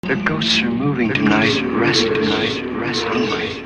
The ghosts are moving tonight. Rest tonight. Rest only.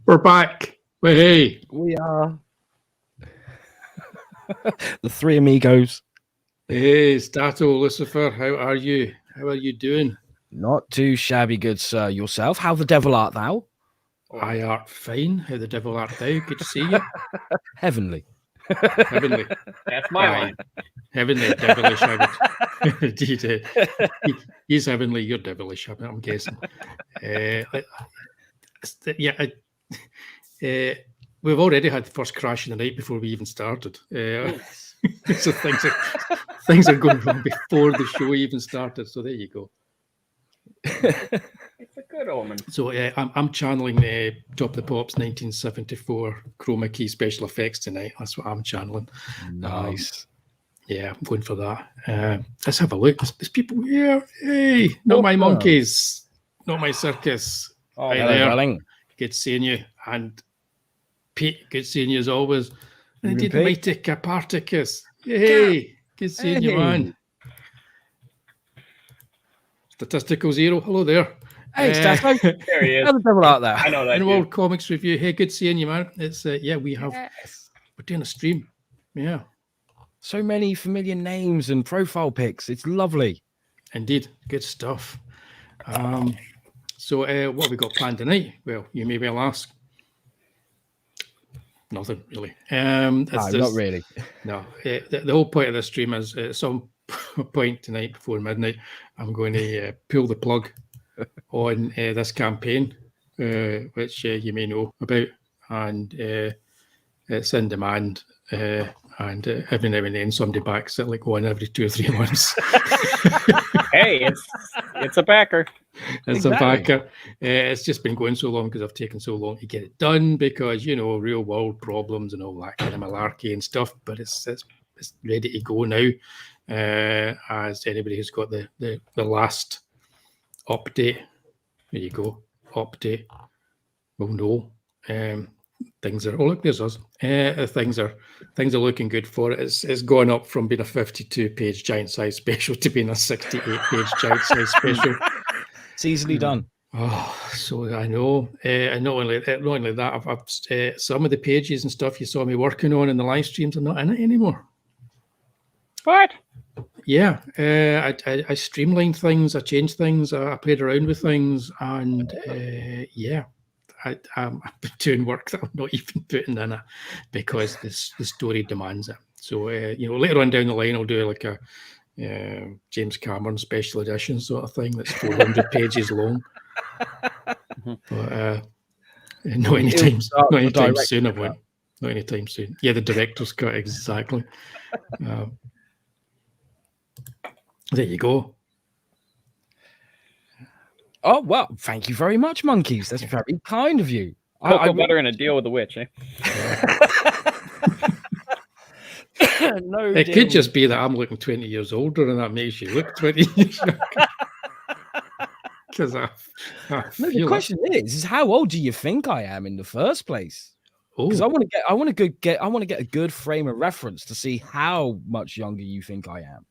We're back. Hey, We are the three amigos. hey, Stato, Lucifer. How are you? How are you doing? Not too shabby, good sir. Yourself? How the devil art thou? I art fine. How the devil art thou? Good to see you. Heavenly. Heavenly. That's my line. Heavenly, devilish. Indeed, he's heavenly. You're devilish. I'm guessing. We've already had the first crash in the night before we even started. So things are going wrong before the show even started. So there you go. It's a good omen. So I'm channeling Top of the Pops 1974 chroma key special effects tonight. That's what I'm channeling. Nice. Yeah, I'm going for that. Let's have a look. There's people here. Hey, not my monkeys, not my circus. Oh, Hi hello, there. darling. Good seeing you. And Pete, good seeing you as always. And indeed, Pete. mighty Caparticus. Hey, good seeing you, man. Statistical Zero. Hello there. Hey, Stato. there he is. How the devil art thou? I know that. And dude. World Comics Review. Hey, good seeing you, man. It's we're doing a stream. Yeah, So many familiar names and profile pics. It's lovely. indeed, good stuff. So what have we got planned tonight? Well, you may well ask. Nothing really. Not really. No, the whole point of this stream is at some point tonight before midnight, I'm going to pull the plug on this campaign, which you may know about, and it's in demand. And every now and then somebody backs it, like one every 2 or 3 months. Hey, it's a backer. It's a backer. It's just been going so long because I've taken so long to get it done because, real world problems and all that kind of malarkey and stuff. But it's ready to go now. As anybody who's got the last update, there you go, update, will know. Things are, oh look, there's us. Things are looking good for it. It's gone up from being a 52-page giant size special to being a 68-page giant size special. It's easily done. Oh, so I know. And not only that, I've some of the pages and stuff you saw me working on in the live streams are not in it anymore. What? Yeah, I streamlined things, I changed things, I played around with things, and I'm doing work that I'm not even putting in it because the story demands it. So later on down the line, I'll do like a James Cameron special edition sort of thing that's 400 pages long. But not anytime soon. I won't. Not anytime soon. Yeah, the director's cut, exactly. There you go. Oh, well, thank you very much, monkeys. That's very kind of you. Cocoa butter and a deal with the witch, eh? No, it could just be that I'm looking 20 years older and that makes you look 20 years younger. Because the question is how old do you think I am in the first place? Because Oh, I want to get a good frame of reference to see how much younger you think I am.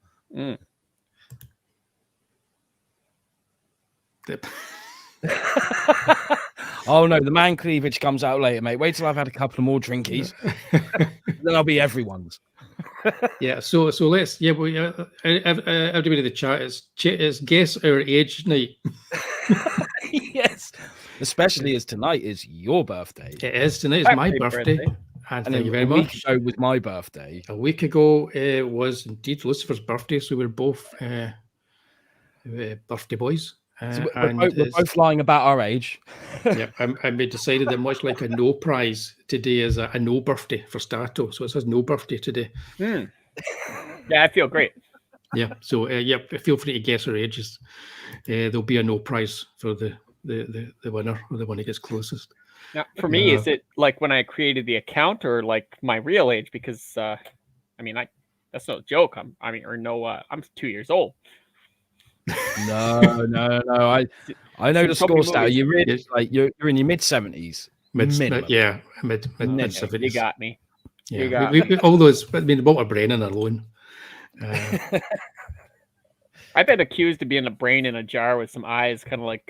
Oh no, the man cleavage comes out later, mate. Wait till I've had a couple of more drinkies, then I'll be everyone's. yeah. So let's everybody in the chat is guess our age night. Yes, especially as tonight is your birthday. It is tonight. Is my Happy birthday. birthday. And And thank you very a week much. ago was my birthday. A week ago was indeed Lucifer's birthday, so we're both birthday boys. So and we're both lying about our age. yeah, and we decided that much like a no prize, today is a no birthday for Stato. So it says no birthday today. Yeah, I feel great. Yeah. So feel free to guess our ages. There'll be a no prize for the winner or the one who gets closest. Now, for me, is it like when I created the account or like my real age? Because that's no joke. I'm 2 years old. No. I know the score stat. You really like you're in your mid-70s. Mid You 70s. got me. Yeah, You got we all those. I mean, Walter Brennan alone. I've been accused of being a brain in a jar with some eyes, kind of like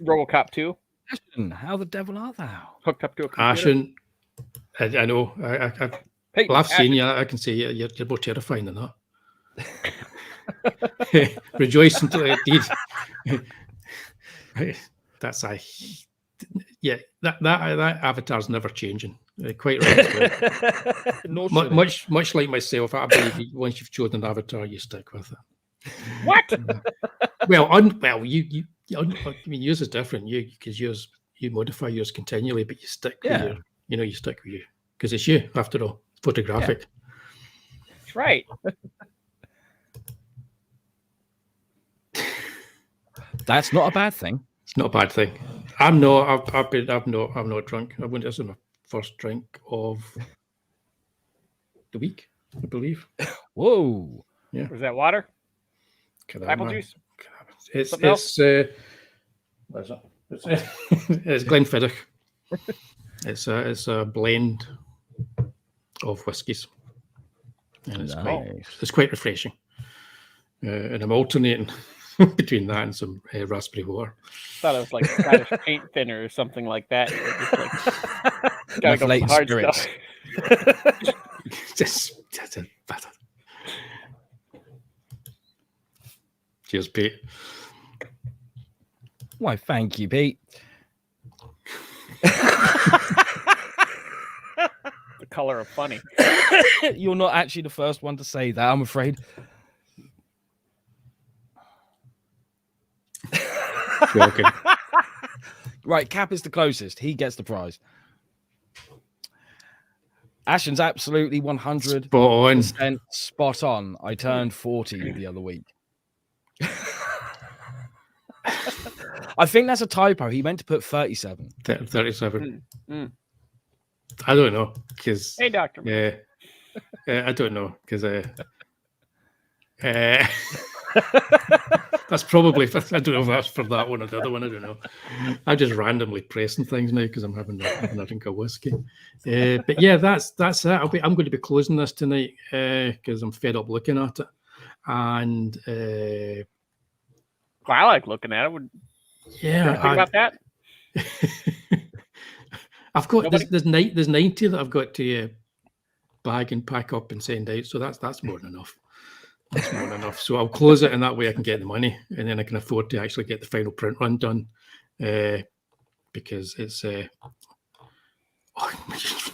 RoboCop 2, Ashton, how the devil art thou? hooked up to a computer. Ashen, I know. Hey, Well, I've seen Ashton, you. I can say you're more terrifying than that. Rejoice until it did. That's that avatar's never changing. Quite right. Much like myself, I believe once you've chosen an avatar, you stick with it. what? You. I mean, yours is different. Because yours you modify yours continually, but you stick with you stick with you because it's you after all. Photographic. That's right. That's not a bad thing. It's not a bad thing. I'm not. I'm not drunk. This is my first drink of the week, I believe. Whoa. Yeah. Was that water? Apple juice? It's Something what is it? It's Glenfiddich. It's a blend of whiskies, and it's quite refreshing. And I'm alternating between that and some raspberry water. Thought it was like Scottish paint thinner or something like that. Gotta go for the hard stuff. Just better. Cheers, Pete. Why, thank you, Pete. The color of funny. You're not actually the first one to say that, I'm afraid. Joking. Right, Cap is the closest. He gets the prize. Ashton's absolutely 100% spot on. I turned 40 the other week. I think that's a typo. He meant to put 37. 37. I don't know because. Hey, doctor. Yeah, I don't know because. That's probably. I don't know if that's for that one or the other one. I don't know. I'm just randomly pressing things now because I'm having a drink of whiskey. But yeah, that's it. I'm going to be closing this tonight because I'm fed up looking at it. And I like looking at it. Yeah, think about that. I've got there's 90 that I've got to bag and pack up and send out. So that's more than enough. That's more than enough. So I'll close it, and that way I can get the money, and then I can afford to actually get the final print run done, because it's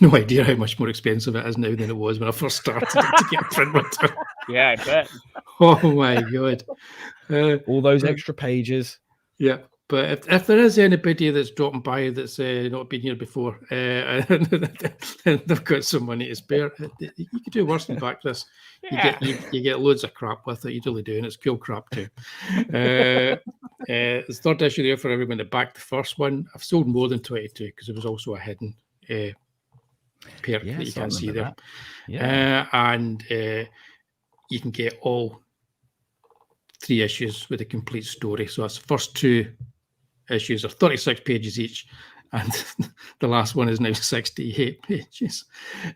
no idea how much more expensive it is now than it was when I first started to get a print return. Yeah, I bet. Oh my god! All those extra pages. Yeah, but if there is anybody that's dropping by that's not been here before, and they've got some money to spare, you could do worse than back this. Yeah. You get loads of crap with it. You really do, and it's cool crap too. It's third issue there for everyone to back the first one. I've sold more than 22 because there was also a hidden perk that you can't see there. Yeah. And you can get all 3 issues with a complete story. So that's the first 2 issues are 36 pages each, and the last one is now 68 pages.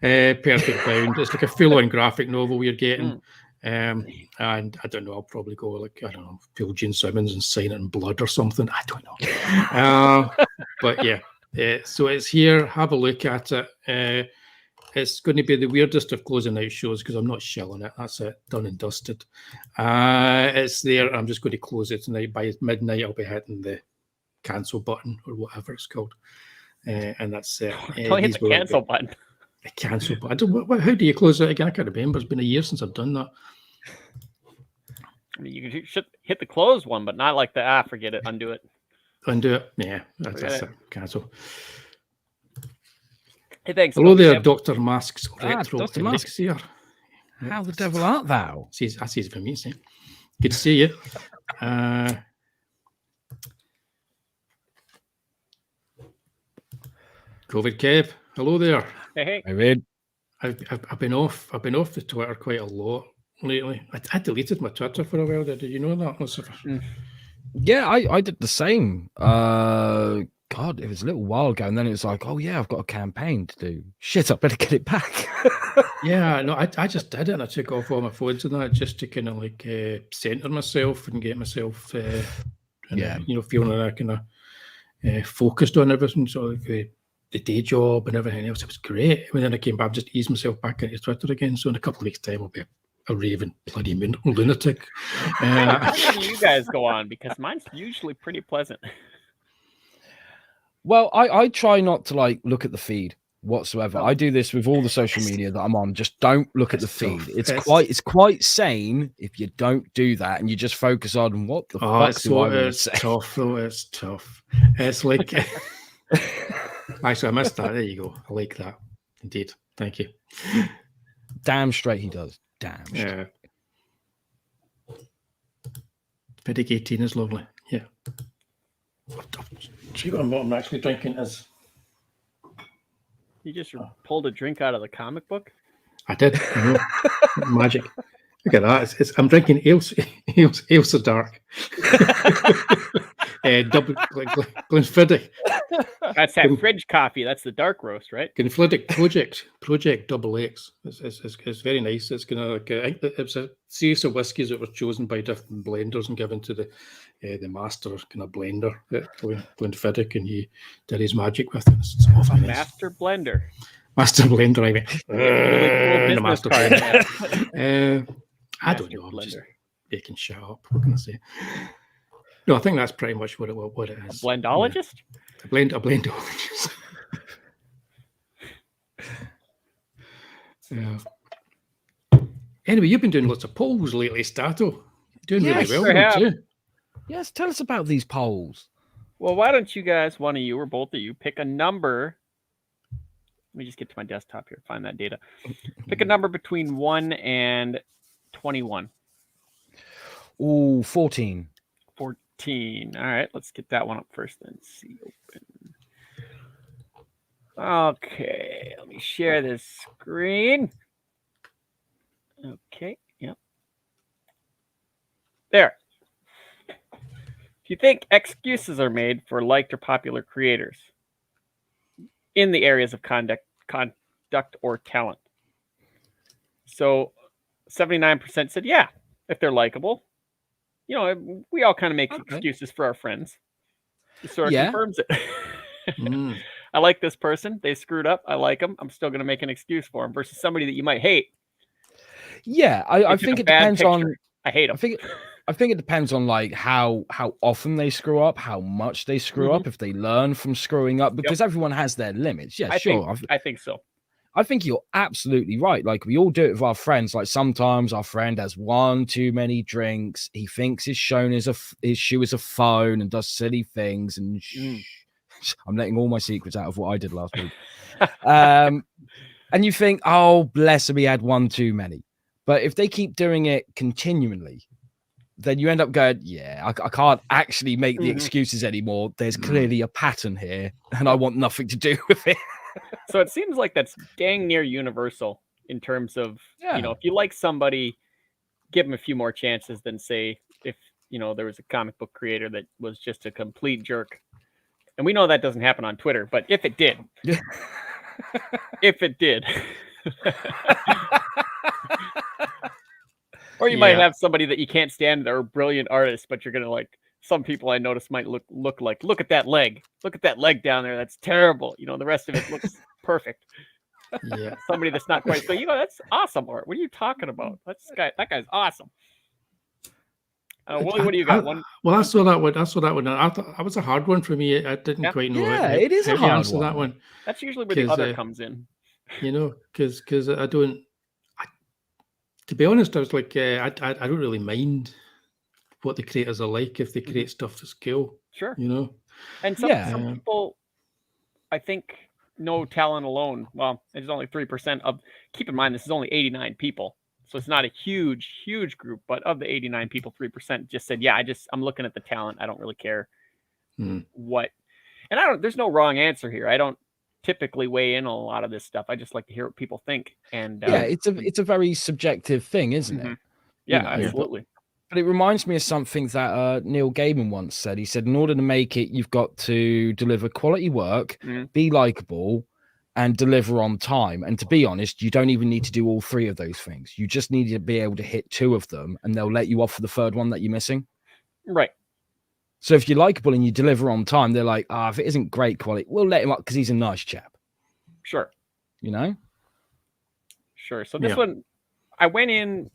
Perfect bound. It's like a full-on graphic novel you're getting. And I don't know, I'll probably go like, I don't know, Phil Gene Simmons and sign it in blood or something. I don't know. But yeah, so it's here. Have a look at it. It's going to be the weirdest of closing out shows because I'm not shilling it. That's it, done and dusted. It's there. I'm just going to close it tonight. By midnight, I'll be hitting the cancel button or whatever it's called. And that's it. Don't hit the cancel button. The cancel button. How do you close it again? I can't remember. It's been a year since I've done that. I mean, you should hit the close one, but not like the forget it, undo it. Undo it. Yeah, that's it. Cancel. Hey, thanks. Hello there, Dr. Masks. Retro Dr. Elixir. How the devil art thou? I see it for me. See. Good to see you. COVID Kev. Hello there. Hey. I read. I've been off the Twitter quite a lot lately. I deleted my Twitter for a while. Did you know that, Lucifer? Yeah, I did the same. God, it was a little while ago, and then it was like, oh yeah, I've got a campaign to do. Shit, I better get it back. Yeah, no, I just did it, and I took off all my phones and that just to kind of like center myself and get myself, feeling like kind of focused on everything. So like, the day job and everything else, it was great. And then I came back, just eased myself back into Twitter again. So in a couple of weeks' time, I'll be a raving bloody lunatic. How do you guys go on? Because mine's usually pretty pleasant. Well, I try not to like look at the feed whatsoever. I do this with all the social media that I'm on. Just don't look at the feed. It's quite sane if you don't do that and you just focus on what the fuck do I want to say. Tough though. It's tough. It's like actually I missed that. There you go. I like that. Indeed. Thank you. Damn straight he does. Damn straight. Yeah. Pedic 18 is lovely. Yeah. See what I'm actually drinking is. You just pulled a drink out of the comic book? I did. Magic. Look at that. I'm drinking Ailsa Dark. Double Glenfiddich. That's that fridge coffee. That's the dark roast, right? Glenfiddich Project Double X. It's very nice. It's kind of like it's a series of whiskies that were chosen by different blenders and given to the master kind of blender at Glenfiddich, and he did his magic with it. It's awful nice. Master blender. Master blender. I mean, Really cool master card, blender. I don't know. I'm just making shit up. What can I say? No, I think that's pretty much what it is. A blendologist? Yeah. A blendologist. Yeah. Anyway, you've been doing lots of polls lately, Stato. Doing really well, don't you? Yes, tell us about these polls. Well, why don't you guys, one of you or both of you, pick a number. Let me just get to my desktop here, find that data. Pick a number between 1 and 21. Ooh, 14. 14. All right, let's get that one up first then. See, open. Okay, let me share this screen. Okay, yep. There. If you think excuses are made for liked or popular creators in the areas of conduct or talent. So 79% said, yeah, if they're likable. You know, we all kind of make excuses for our friends. It sort of confirms it. I like this person. They screwed up. I like them. I'm still going to make an excuse for them versus somebody that you might hate. Yeah, I think it depends on... I hate them. I think it depends on like how often they screw up, how much they screw up, if they learn from screwing up, because everyone has their limits. Yeah, sure. I think so. I think you're absolutely right. Like we all do it with our friends. Like sometimes our friend has one too many drinks. He thinks his shoe is a phone and does silly things. And I'm letting all my secrets out of what I did last week. And you think, oh, bless him, he had one too many. But if they keep doing it continually, then you end up going, yeah, I can't actually make the excuses anymore. There's clearly a pattern here, and I want nothing to do with it. So it seems like that's dang near universal in terms of, if you like somebody, give them a few more chances than say if, there was a comic book creator that was just a complete jerk. And we know that doesn't happen on Twitter, but if it did, or you might have somebody that you can't stand. They're a brilliant artist, but you're going to like, some people I noticed might look like, look at that leg down there. That's terrible. The rest of it looks perfect. Yeah. Somebody that's not quite, so that's awesome art. What are you talking about? That guy's awesome. Wooly, what do you got? Well, I saw that one. I thought that was a hard one for me. I didn't quite know. Yeah, it is a hard one. That one. That's usually where the other comes in. Because I don't. To be honest, I was like, I don't really mind what the creators are like if they create stuff that's cool. Sure. And some people, I think, no talent alone. Well, it's only 3% of. Keep in mind, this is only 89 people. So it's not a huge group, but of the 89 people, 3% just said, yeah, I'm looking at the talent. I don't really care what. And there's no wrong answer here. I don't typically weigh in on a lot of this stuff. I just like to hear what people think. And it's a very subjective thing, isn't it? Yeah, absolutely. But it reminds me of something that Neil Gaiman once said. He said, in order to make it, you've got to deliver quality work, be likable, and deliver on time. And to be honest, you don't even need to do all three of those things. You just need to be able to hit two of them, and they'll let you off for the third one that you're missing. Right. So if you're likable and you deliver on time, they're like, if it isn't great quality, we'll let him up because he's a nice chap. Sure. Sure. So this one, I went in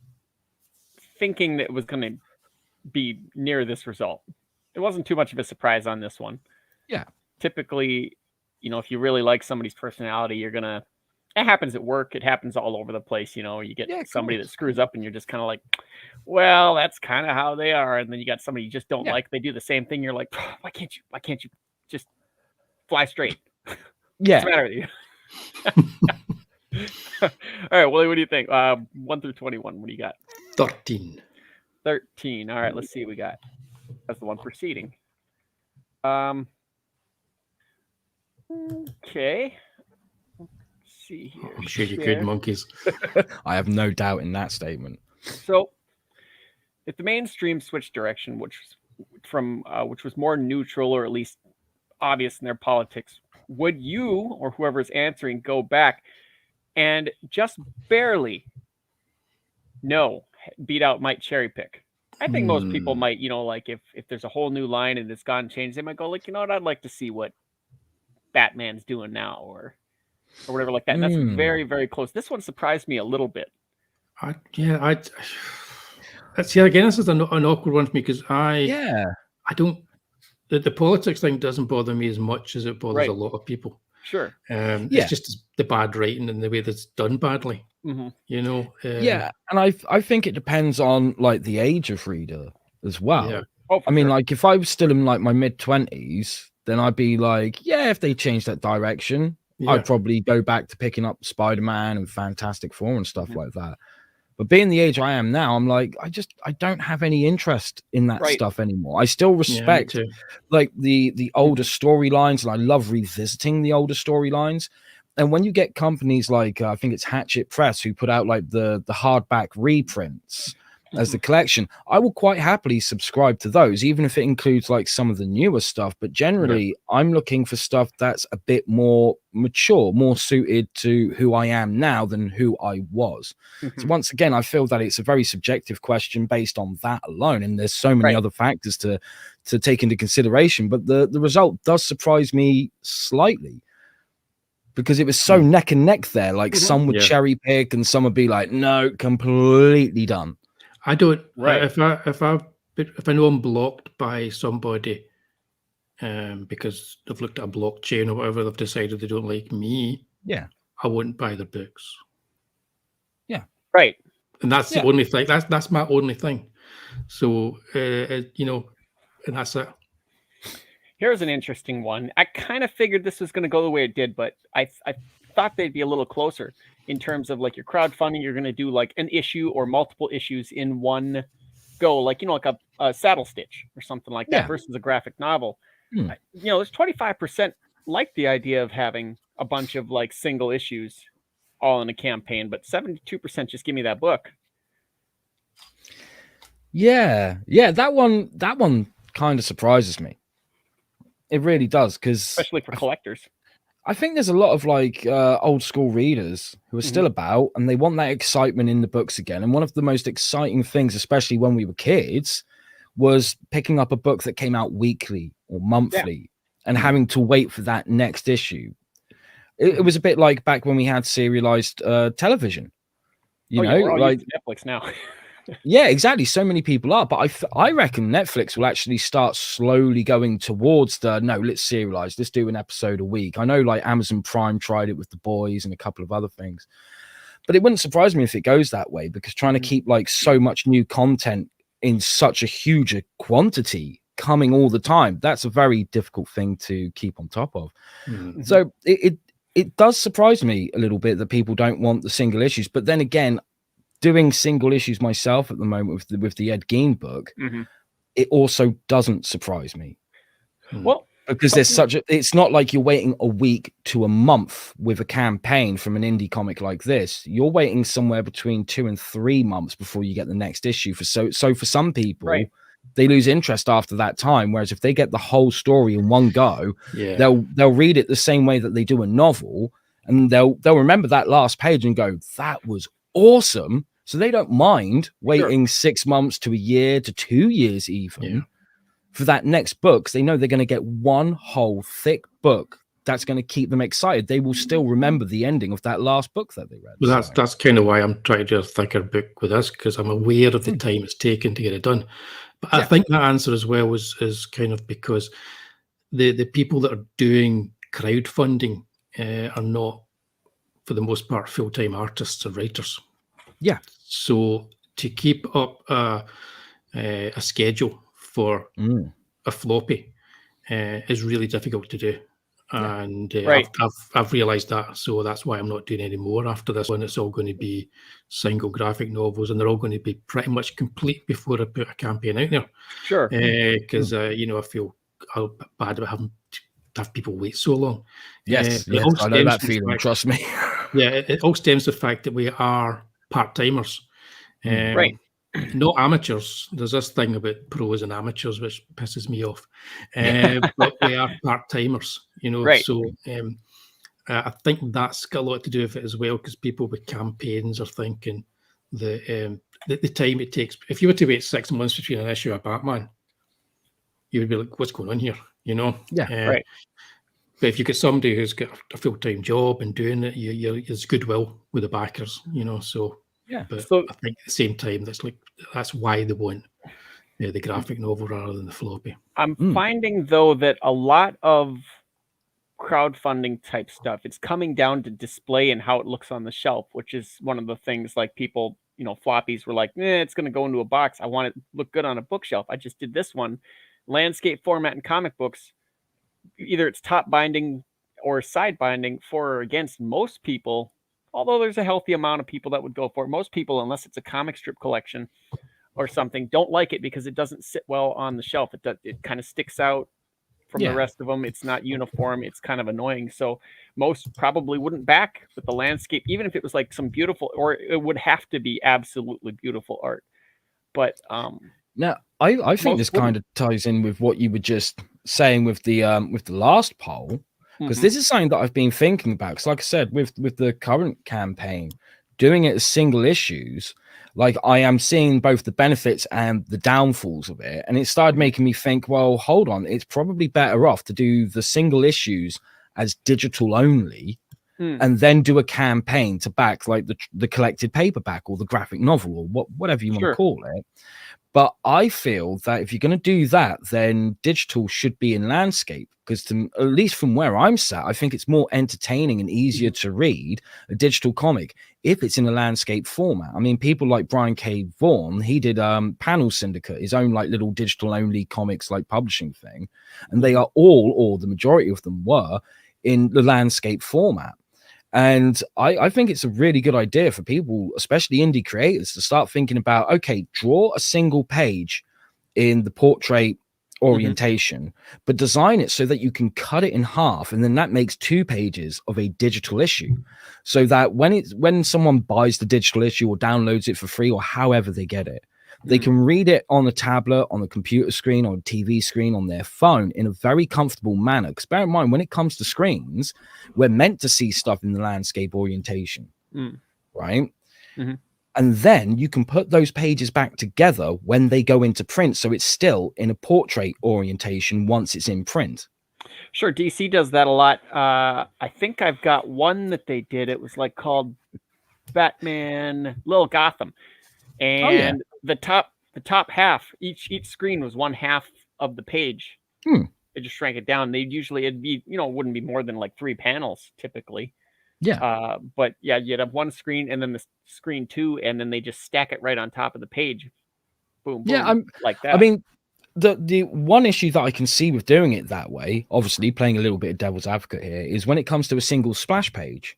thinking that it was going to be near this result. It wasn't too much of a surprise on this one. Yeah. Typically, if you really like somebody's personality, it happens at work. It happens all over the place. You get somebody that screws up and you're just kind of like, well, that's kind of how they are. And then you got somebody you just don't like. They do the same thing. You're like, why can't you just fly straight? Yeah. What's the matter with you? All right, Willie, what do you think? 1 through 21, what do you got? 13. 13. All right, let's see what we got. That's the one preceding. Okay. Let's see here. I'm sure you could, monkeys. I have no doubt in that statement. So, if the mainstream switched direction, which was more neutral or at least obvious in their politics, would you or whoever's answering go back and just barely beat out might cherry pick? I think most people might, like if there's a whole new line and it's gone changed, they might go like, I'd like to see what Batman's doing now or whatever like that. And that's very, very close. This one surprised me a little bit. See, again, this is an awkward one for me because I don't. The politics thing doesn't bother me as much as it bothers a lot of people. Sure. It's just the bad writing and the way that's done badly. And I think it depends on like the age of reader as well. Yeah. I mean, like if I was still in like my mid-20s, then I'd be like, if they change that direction, I'd probably go back to picking up Spider-Man and Fantastic Four and stuff like that. But being the age I am now, I'm like, I don't have any interest in that stuff anymore. I still respect like the older storylines, and I love revisiting the older storylines. And when you get companies like I think it's Hatchet Press who put out like the hardback reprints as the collection, I will quite happily subscribe to those, even if it includes like some of the newer stuff. But generally, I'm looking for stuff that's a bit more mature, more suited to who I am now than who I was. So once again, I feel that it's a very subjective question based on that alone. And there's so many other factors to take into consideration. But the result does surprise me slightly, because it was so neck and neck there. Like some would cherry pick and some would be like, no, completely done. I don't. If I if I know I'm blocked by somebody because they've looked at a blockchain or whatever, they've decided they don't like me, Yeah. I wouldn't buy their books. Yeah. Right. And that's the only thing. That's my only thing. So you know, and that's it. Here's an interesting one. I kind of figured this was going to go the way it did, but I thought they'd be a little closer in terms of like your crowdfunding. You're going to do like an issue or multiple issues in one go, like, you know, like a saddle stitch or something like that versus a graphic novel. You know, there's 25% like the idea of having a bunch of like single issues all in a campaign, but 72% just give me that book. Yeah, that one kind of surprises me. It really does, because especially for collectors. I think there's a lot of like old school readers who are still about, and they want that excitement in the books again. And one of the most exciting things, especially when we were kids, was picking up a book that came out weekly or monthly and having to wait for that next issue. It was a bit like back when we had serialized television. You know, we're all like using Netflix now. Yeah, exactly. So many people are, but I reckon Netflix will actually start slowly going towards let's serialize, let's do an episode a week. I know like Amazon Prime tried it with The Boys and a couple of other things, but it wouldn't surprise me if it goes that way, because trying to keep like so much new content in such a huge quantity coming all the time, that's a very difficult thing to keep on top of. So it does surprise me a little bit that people don't want the single issues, but then again, doing single issues myself at the moment with the Ed Gein book, it also doesn't surprise me. Well, because there's it's not like you're waiting a week to a month with a campaign from an indie comic like this. You're waiting somewhere between 2 and 3 months before you get the next issue. So for some people, they lose interest after that time. Whereas if they get the whole story in one go, they'll read it the same way that they do a novel, and they'll remember that last page and go, "That was awesome." So they don't mind waiting 6 months to a year to 2 years even for that next book, because they know they're going to get one whole thick book that's going to keep them excited. They will still remember the ending of that last book that they read. Well, that's kind of why I'm trying to do a thicker book with this, because I'm aware of the time it's taken to get it done. But I think that answer as well is kind of because the people that are doing crowdfunding are not, for the most part, full-time artists or writers. Yeah. So to keep up a schedule for a floppy is really difficult to do. And I've realised that. So that's why I'm not doing any more after this one. It's all going to be single graphic novels, and they're all going to be pretty much complete before I put a campaign out there. Sure. Because, you know, I feel bad about having to have people wait so long. Yes, I know that feeling, trust me. It all stems from the fact that we are part-timers. Not amateurs. There's this thing about pros and amateurs which pisses me off. But we are part-timers, you know. So I think that's got a lot to do with it as well, because people with campaigns are thinking the time it takes. If you were to wait 6 months between an issue of Batman, you would be like, what's going on here? You know? But if you get somebody who's got a full-time job and doing it, there's goodwill with the backers, you know. So but I think at the same time, that's why they want the graphic novel rather than the floppy. I'm finding though that a lot of crowdfunding type stuff, it's coming down to display and how it looks on the shelf, which is one of the things like people, you know, floppies were like, it's going to go into a box. I want it to look good on a bookshelf. I just did this one. Landscape format in comic books, either it's top binding or side binding, for or against most people, although there's a healthy amount of people that would go for it. Most people, unless it's a comic strip collection or something, don't like it because it doesn't sit well on the shelf. It kind of sticks out from the rest of them. It's not uniform. It's kind of annoying. So most probably wouldn't back with the landscape, even if it was like some beautiful, or it would have to be absolutely beautiful art. But now I think this kind of ties in with what you were just saying with the last poll, because this is something that I've been thinking about. Because like I said, with the current campaign, doing it as single issues, like I am seeing both the benefits and the downfalls of it. And it started making me think, well, hold on, it's probably better off to do the single issues as digital only and then do a campaign to back like the collected paperback or the graphic novel or whatever you want to call it. But I feel that if you're going to do that, then digital should be in landscape, because at least from where I'm sat, I think it's more entertaining and easier to read a digital comic if it's in a landscape format. I mean, people like Brian K. Vaughan, he did Panel Syndicate, his own like little digital only comics like publishing thing, and they are all, or the majority of them were, in the landscape format. And I think it's a really good idea for people, especially indie creators, to start thinking about, okay, draw a single page in the portrait orientation, but design it so that you can cut it in half, and then that makes 2 pages of a digital issue, so that when someone buys the digital issue or downloads it for free or however they get it, they can read it on a tablet, on a computer screen, or a TV screen, on their phone in a very comfortable manner. Because bear in mind, when it comes to screens, we're meant to see stuff in the landscape orientation, right? And then you can put those pages back together when they go into print, so it's still in a portrait orientation once it's in print. Sure, DC does that a lot. I think I've got one that they did. It was like called Batman Little Gotham. And the top half, each screen was one half of the page. They just shrank it down. It'd be, wouldn't be more than like 3 panels typically. Yeah. But yeah, you'd have one screen and then the screen 2, and then they just stack it right on top of the page. Boom, boom. Yeah, like that. I mean, the one issue that I can see with doing it that way, obviously playing a little bit of devil's advocate here, is when it comes to a single splash page,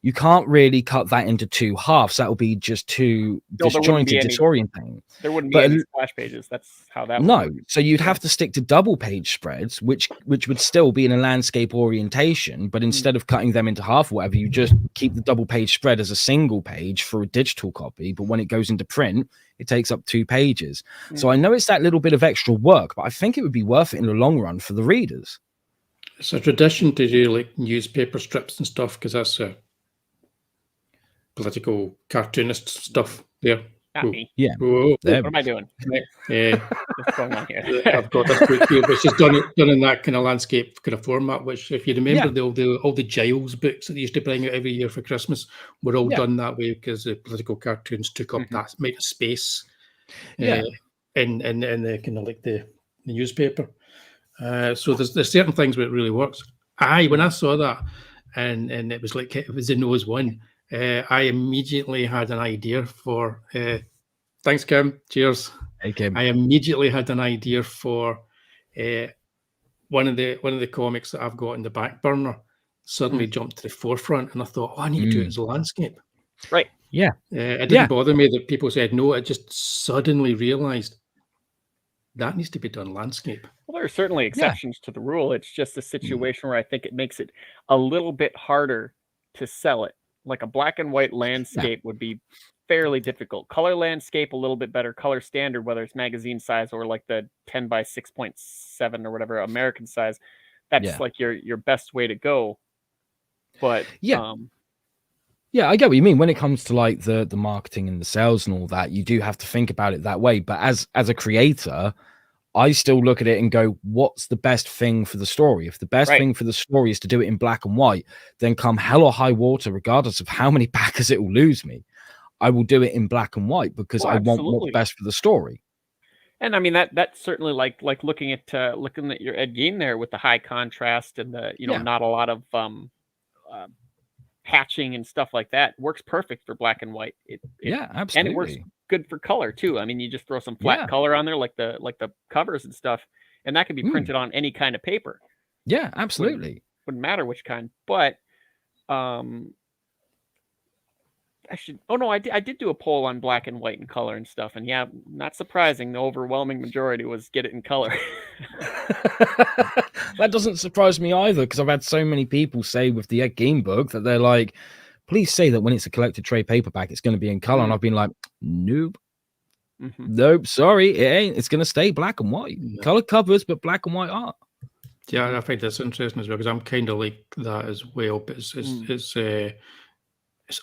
you can't really cut that into 2 halves. That will be just too disjointed, disorienting. There wouldn't be any splash pages. That's how that would work. So you'd have to stick to double page spreads, which would still be in a landscape orientation, but instead of cutting them into half or whatever, you just keep the double page spread as a single page for a digital copy. But when it goes into print, it takes up 2 pages. So I know it's that little bit of extra work, but I think it would be worth it in the long run for the readers. It's a tradition to do like newspaper strips and stuff, because that's political cartoonist stuff there. Not me. Yeah. Whoa. What am I doing? What's going on here? I've got this book here, which is done in that kind of landscape kind of format, which, if you remember, all the Giles books that they used to bring out every year for Christmas were all done that way, because the political cartoons took up that amount of space in the kind of like the newspaper. So there's certain things where it really works. When I saw that, and it was like, it was the nose one, I immediately had an idea for thanks, Kim. Cheers. Hey, Kim. I immediately had an idea for one of the comics that I've got in the back burner suddenly jumped to the forefront, and I thought, I need to do it as a landscape. Right. Yeah. It didn't bother me that people said no. I just suddenly realized that needs to be done landscape. Well, there are certainly exceptions to the rule. It's just a situation where I think it makes it a little bit harder to sell it. Like a black and white landscape would be fairly difficult. Color landscape, a little bit better. Color standard, whether it's magazine size or like the 10 by 6.7 or whatever American size, that's like your best way to go. But yeah, I get what you mean. When it comes to like the marketing and the sales and all that, you do have to think about it that way. But as a creator, I still look at it and go, what's the best thing for the story? If the best thing for the story is to do it in black and white, then come hell or high water, regardless of how many backers it will lose me, I will do it in black and white, because I want what's best for the story. And I mean, that's certainly like looking at your Ed Gein there with the high contrast and the not a lot of hatching and stuff like that. Works perfect for black and white. Absolutely. And it works good for color too. I mean, you just throw some flat color on there, like the covers and stuff, and that can be printed on any kind of paper. Yeah, absolutely. Wouldn't matter which kind. But I did do a poll on black and white and color and stuff, and not surprising, the overwhelming majority was get it in color. That doesn't surprise me either, because I've had so many people say with the Ed Gein book that they're like, please say that when it's a collected trade paperback, it's going to be in color. And I've been like, nope. Nope, sorry, it ain't. It's going to stay black and white. Color covers, but black and white art. Yeah, I think that's interesting as well, because I'm kind of like that as well. But it's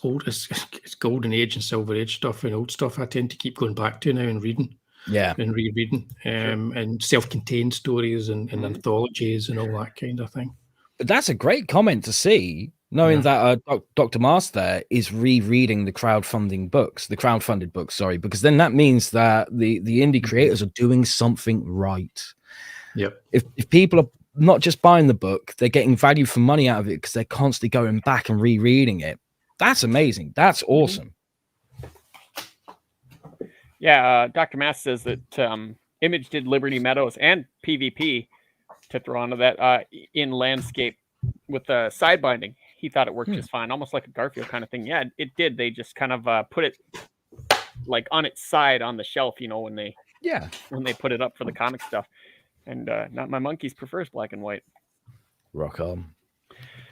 old, it's golden age and silver age stuff and old stuff I tend to keep going back to now and reading. And rereading, and self-contained stories and anthologies and all that kind of thing. But that's a great comment to see knowing that Dr. Mars there is rereading the crowdfunded books, sorry, because then that means that the indie creators are doing something right. Yep. If people are not just buying the book, they're getting value for money out of it because they're constantly going back and rereading it. That's amazing. That's awesome. Yeah, Dr. Mass says that Image did Liberty Meadows and PvP, to throw onto that, in landscape with the side binding. He thought it worked just fine, almost like a Garfield kind of thing. Yeah, it did. They just kind of put it like on its side on the shelf, when they put it up for the comic stuff. And Not My Monkeys prefers black and white. Rock on.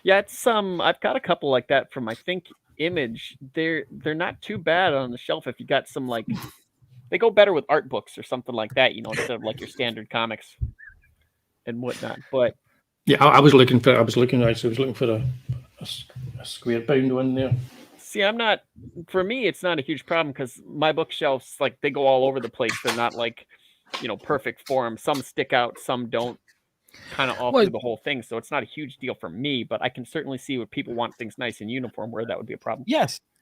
Yeah, it's I've got a couple like that from, I think, Image. They're not too bad on the shelf if you got some, like, they go better with art books or something like that, instead of like your standard comics and whatnot. But yeah, I was looking for a square bound one there. See, for me, it's not a huge problem because my bookshelves, like, they go all over the place. They're not like, perfect form. Some stick out, some don't, kind of all through the whole thing. So it's not a huge deal for me, but I can certainly see where people want things nice and uniform, where that would be a problem.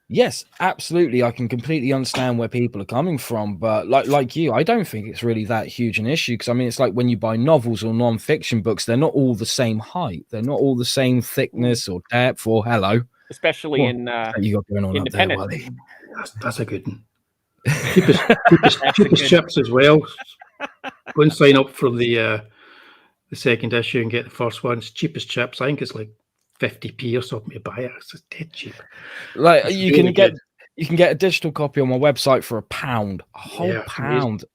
Yes, absolutely. I can completely understand where people are coming from, but like you, I don't think it's really that huge an issue, because I mean, it's like when you buy novels or non-fiction books, they're not all the same height, they're not all the same thickness or depth or especially in you got going on independent. Up there, that's a good one. Cheapest chips as well. Go and sign up for the second issue and get the first one. It's cheapest chips. I think it's like 50p or something to buy it. It's just dead cheap. Like you can get a digital copy on my website for £1, a whole pound,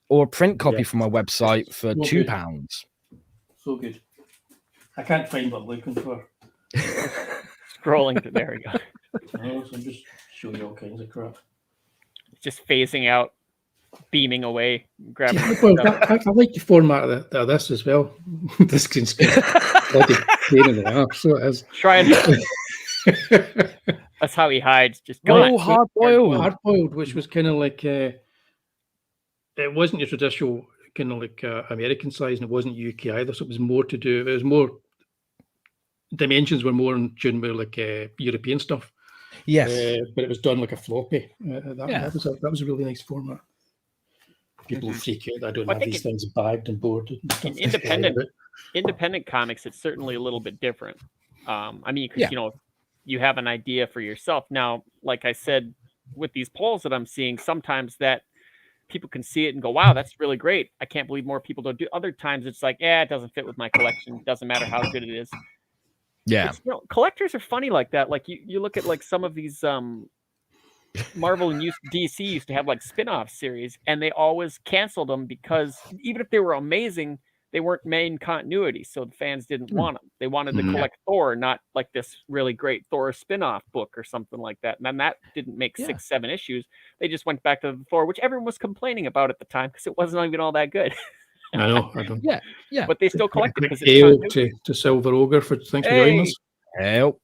or a print copy from my website for £2. So good. I can't find what I'm looking for. Scrolling to there we go. No, so I'm just showing you all kinds of crap. Just phasing out, beaming away, grabbing. Well, I like the format of this as well. This screen's bloody pain in the ass, so it is. Trying. That's how he hides. Just go. Hard boiled, which was kind of like it wasn't your traditional kind of like American size, and it wasn't UK either. So it was more to do. It was more dimensions were more in tune with like European stuff. Yes, but it was done like a floppy. That was a really nice format. People freak out. I don't have these things bagged and boarded. And independent comics, it's certainly a little bit different. I mean, because you have an idea for yourself. Now, like I said, with these polls that I'm seeing, sometimes that people can see it and go, "Wow, that's really great. I can't believe more people don't do." Other times, it's like, it doesn't fit with my collection. Doesn't matter how good it is. Yeah, collectors are funny like that. Like you look at like some of these Marvel and DC used to have like spin-off series, and they always canceled them because even if they were amazing, they weren't main continuity, so the fans didn't want them. They wanted to collect Thor, not like this really great Thor spin-off book or something like that. And then that didn't make 6-7 issues. They just went back to the Thor, which everyone was complaining about at the time because it wasn't even all that good. I know. I don't. Yeah. But they still collected because it's to Silver Ogre for thanks for joining us. Help.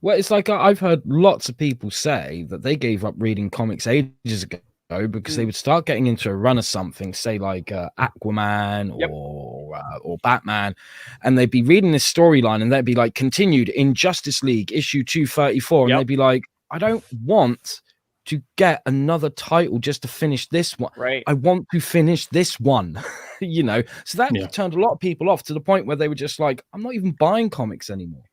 Well, it's like I've heard lots of people say that they gave up reading comics ages ago because they would start getting into a run of something, say like Aquaman or Batman, and they'd be reading this storyline and they'd be like, continued in Justice League issue 234, and they'd be like, I don't want to get another title just to finish this one. Right. I want to finish this one. So that turned a lot of people off to the point where they were just like, I'm not even buying comics anymore,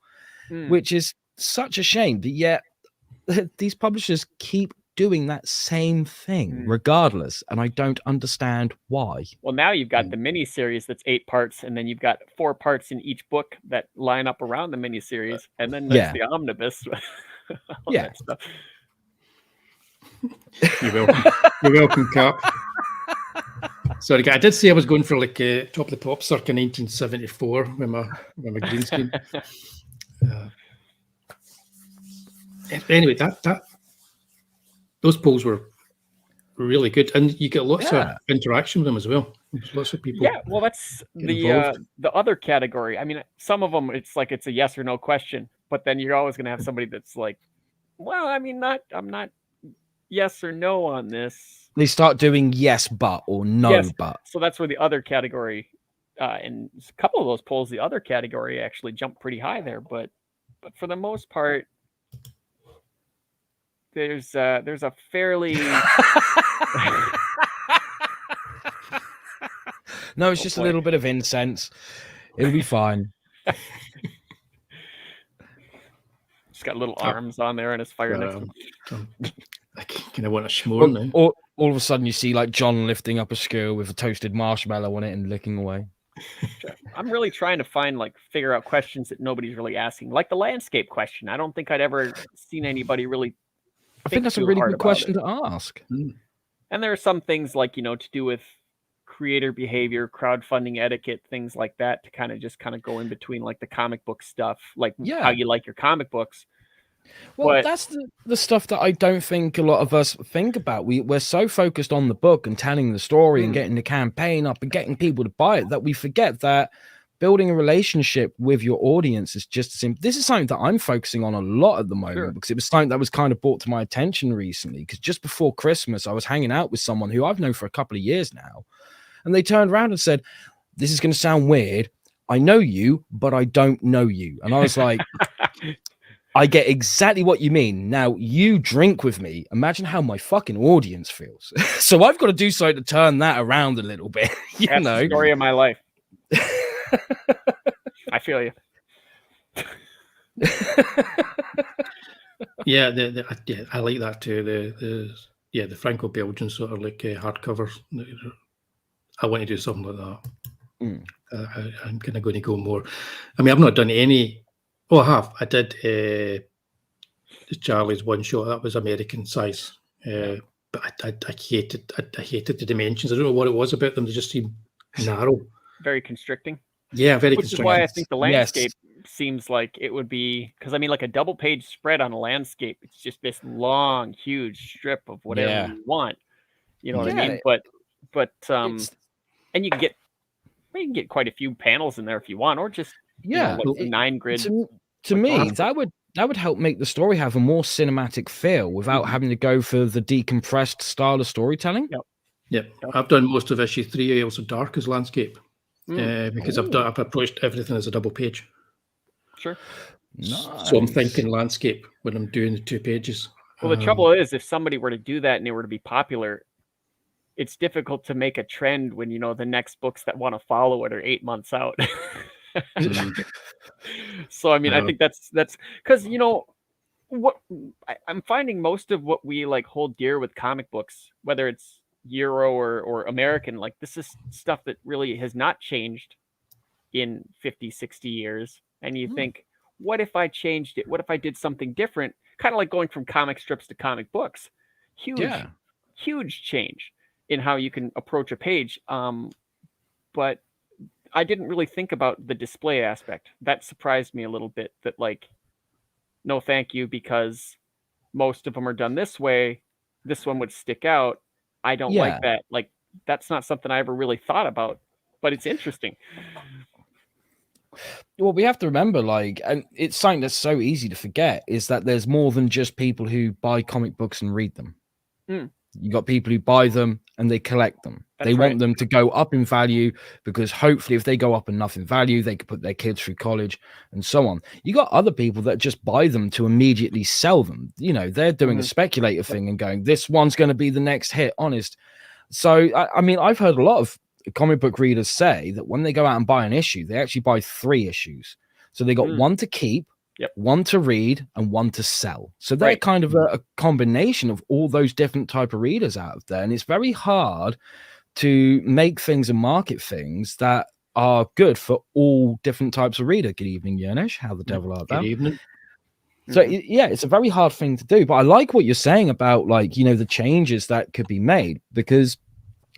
which is such a shame. But yet these publishers keep doing that same thing regardless, and I don't understand why. Well, now you've got the miniseries that's 8 parts, and then you've got 4 parts in each book that line up around the miniseries, and then there's the omnibus. That stuff. You're welcome, Cap. Sorry, I did say I was going for like Top of the Pop circa 1974 with my green screen. Anyway, that those polls were really good, and you get lots of interaction with them as well. There's lots of people. Yeah, well, that's the other category. I mean, some of them it's like it's a yes or no question, but then you're always going to have somebody that's like, well, I mean, I'm not yes or no on this. They start doing yes but or no but. So that's where the other category, and a couple of those polls, the other category actually jumped pretty high there, but but for the most part, there's a fairly No, it's just a little bit of incense. It'll be fine. Just got little arms on there and his fire next to him. I kind of want a s'more now. Or all of a sudden you see like John lifting up a skewer with a toasted marshmallow on it and licking away. I'm really trying to figure out questions that nobody's really asking, like the landscape question. I don't think I'd ever seen anybody really. I think that's a really good question to ask. And there are some things like, to do with creator behavior, crowdfunding etiquette, things like that, to kind of go in between like the comic book stuff, like how you like your comic books. Well, that's the stuff that I don't think a lot of us think about. We're so focused on the book and telling the story and getting the campaign up and getting people to buy it that we forget that building a relationship with your audience is just the same. This is something that I'm focusing on a lot at the moment because it was something that was kind of brought to my attention recently. Because just before Christmas, I was hanging out with someone who I've known for a couple of years now, and they turned around and said, "This is going to sound weird. I know you, but I don't know you." And I was like, I get exactly what you mean. Now, you drink with me. Imagine how my fucking audience feels. So I've got to do something to turn that around a little bit. That's the story of my life. I feel you. I like that too. The Franco-Belgian sort of like hardcovers. I want to do something like that. I'm kind of going to go more. I mean, I've not done any. Oh, I have. I did Charlie's one shot. That was American size, but I hated. I hated the dimensions. I don't know what it was about them. They just seemed narrow, very constricting. Yeah, very Which constricting. Is why I think the landscape seems like it would be, because I mean, like a double-page spread on a landscape, it's just this long, huge strip of whatever you want. You know what I mean? But and you can get quite a few panels in there if you want, or just 9 grid. To me, that would help make the story have a more cinematic feel without having to go for the decompressed style of storytelling. Yep. I've done most of issue 3 Ailsa Dark as landscape because I've approached everything as a double page. Sure. Nice. So I'm thinking landscape when I'm doing the 2 pages. Well, the trouble is, if somebody were to do that and they were to be popular, it's difficult to make a trend when the next books that want to follow it are 8 months out. So I mean, I think that's because what I'm finding, most of what we like hold dear with comic books, whether it's Euro or American, like this is stuff that really has not changed in 50-60 years. And you think, what if I changed it? What if I did something different? Kind of like going from comic strips to comic books. Huge change in how you can approach a page. But I didn't really think about the display aspect. That surprised me a little bit, that like, no, thank you, because most of them are done this way. This one would stick out. I don't like that. Like, that's not something I ever really thought about, but it's interesting. Well, we have to remember, and it's something that's so easy to forget, is that there's more than just people who buy comic books and read them. You got people who buy them and they collect them. They want them to go up in value, because hopefully if they go up enough in value, they could put their kids through college and so on. You got other people that just buy them to immediately sell them. They're doing a speculator thing and going, this one's going to be the next hit, honest. So, I mean, I've heard a lot of comic book readers say that when they go out and buy an issue, they actually buy 3 issues. So they got one to keep, one to read, and one to sell. So they're kind of a combination of all those different type of readers out there. And it's very hard to make things and market things that are good for all different types of reader. Good evening, Yernish. How the devil are Good evening. So it's a very hard thing to do. But I like what you're saying about the changes that could be made, because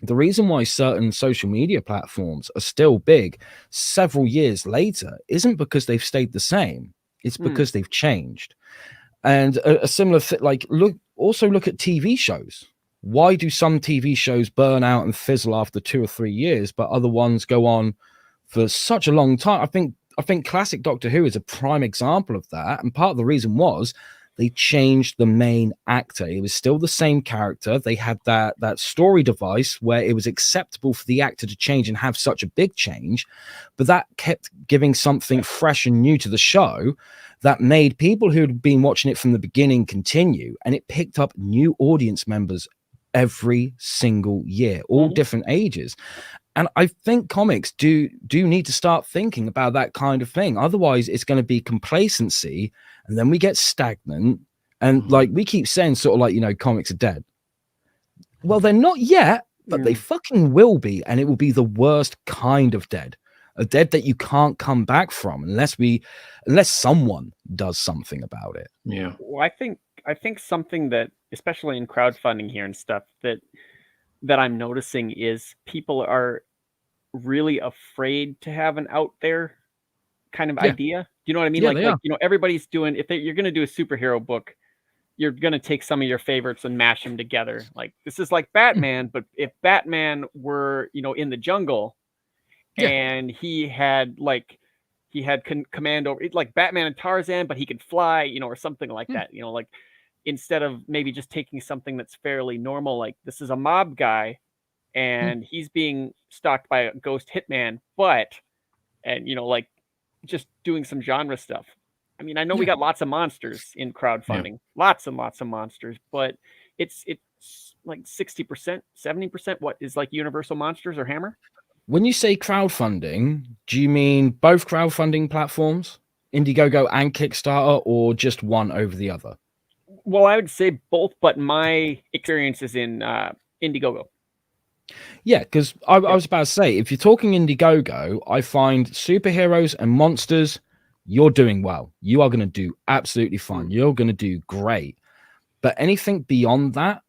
the reason why certain social media platforms are still big several years later isn't because they've stayed the same. It's because they've changed. And a similar thing, look at TV shows. Why do some TV shows burn out and fizzle after 2 or 3 years, but other ones go on for such a long time? I think classic Doctor Who is a prime example of that. And part of the reason was they changed the main actor. It was still the same character. They had that story device where it was acceptable for the actor to change and have such a big change, but that kept giving something fresh and new to the show that made people who'd been watching it from the beginning continue, and it picked up new audience members every single year, all different ages. And I think comics do need to start thinking about that kind of thing. Otherwise, it's going to be complacency, and then we get stagnant. And like we keep saying, sort of like, you know, comics are dead. Well, they're not yet, but they fucking will be, and it will be the worst kind of dead. A dead that you can't come back from unless someone does something about it. Yeah. Well, I think something that, especially in crowdfunding here and stuff, that I'm noticing is people are really afraid to have an out there kind of idea. Do you know what I mean? Yeah, like you know, everybody's doing, you're going to do a superhero book, you're going to take some of your favorites and mash them together. Like, this is like Batman, but if Batman were, you know, in the jungle and he had command over, like Batman and Tarzan, but he could fly, you know, or something like that, you know, like, instead of maybe just taking something that's fairly normal, like this is a mob guy and he's being stalked by a ghost hitman, and you know, like just doing some genre stuff. I mean, I know we got lots of monsters in crowdfunding, lots and lots of monsters, but it's like 60%, 70%. What is like Universal Monsters or Hammer? When you say crowdfunding, do you mean both crowdfunding platforms, Indiegogo and Kickstarter, or just one over the other? Well, I would say both, but my experience is in Indiegogo. Yeah, because I was about to say, if you're talking Indiegogo, I find superheroes and monsters, you're doing well. You are going to do absolutely fine. You're going to do great. But anything beyond that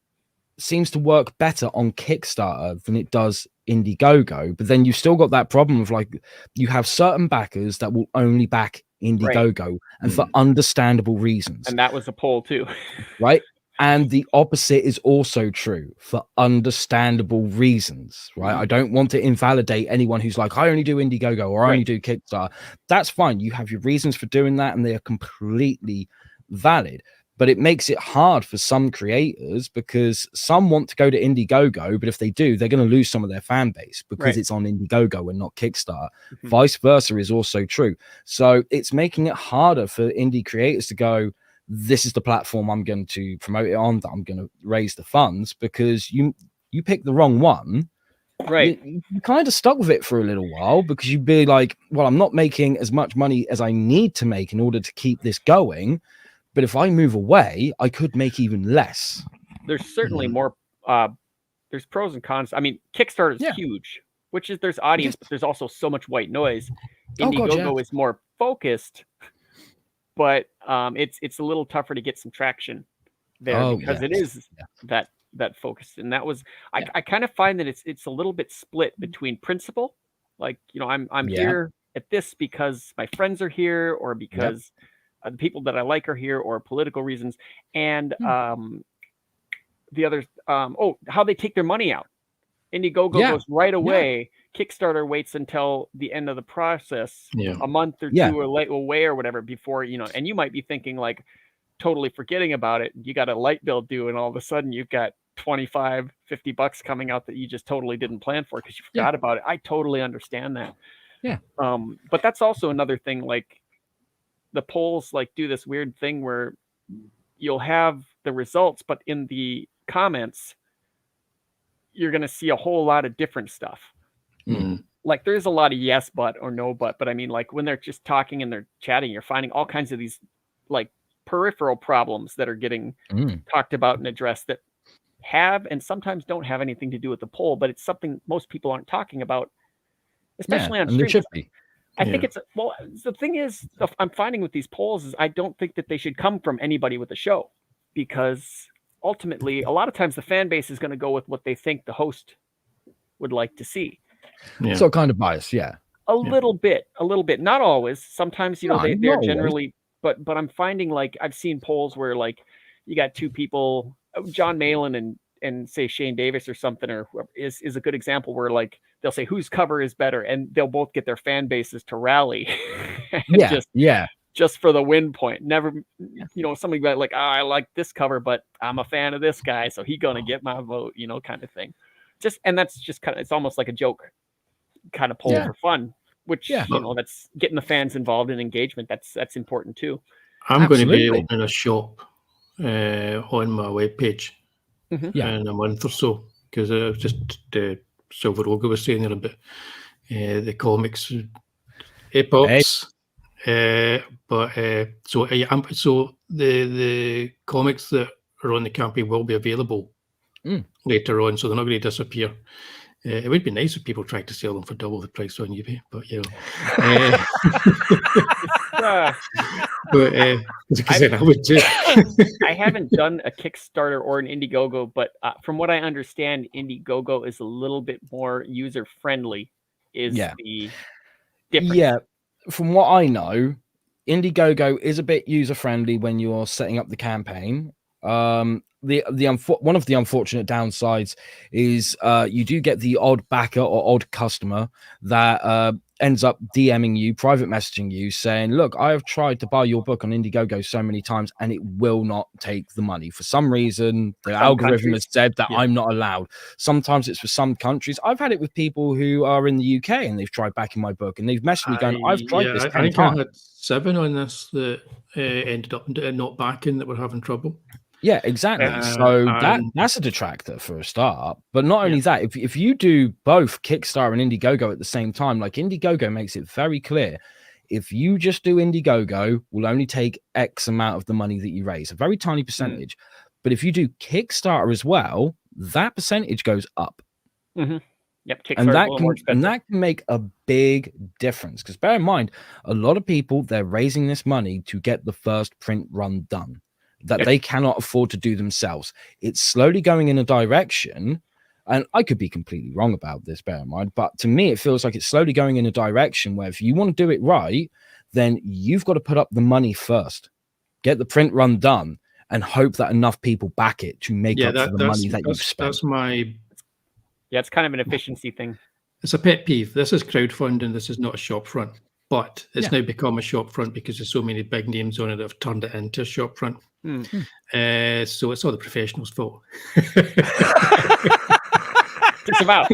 seems to work better on Kickstarter than it does Indiegogo. But then you've still got that problem of like, you have certain backers that will only back Indiegogo and for understandable reasons. And that was a poll too. Right? And the opposite is also true for understandable reasons, right? I don't want to invalidate anyone who's like, I only do Indiegogo or I only do Kickstarter. That's fine. You have your reasons for doing that and they are completely valid. But it makes it hard for some creators because some want to go to Indiegogo, but if they do, they're going to lose some of their fan base because it's on Indiegogo and not Kickstarter. Vice versa is also true. So it's making it harder for indie creators to go, this is the platform I'm going to promote it on, that I'm going to raise the funds, because you pick the wrong one. Right. You kind of stuck with it for a little while because you'd be like, well, I'm not making as much money as I need to make in order to keep this going. But if I move away, I could make even less. There's certainly more, there's pros and cons. I mean, Kickstarter is huge, which is there's audience, but there's also so much white noise. Indiegogo is more focused, but it's a little tougher to get some traction there because it is that focused. And that was, I kind of find that it's a little bit split between principle. Like, you know, I'm here at this because my friends are here or because the people that I like are here or political reasons. And the others, how they take their money out. Indiegogo goes right away. Kickstarter waits until the end of the process, a month or two or late away or whatever before, you know, and you might be thinking like totally forgetting about it. You got a light bill due and all of a sudden you've got $25-$50 coming out that you just totally didn't plan for because you forgot about it. I totally understand that. Yeah. But that's also another thing, like the polls like do this weird thing where you'll have the results, but in the comments, you're going to see a whole lot of different stuff. Like there's a lot of yes, but or no, but I mean, like when they're just talking and they're chatting, you're finding all kinds of these like peripheral problems that are getting talked about and addressed that have and sometimes don't have anything to do with the poll, but it's something most people aren't talking about, especially on stream. I think it's the thing is, I'm finding with these polls is I don't think that they should come from anybody with the show, because ultimately a lot of times the fan base is going to go with what they think the host would like to see. So kind of bias, a little bit, not always. Sometimes, you know, they're generally, but I'm finding like I've seen polls where like you got two people, John Malin and say Shane Davis or something, or whoever is a good example where like they'll say whose cover is better and they'll both get their fan bases to rally just for the win point. Never, somebody like, oh, I like this cover, but I'm a fan of this guy, so he's gonna get my vote, kind of thing. And that's just kind of, it's almost like a joke kind of poll for fun, which that's getting the fans involved in engagement. That's important too. I'm going to be opening a shop on my webpage in a month or so, because just Silver Ogre was saying there about the comics epochs. So the comics that are on the campaign will be available later on, so they're not going to disappear. It would be nice if people tried to sell them for double the price on eBay, but I would do. I haven't done a Kickstarter or an Indiegogo, but from what I understand, Indiegogo is a little bit more user friendly. Is the difference? Yeah, from what I know, Indiegogo is a bit user friendly when you're setting up the campaign. One of the unfortunate downsides is you do get the odd backer or odd customer that ends up DMing you, private messaging you, saying, look, I have tried to buy your book on Indiegogo so many times and it will not take the money. For some reason, the algorithm has said that I'm not allowed. Sometimes it's for some countries. I've had it with people who are in the UK and they've tried backing my book and they've messaged me going, I've tried this 10 times. I had 7 on this that ended up not backing, that were having trouble. Yeah, exactly. So that's a detractor for a start. But not only that, if you do both Kickstarter and Indiegogo at the same time, like Indiegogo makes it very clear, if you just do Indiegogo, we'll only take X amount of the money that you raise, a very tiny percentage. But if you do Kickstarter as well, that percentage goes up. Mm-hmm. Yep, and that can make a big difference. Because bear in mind, a lot of people, they're raising this money to get the first print run done that they cannot afford to do themselves. It's slowly going in a direction, and I could be completely wrong about this, bear in mind, but to me, it feels like it's slowly going in a direction where if you want to do it right, then you've got to put up the money first, get the print run done, and hope that enough people back it to make up for the money that you've spent. That's my... Yeah, it's kind of an efficiency thing. It's a pet peeve. This is crowdfunding. This is not a shop front. But it's now become a shop front because there's so many big names on it that have turned it into a shop front. So it's all the professionals' fault. It's about.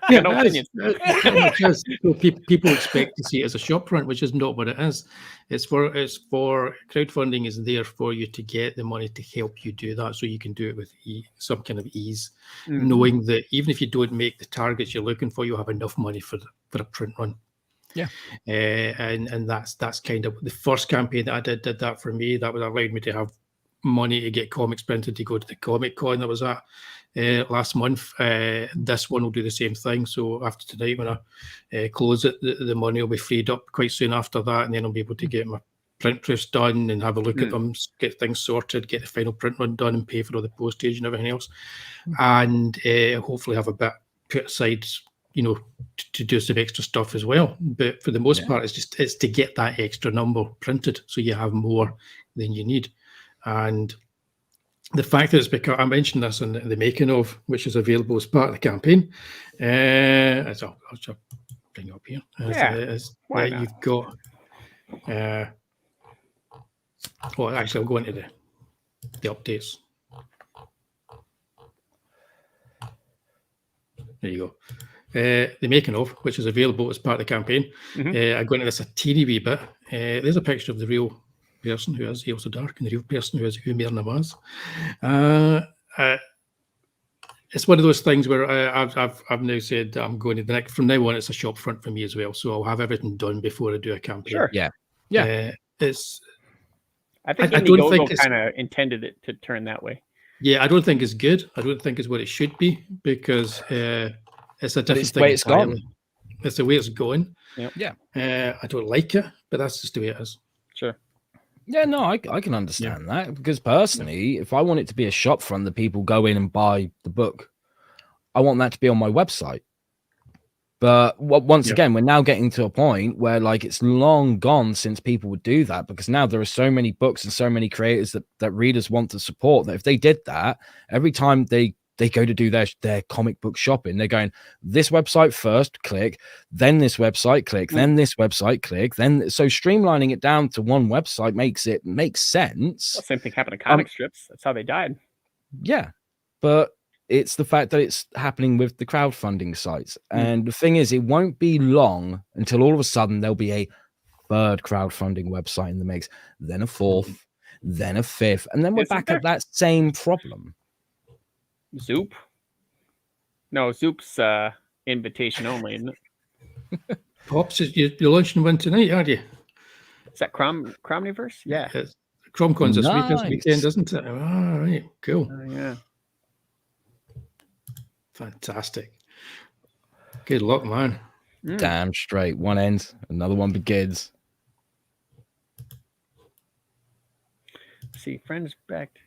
Yeah, no opinion. So people expect to see it as a shop front, which is not what it is. It's for crowdfunding is there for you to get the money to help you do that, so you can do it with some kind of ease, knowing that even if you don't make the targets you're looking for, you'll have enough money for a print run. Yeah, and that's kind of the first campaign that I did that for me. That allowed me to have money to get comics printed to go to the Comic Con that was at last month. This one will do the same thing. So after tonight, when I close it, the money will be freed up quite soon after that, and then I'll be able to get my print proofs done and have a look at them, get things sorted, get the final print run done, and pay for all the postage and everything else, and hopefully have a bit put aside, to do some extra stuff as well. But for the most part, it's to get that extra number printed so you have more than you need. And the fact that it's because I mentioned this in the making of, which is available as part of the campaign. I'll just bring it up here. You've got. Well, actually, I'll go into the updates. There you go. The making of, which is available as part of the campaign. I go into this a teeny wee bit. There's a picture of the real person who is Ailsa Dark and the real person who is Umair Nawaz. It's one of those things where I've now said that I'm going to from now on. It's a shop front for me as well, so I'll have everything done before I do a campaign. Sure. Yeah. I think Indiegogo kind of intended it to turn that way. Yeah, I don't think it's good. I don't think it's what it should be, because it's a different thing. It's gone. It's the way it's going. Yeah. I don't like it, but that's just the way it is. Sure. Yeah, no, I can understand that, because personally, if I want it to be a shop front that people go in and buy the book, I want that to be on my website. But once again, we're now getting to a point where it's long gone since people would do that, because now there are so many books and so many creators that readers want to support that if they did that, every time they they go to do their comic book shopping. They're going this website first, click, then this website, click, then this website, click, then so streamlining it down to one website makes sense. Well, same thing happened to comic strips. That's how they died. Yeah, but it's the fact that it's happening with the crowdfunding sites. And the thing is, it won't be long until all of a sudden there'll be a third crowdfunding website in the mix, then a fourth, then a fifth, and then we're back at that same problem. Zoop? No, Zoop's invitation only, isn't it? Pops, you're launching one tonight, aren't you? Is that Cromniverse? Yeah. CromCon's this weekend, isn't it? All right, cool. Yeah. Fantastic. Good luck, man. Damn straight. One ends, another one begins. See, friends back.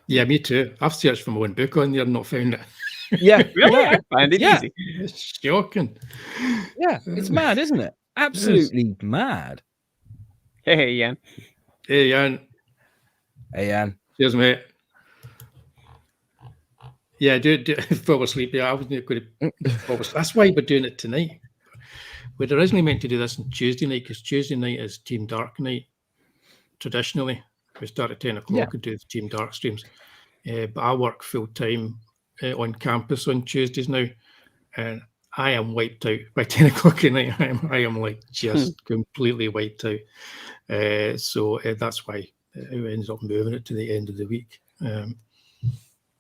Yeah, me too. I've searched for my own book on there and not found it. Yeah, really? I find it easy. It's shocking. Yeah, it's mad, isn't it? Absolutely mad. Hey, Ian. Hey, Ian. Hey, Ian. Cheers, mate. Yeah, do fall asleep. Yeah, I wasn't going to fall asleep. That's why we're doing it tonight. We'd originally meant to do this on Tuesday night because Tuesday night is Team Dark night. Traditionally, we start at 10 o'clock and do the Team Dark streams. But I work full time on campus on Tuesdays now, and I am wiped out by 10 o'clock at night. I am like just completely wiped out. So that's why we ended up moving it to the end of the week.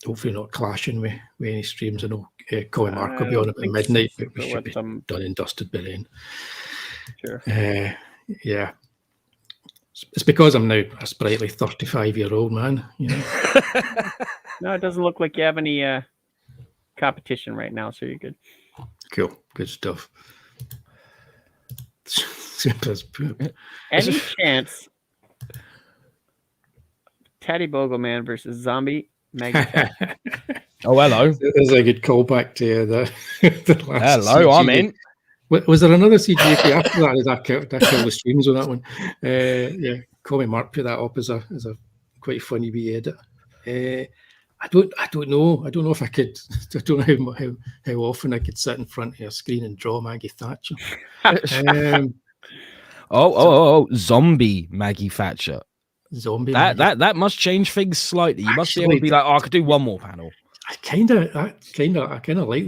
Hopefully not clashing with any streams. I know Colin Mark will be on about midnight, but we should be done and dusted by then. Sure. Yeah. It's because I'm now a sprightly 35-year-old man. You know? No, it doesn't look like you have any competition right now, so you're good. Cool. Good stuff. Simple as poop. Any chance Teddy Bogoman versus Zombie Maggie? Oh, hello. There's a good callback to the last hello, CGP. I'm in. Was there another CGP after that? Did I kill the streams on that one? Yeah, Colin Mark put that up as a quite funny wee edit. I don't know. I don't know if I could. I don't know how often I could sit in front of a screen and draw Maggie Thatcher. Zombie Maggie Thatcher. Zombie. That must change things slightly. You must be able to be like, I could do one more panel. I kind of like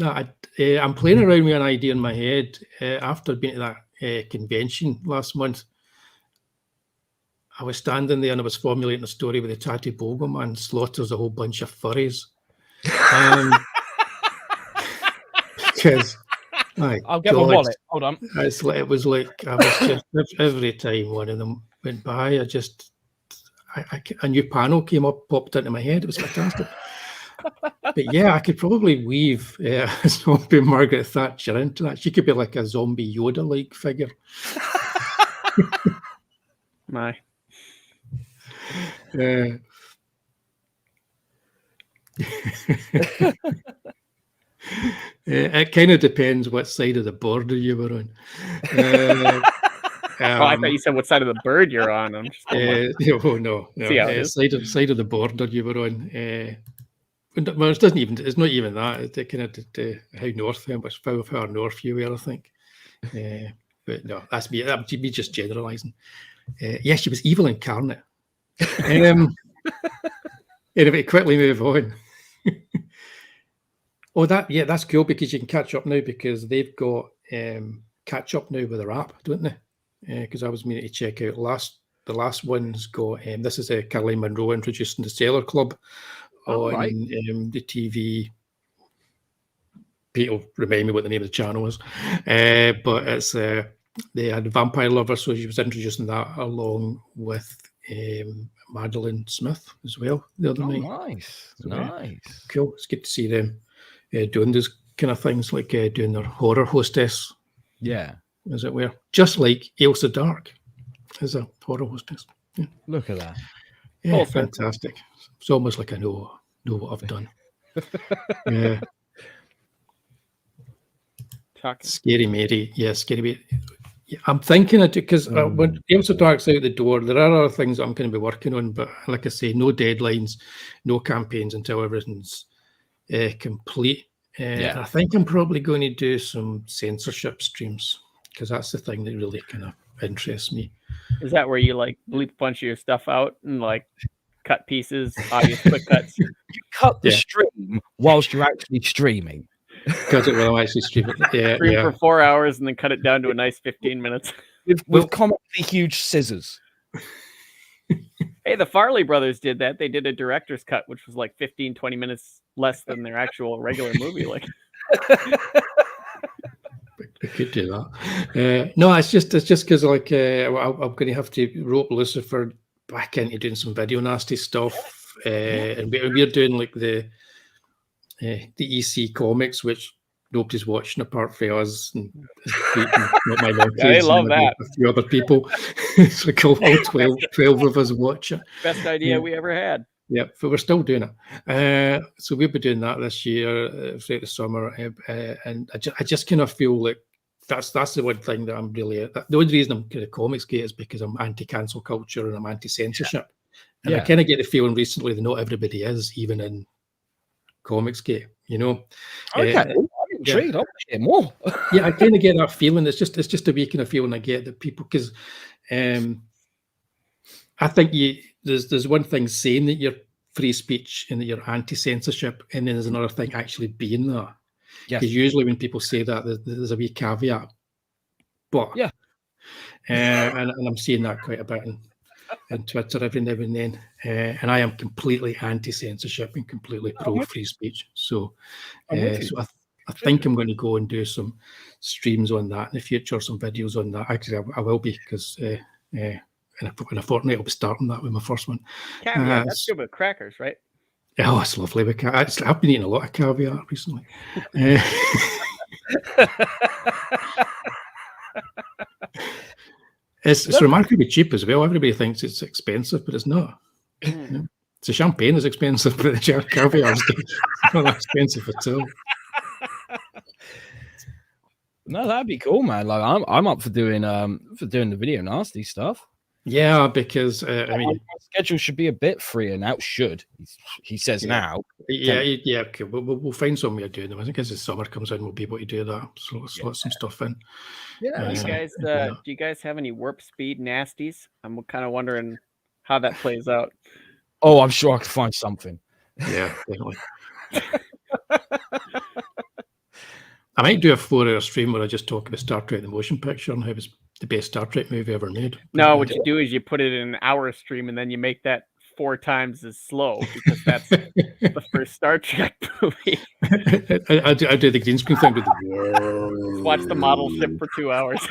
that. I'm playing around with an idea in my head after being to that convention last month. I was standing there and I was formulating a story with the Tatty Bogo man slaughters a whole bunch of furries. Because I'll get my wallet. Hold on. It was like I was just every time one of them went by, a new panel popped into my head. It was fantastic. But yeah, I could probably weave a zombie Margaret Thatcher into that. She could be like a zombie Yoda-like figure. My. It kind of depends what side of the border you were on. I thought you said what side of the bird you're on. I'm just no. Side of the border you were on. Well, it's not even that. It's kind of how north, how far north you were, I think. But no, that's me. That would be just generalising. Yes, she was evil incarnate. Anyway, quickly move on. That's cool because you can catch up now because they've got catch up now with their app, don't they? Because I was meaning to check out the last one's got this is Caroline Munro introducing the Sailor Club on the TV. People remind me what the name of the channel is, but it's they had Vampire Lover, so she was introducing that along with Madeline Smith as well the other night. Nice, so, nice, cool. It's good to see them doing those kind of things, like doing their horror hostess. Yeah, as it were, just like Ailsa Dark as a horror hostess. Yeah. Look at that. Yeah, fantastic. It's almost like I know what I've done. Yeah. Talking. Scary Mary. Yeah, Scary Mary. I'm thinking it because when Ailsa Dark's out the door, there are other things I'm going to be working on, but like I say, no deadlines, no campaigns until everything's complete. I think I'm probably going to do some censorship streams because that's the thing that really kind of interests me. Is that where you like bleep a bunch of your stuff out and like cut pieces, obvious quick cuts? You cut the stream whilst you're actually streaming. Cut it while I'm actually streaming. Stream for 4 hours and then cut it down to a nice 15 minutes. With comically huge scissors. Hey, the Farley brothers did that. They did a director's cut, which was like 15, 20 minutes less than their actual regular movie. Like, we could do that. No, it's just because like I'm going to have to rope Lucifer back into doing some video nasty stuff, and we're doing like the EC comics, which nobody's watching apart from us and not my mom. I love that. A few other people. It's like all 12 of us watch it. Best idea we ever had. Yeah, but we're still doing it. So we'll be doing that this year throughout the summer, and I just kind of feel like that's the one thing that I'm really. The only reason I'm kind of comics gay is because I'm anti-cancel culture and I'm anti-censorship, and I kind of get the feeling recently that not everybody is, even in comics gay. You know. Okay. I'm intrigued. I'll hear more. Yeah, I kind of get that feeling. It's just a wee kind of feeling I get that people, because I think there's one thing saying that you're free speech and that you're anti-censorship, and then there's another thing actually being that. Because usually when people say that, there's a wee caveat. But and I'm seeing that quite a bit in Twitter every now and then, and I am completely anti-censorship and completely pro-free speech. So, I think I'm going to go and do some streams on that in the future, some videos on that. Actually, I will be, because in a fortnight I'll be starting that with my first one. Caviar, that's good with crackers, right? Oh, it's lovely. I've been eating a lot of caviar recently. It's remarkably cheap as well. Everybody thinks it's expensive, but it's not. It's a champagne is expensive, but the caviar is not that expensive at all. No, that'd be cool, man. Like I'm up for doing the video nasty stuff. Yeah, because I mean, my schedule should be a bit freer now. He says now. Yeah. Okay, we'll find some way of doing them. I think as the summer comes in, we'll be able to do that. So let's let some stuff in. Yeah. Do you guys have any warp speed nasties? I'm kind of wondering how that plays out. Oh, I'm sure I could find something. Yeah, definitely. I might do a 4-hour stream where I just talk about Star Trek the motion picture and how it's the best Star Trek movie ever made. No, what you do is you put it in an hour stream and then you make that 4 times as slow, because that's the first Star Trek movie. I do the green screen thing with the watch the model ship for 2 hours.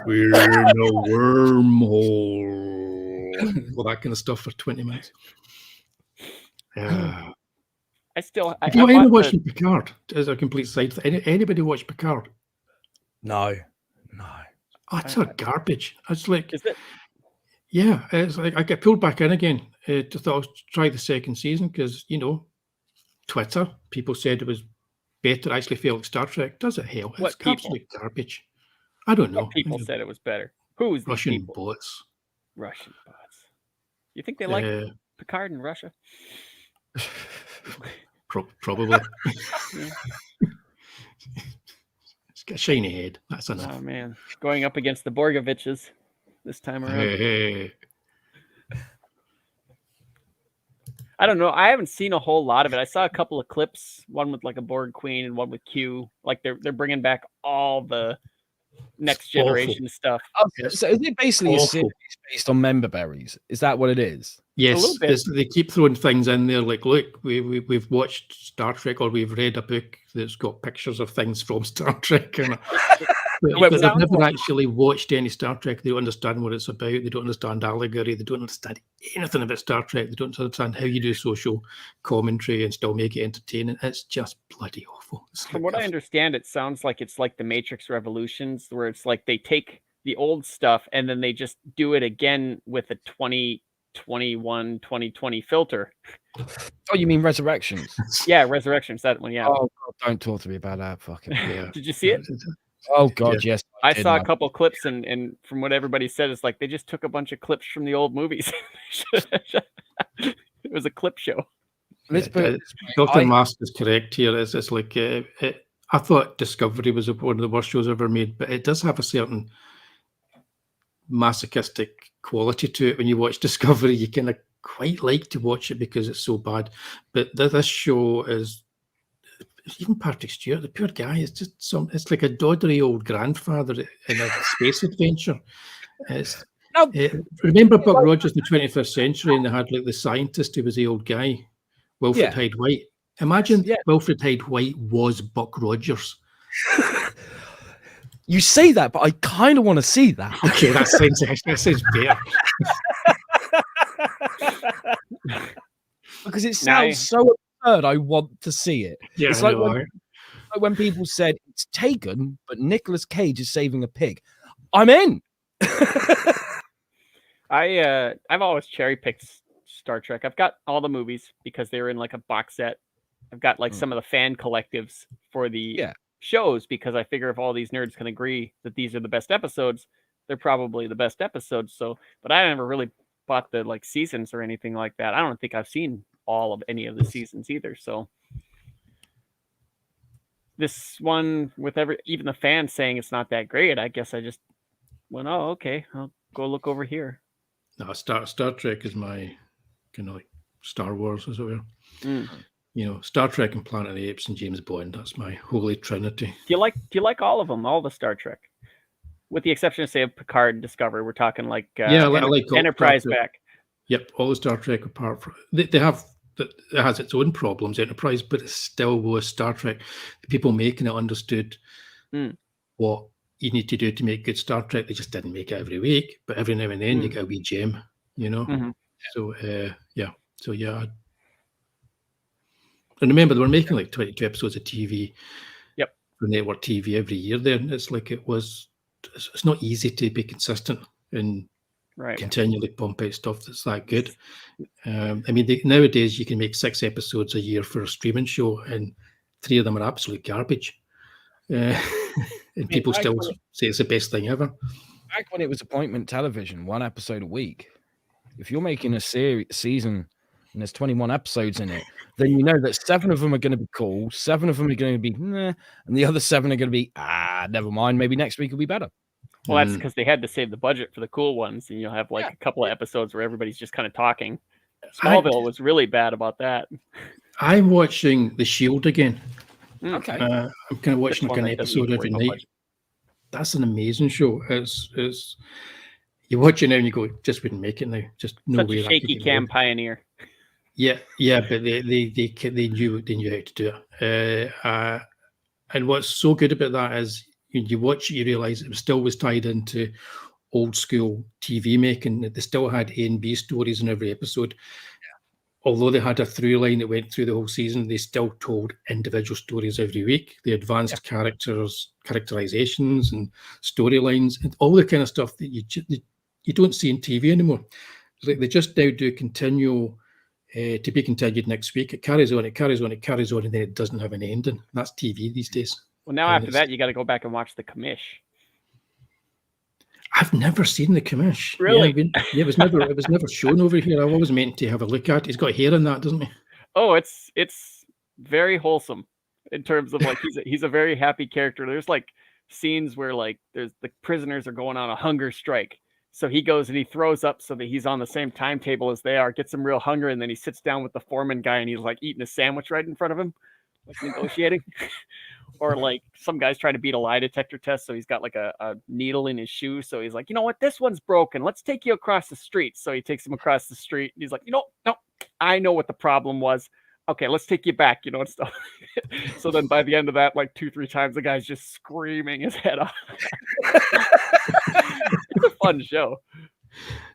We're in a wormhole. All that kind of stuff for 20 minutes. I watching Picard as a complete side thing. Anybody watch Picard? No. Oh, it's a garbage. It's like, is it? Yeah, it's like I get pulled back in again. Just thought I'll try the second season because Twitter people said it was better. I actually feel like Star Trek. Does it help? It's absolute garbage. I don't know. What people said it was better. Who's Russian bots? Russian bots. You think they like Picard in Russia? Probably. It's got a shiny head. That's enough. Oh man, going up against the Borgoviches this time around. Hey. I don't know. I haven't seen a whole lot of it. I saw a couple of clips, one with like a Borg Queen and one with Q. Like they're bringing back all the next generation stuff. Okay, so is it basically a series based on member berries? Is that what it is? Yes, they keep throwing things in there. Like, look, we've watched Star Trek, or we've read a book that's got pictures of things from Star Trek. And but they've never actually watched any Star Trek. They don't understand what it's about. They don't understand allegory. They don't understand anything about Star Trek. They don't understand how you do social commentary and still make it entertaining. It's just bloody awful. From what I understand, it sounds like it's like the Matrix Revolutions, where it's like they take the old stuff and then they just do it again with a 2020 filter. Oh, you mean Resurrections? Yeah, Resurrections, that one, yeah. Oh, God, don't talk to me about that. Fucking Did you see it? Oh God, yes. I did saw a know. couple clips, and from what everybody said, it's like they just took a bunch of clips from the old movies. It was a clip show. Let's put it this way, Dr. Mask is correct here. It's like I thought Discovery was one of the worst shows ever made, but it does have a certain masochistic quality to it. When you watch Discovery, you kind of quite like to watch it because it's so bad. But this show is, even Patrick Stewart, the poor guy, is just it's like a doddery old grandfather in a space adventure. Remember Buck Rogers in the 21st century, and they had like the scientist who was the old guy, Wilfred Hyde White. Imagine Wilfred Hyde White was Buck Rogers. You say that, but I kind of want to see that. Okay, that sounds better. Because it sounds so absurd. I want to see it. Yeah, it's like when people said it's Taken, but Nicolas Cage is saving a pig. I'm in. I've always cherry picked Star Trek. I've got all the movies because they were in like a box set. I've got like some of the fan collectives for the shows because I figure if all these nerds can agree that these are the best episodes, they're probably the best episodes. So, but I never really bought the like seasons or anything like that. I don't think I've seen all of any of the seasons either. So this one with even the fans saying it's not that great, I guess I just went, oh, okay, I'll go look over here. No, Star Trek is my kind of like Star Wars, as it were. You know, Star Trek and Planet of the Apes and James Bond. That's my holy trinity. Do you like all of them, all the Star Trek, with the exception of say of Picard and Discovery? We're talking like I like Enterprise back. Yep, all the Star Trek apart from they have. It has its own problems, Enterprise, but it still was Star Trek. The people making it understood what you need to do to make good Star Trek. They just didn't make it every week, but every now and then you get a wee gem, you know. So and remember they were making like 22 episodes of TV, for network TV every year. Then it's like it's not easy to be consistent and continually pump out stuff that's that good. I mean, nowadays you can make 6 episodes a year for a streaming show, and 3 of them are absolute garbage. And people still say it's the best thing ever. Back when it was appointment television, 1 episode a week. If you're making a season and there's 21 episodes in it, then you know that 7 of them are going to be cool, 7 of them are going to be and the other 7 are going to be never mind. Maybe next week will be better. Well, that's because they had to save the budget for the cool ones, and you'll have like a couple of episodes where everybody's just kind of talking. Smallville was really bad about that. I'm watching The Shield again. Okay, I'm kind of watching like an episode every night. That's an amazing show. It's you watch it now and you go, just wouldn't make it now. Just no way. Such a shaky cam pioneer. Yeah, but they knew how to do it. And what's so good about that is when you watch it, you realize it still was tied into old school TV making. They still had A and B stories in every episode. Although they had a through line that went through the whole season, they still told individual stories every week. They advanced characterizations and storylines and all the kind of stuff that you don't see in TV anymore. It's like they just now do continual to be continued next week. It carries on, and then it doesn't have an ending. That's TV these days. Well, now after that, you got to go back and watch The Commish. I've never seen The Commish. Really? It was never shown over here. I was meant to have a look at it. He's got hair in that, doesn't he? Oh, it's very wholesome in terms of like he's a very happy character. There's like scenes where like there's the prisoners are going on a hunger strike. So he goes and he throws up so that he's on the same timetable as they are, gets some real hunger, and then he sits down with the foreman guy and he's like eating a sandwich right in front of him, like negotiating. Or like some guy's trying to beat a lie detector test, so he's got like a needle in his shoe. So he's like, you know what, this one's broken. Let's take you across the street. So he takes him across the street, and he's like, no, I know what the problem was. Okay, let's take you back, and stuff. So then by the end of that, like 2-3 times, the guy's just screaming his head off. It's a fun show.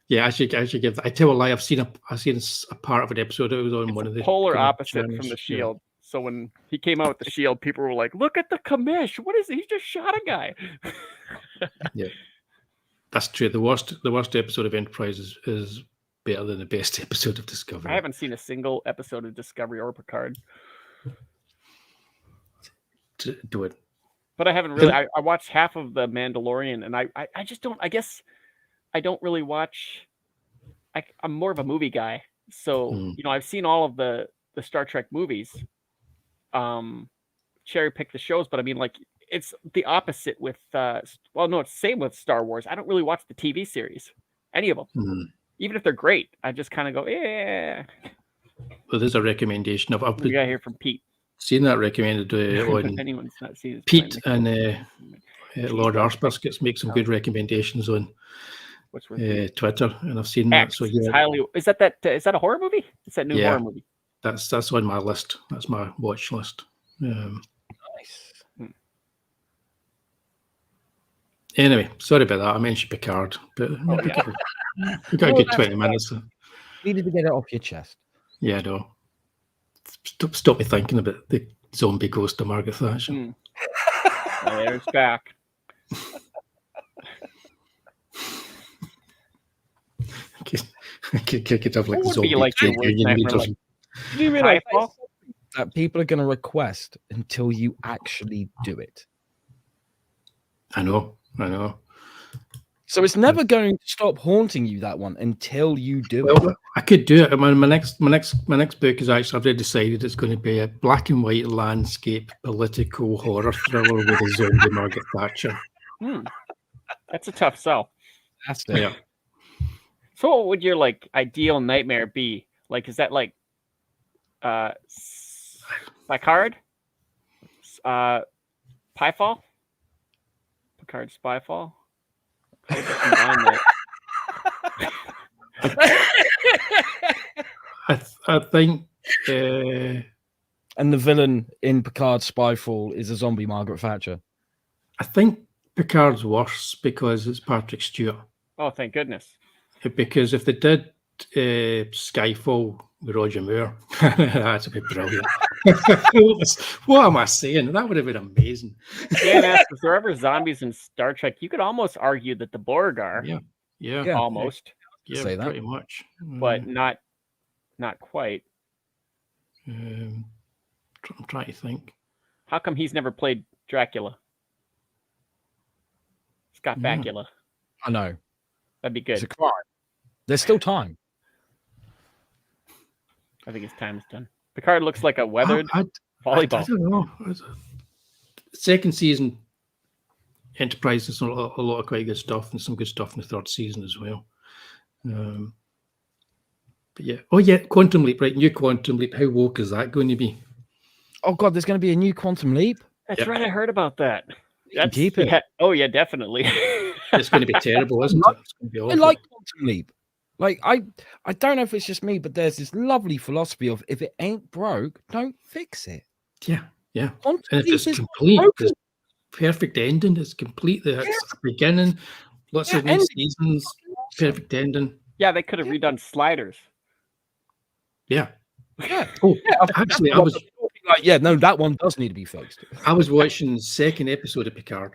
Yeah, I should give. I tell a lie. I've seen a part of an episode. It was on one of the polar opposite from The Shield. So when he came out with The Shield, people were like, "Look at the commish! What is it? He just shot a guy." Yeah, that's true. The worst episode of Enterprise is better than the best episode of Discovery. I haven't seen a single episode of Discovery or Picard. Do it. But I haven't really. I watched half of the Mandalorian, and I just don't. I guess I don't really watch. I'm more of a movie guy, so I've seen all of the Star Trek movies. Cherry pick the shows, but I mean, like, it's the opposite with. Well, no, it's the same with Star Wars. I don't really watch the TV series, any of them, even if they're great. I just kind of go, yeah. Well, there's a recommendation of. We got here from Pete. Seen that recommended on if anyone's not seen it, Pete and Lord Arsebuskets make some good recommendations on Twitter, and I've seen X, that. So yeah, is that a horror movie? It's that new horror movie. That's on my list. That's my watch list. Nice. Anyway, sorry about that. I mentioned Picard, but we got a good 20 minutes. Needed to get it off your chest. Yeah, no. Stop me thinking about the zombie ghost of Margaret Thatcher. There's back. I could have like What would zombie be like your worst union nightmare, leaders. Do you mean that people are going to request until you actually do it? I know. So it's never going to stop haunting you, that one, until you do Well, it. I could do it. I mean, my next book is actually, I've already decided it's going to be a black and white landscape political horror thriller with a zombie Margaret Thatcher. That's a tough sell. Yeah. So what would your like ideal nightmare be? Like, is that like Picard? Pyfall? Picard Spyfall? How would you combine that? I think And the villain in Picard's Spyfall is a zombie Margaret Thatcher. I think Picard's worse because it's Patrick Stewart. Oh, thank goodness. Because if they did Skyfall with Roger Moore, that'd be brilliant. What am I saying? That would have been amazing. Dan asked, if there are ever zombies in Star Trek, you could almost argue that the Borg are. Yeah. Almost. Yeah, Say that. pretty much. But not quite. I'm trying to think. How come he's never played Dracula? Scott Bakula. I know. That'd be good. It's a crime. There's still time. I think his time is done. Picard looks like a weathered volleyball. I don't know. Second season, Enterprise has a lot of quite good stuff, and some good stuff in the third season as well. But yeah. Oh yeah, Quantum Leap, right? New Quantum Leap. How woke is that going to be? Oh God, there's going to be a new Quantum Leap. That's right. I heard about that. Keep it. Yeah. Oh yeah, definitely. It's going to be terrible, isn't it? It's going to be awful. I like Quantum Leap. Like I don't know if it's just me, but there's this lovely philosophy of if it ain't broke, don't fix it. Yeah. Quantum And if Leap it's is complete, broken. it's perfect ending. It's complete. It's beginning. Lots of new seasons. Perfect ending. Yeah, they could have redone Sliders. Yeah. Yeah. Oh, actually, I was like, that one does need to be fixed. I was watching the second episode of Picard,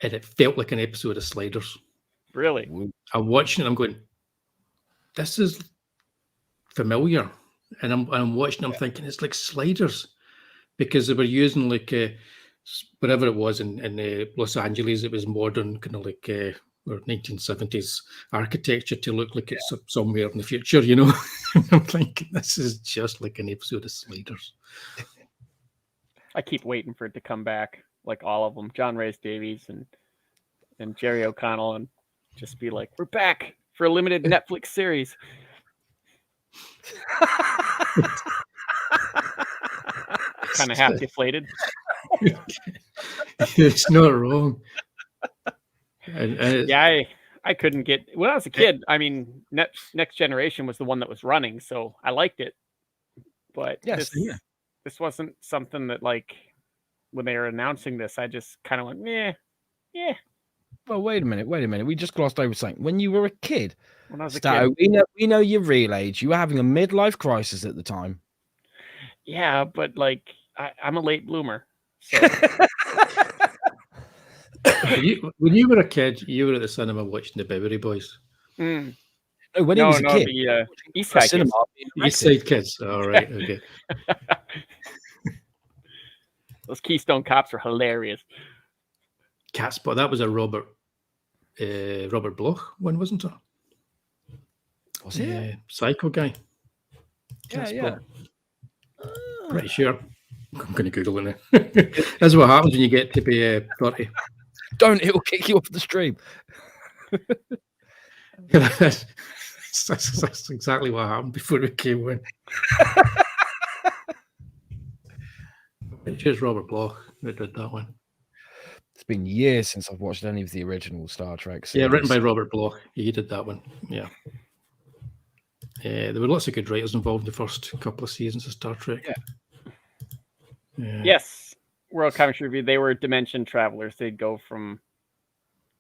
and it felt like an episode of Sliders. Really? I'm watching it. I'm going, this is familiar, and I'm watching. I'm thinking it's like Sliders, because they were using like whatever it was in Los Angeles. It was modern, kind of like or 1970s architecture to look like it's somewhere in the future. You know, I'm thinking this is just like an episode of Sliders. I keep waiting for it to come back, like all of them. John Rhys Davies and Jerry O'Connell, and just be like, we're back for a limited Netflix series. Kind of half deflated. It's not wrong. And Yeah, I couldn't get, when I was a kid, I mean, Next Generation was the one that was running, so I liked it. But this wasn't something that, like, when they were announcing this, I just kind of went, yeah. Well, wait a minute. We just glossed over something. When you were a kid, When I was a Stato, kid. we know your real age. You were having a midlife crisis at the time. Yeah, but like I'm a late bloomer. So when you were a kid, you were at the cinema watching the Bowery Boys. No, when he was a kid. The East Side cinema. Kids. East Side Kids. All right, okay. Those Keystone Cops are hilarious. Catspot. That was a Robert Bloch one, wasn't it? Was it? Psycho guy. Yeah. Pretty sure. I'm going to Google it now. That's what happens when you get to be 30. Don't, it'll kick you off the stream. that's exactly what happened before we came in. It's just Robert Bloch that did that one. It's been years since I've watched any of the original Star Trek series. Yeah, written by Robert Bloch. He did that one. Yeah. There were lots of good writers involved in the first couple of seasons of Star Trek. Yeah. Yes. World Comics Review, they were dimension travelers. They'd go from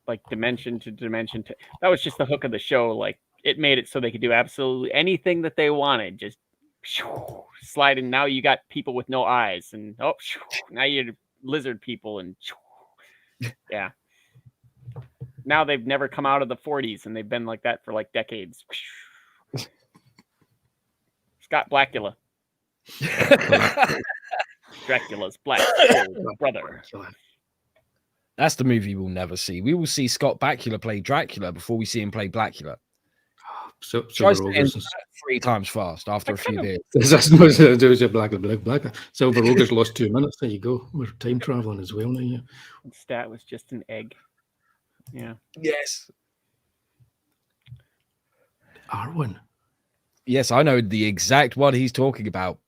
like dimension to dimension to that was just the hook of the show. Like it made it so they could do absolutely anything that they wanted. Just slide in. Now you got people with no eyes, and now you're lizard people, and yeah. Now they've never come out of the 40s, and they've been like that for like decades. Scott Blackula. Dracula's black brother. That's the movie we'll never see. We will see Scott Bakula play Dracula before we see him play Blackula. So Tries to end 3 times fast after a few beers. Black. Silver Ogre's lost 2 minutes. There you go. We're time traveling as well now. Yeah. Stat was just an egg. Yeah. Yes. R1. Yes, I know the exact one he's talking about.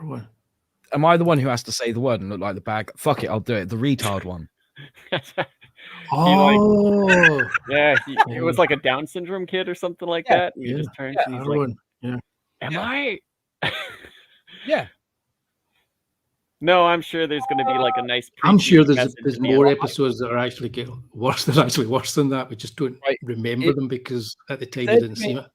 R1. Am I the one who has to say the word and look like the bag? Fuck it, I'll do it. The retard one. Oh, it was like a Down syndrome kid or something like that. And he just turns and he's like, am I? Yeah. No, I'm sure there's going to be like a nice. I'm sure there's more episodes that are actually get worse. They're actually worse than that. We just don't remember them because at the time we didn't see it.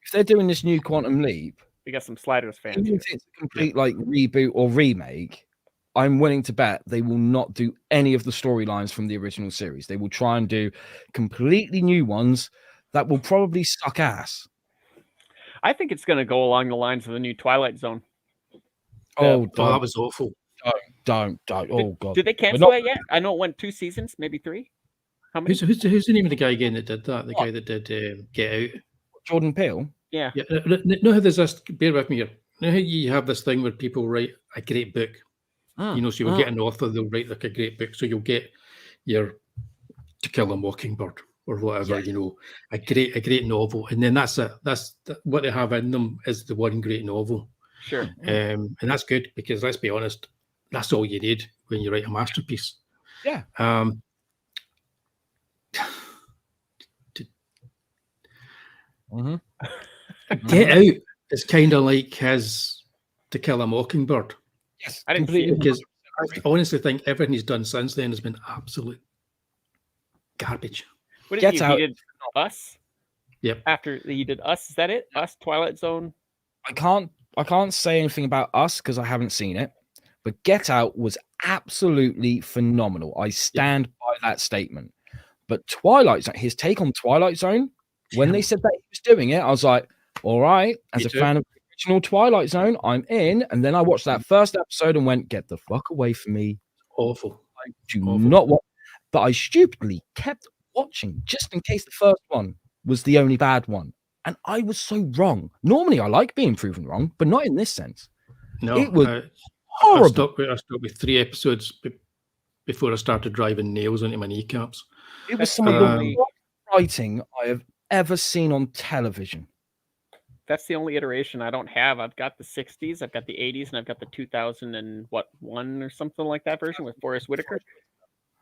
If they're doing this new Quantum Leap, we got some Sliders fans. Even if it's a complete like reboot or remake, I'm willing to bet they will not do any of the storylines from the original series. They will try and do completely new ones that will probably suck ass. I think it's going to go along the lines of the new Twilight Zone. Oh, that was awful. Don't. Oh, God. Did they cancel it yet? I know it went 2 seasons, maybe 3. How many? Who's the name of the guy again that did that? The guy that did Get Out? Jordan Peele? Yeah. No, how there's this, bear with me here. Now how you have this thing where people write a great book. So you'll get an author, they'll write like a great book. So you'll get your To Kill a Mockingbird or whatever, a great novel. And then that's it. That's what they have in them is the one great novel. Sure. And that's good because let's be honest, that's all you need when you write a masterpiece. Yeah. Get Out is kind of like his To Kill a Mockingbird. Yes, I didn't see it because I honestly think everything he's done since then has been absolute garbage. What did Get Out. He did Us? Yep. After he did Us, is that it? Us, Twilight Zone? I can't say anything about Us because I haven't seen it, but Get Out was absolutely phenomenal. I stand by that statement. But Twilight Zone, his take on Twilight Zone, when they said that he was doing it, I was like, all right, as a fan of the original Twilight Zone, I'm in. And then I watched that first episode and went, get the fuck away from me. Awful. I do not watch. But I stupidly kept watching just in case the first one was the only bad one. And I was so wrong. Normally, I like being proven wrong, but not in this sense. No, it was horrible. I stuck with 3 episodes before I started driving nails into my kneecaps. It was some of the worst writing I have ever seen on television. That's the only iteration I don't have. I've got the 60s, I've got the 80s, and I've got the 2001 or something like that version with Forrest Whitaker.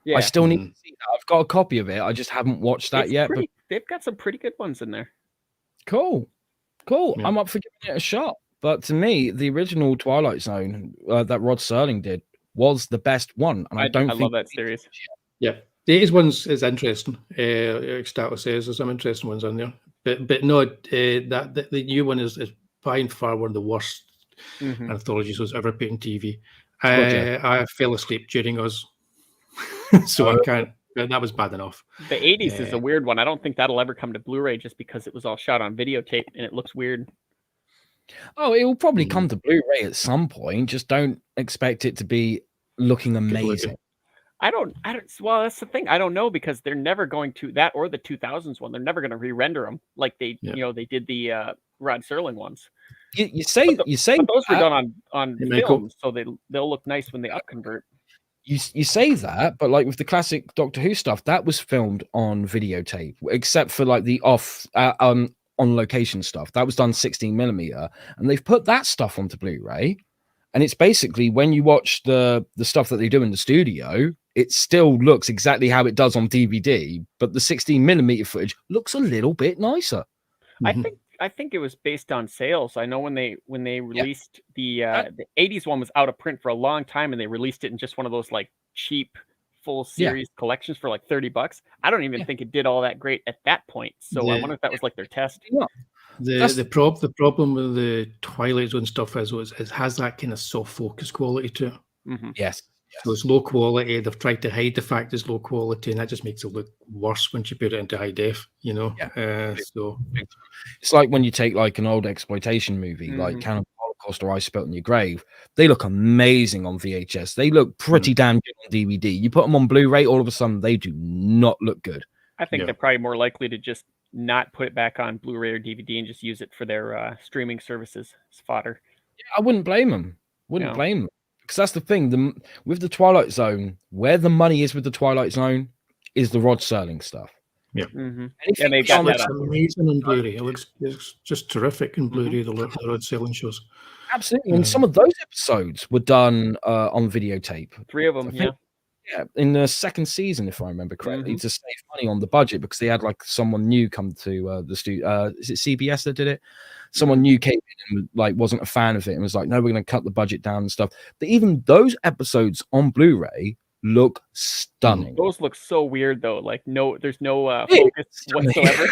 Yeah, I still need to see that. I've got a copy of it. I just haven't watched that yet. But they've got some pretty good ones in there. Cool. Yeah. I'm up for giving it a shot. But to me, the original Twilight Zone that Rod Serling did was the best one, and I love that series. Yeah, the 80s ones is interesting. Stato says there's some interesting ones on there, but no, that the new one is by and far one of the worst anthologies was ever put on TV. I fell asleep during us, so I can't. That was bad enough. The 80s is a weird one. I don't think that'll ever come to Blu-ray just because it was all shot on videotape and it looks weird. Oh, it will probably come to Blu-ray at some point. Just don't expect it to be looking amazing. I don't. Well, that's the thing. I don't know because they're never going to that or the 2000s one. They're never going to re-render them like they, they did the Rod Serling ones. You say but those were done on film, so they'll look nice when they upconvert. You say that, but like with the classic Doctor Who stuff, that was filmed on videotape, except for like the on location stuff. That was done 16mm, and they've put that stuff onto Blu-ray. And it's basically when you watch the stuff that they do in the studio, it still looks exactly how it does on DVD, but the 16mm footage looks a little bit nicer. I think it was based on sales. I know when they released the 80s one was out of print for a long time, and they released it in just one of those like cheap full series collections for like $30. I don't even think it did all that great at that point. So I wonder if that was like their test. The problem with the Twilight Zone stuff is it has that kind of soft focus quality to it. Mm-hmm. Yes. So it's low quality. They've tried to hide the fact it's low quality, and that just makes it look worse when you put it into high def. So it's like when you take like an old exploitation movie, like Cannibal Holocaust or I Spit on Your Grave. They look amazing on VHS. They look pretty damn good on DVD. You put them on Blu-ray, all of a sudden they do not look good. I think they're probably more likely to just not put it back on Blu-ray or DVD and just use it for their streaming services as fodder. I wouldn't blame them. Blame them. Because that's the thing. With the Twilight Zone, where the money is with the Twilight Zone is the Rod Serling stuff. Yeah. Mm-hmm. Yeah, they've got that amazing in Blu-ray. It looks just terrific in Blu-ray, the Rod Serling shows. Absolutely. And some of those episodes were done on videotape. 3 of them, Yeah, in the second season, if I remember correctly, to save money on the budget because they had like someone new come to the studio. Is it CBS that did it? Someone new came in and like wasn't a fan of it and was like, "No, we're going to cut the budget down and stuff." But even those episodes on Blu-ray look stunning. Those look so weird though. Like there's no focus whatsoever.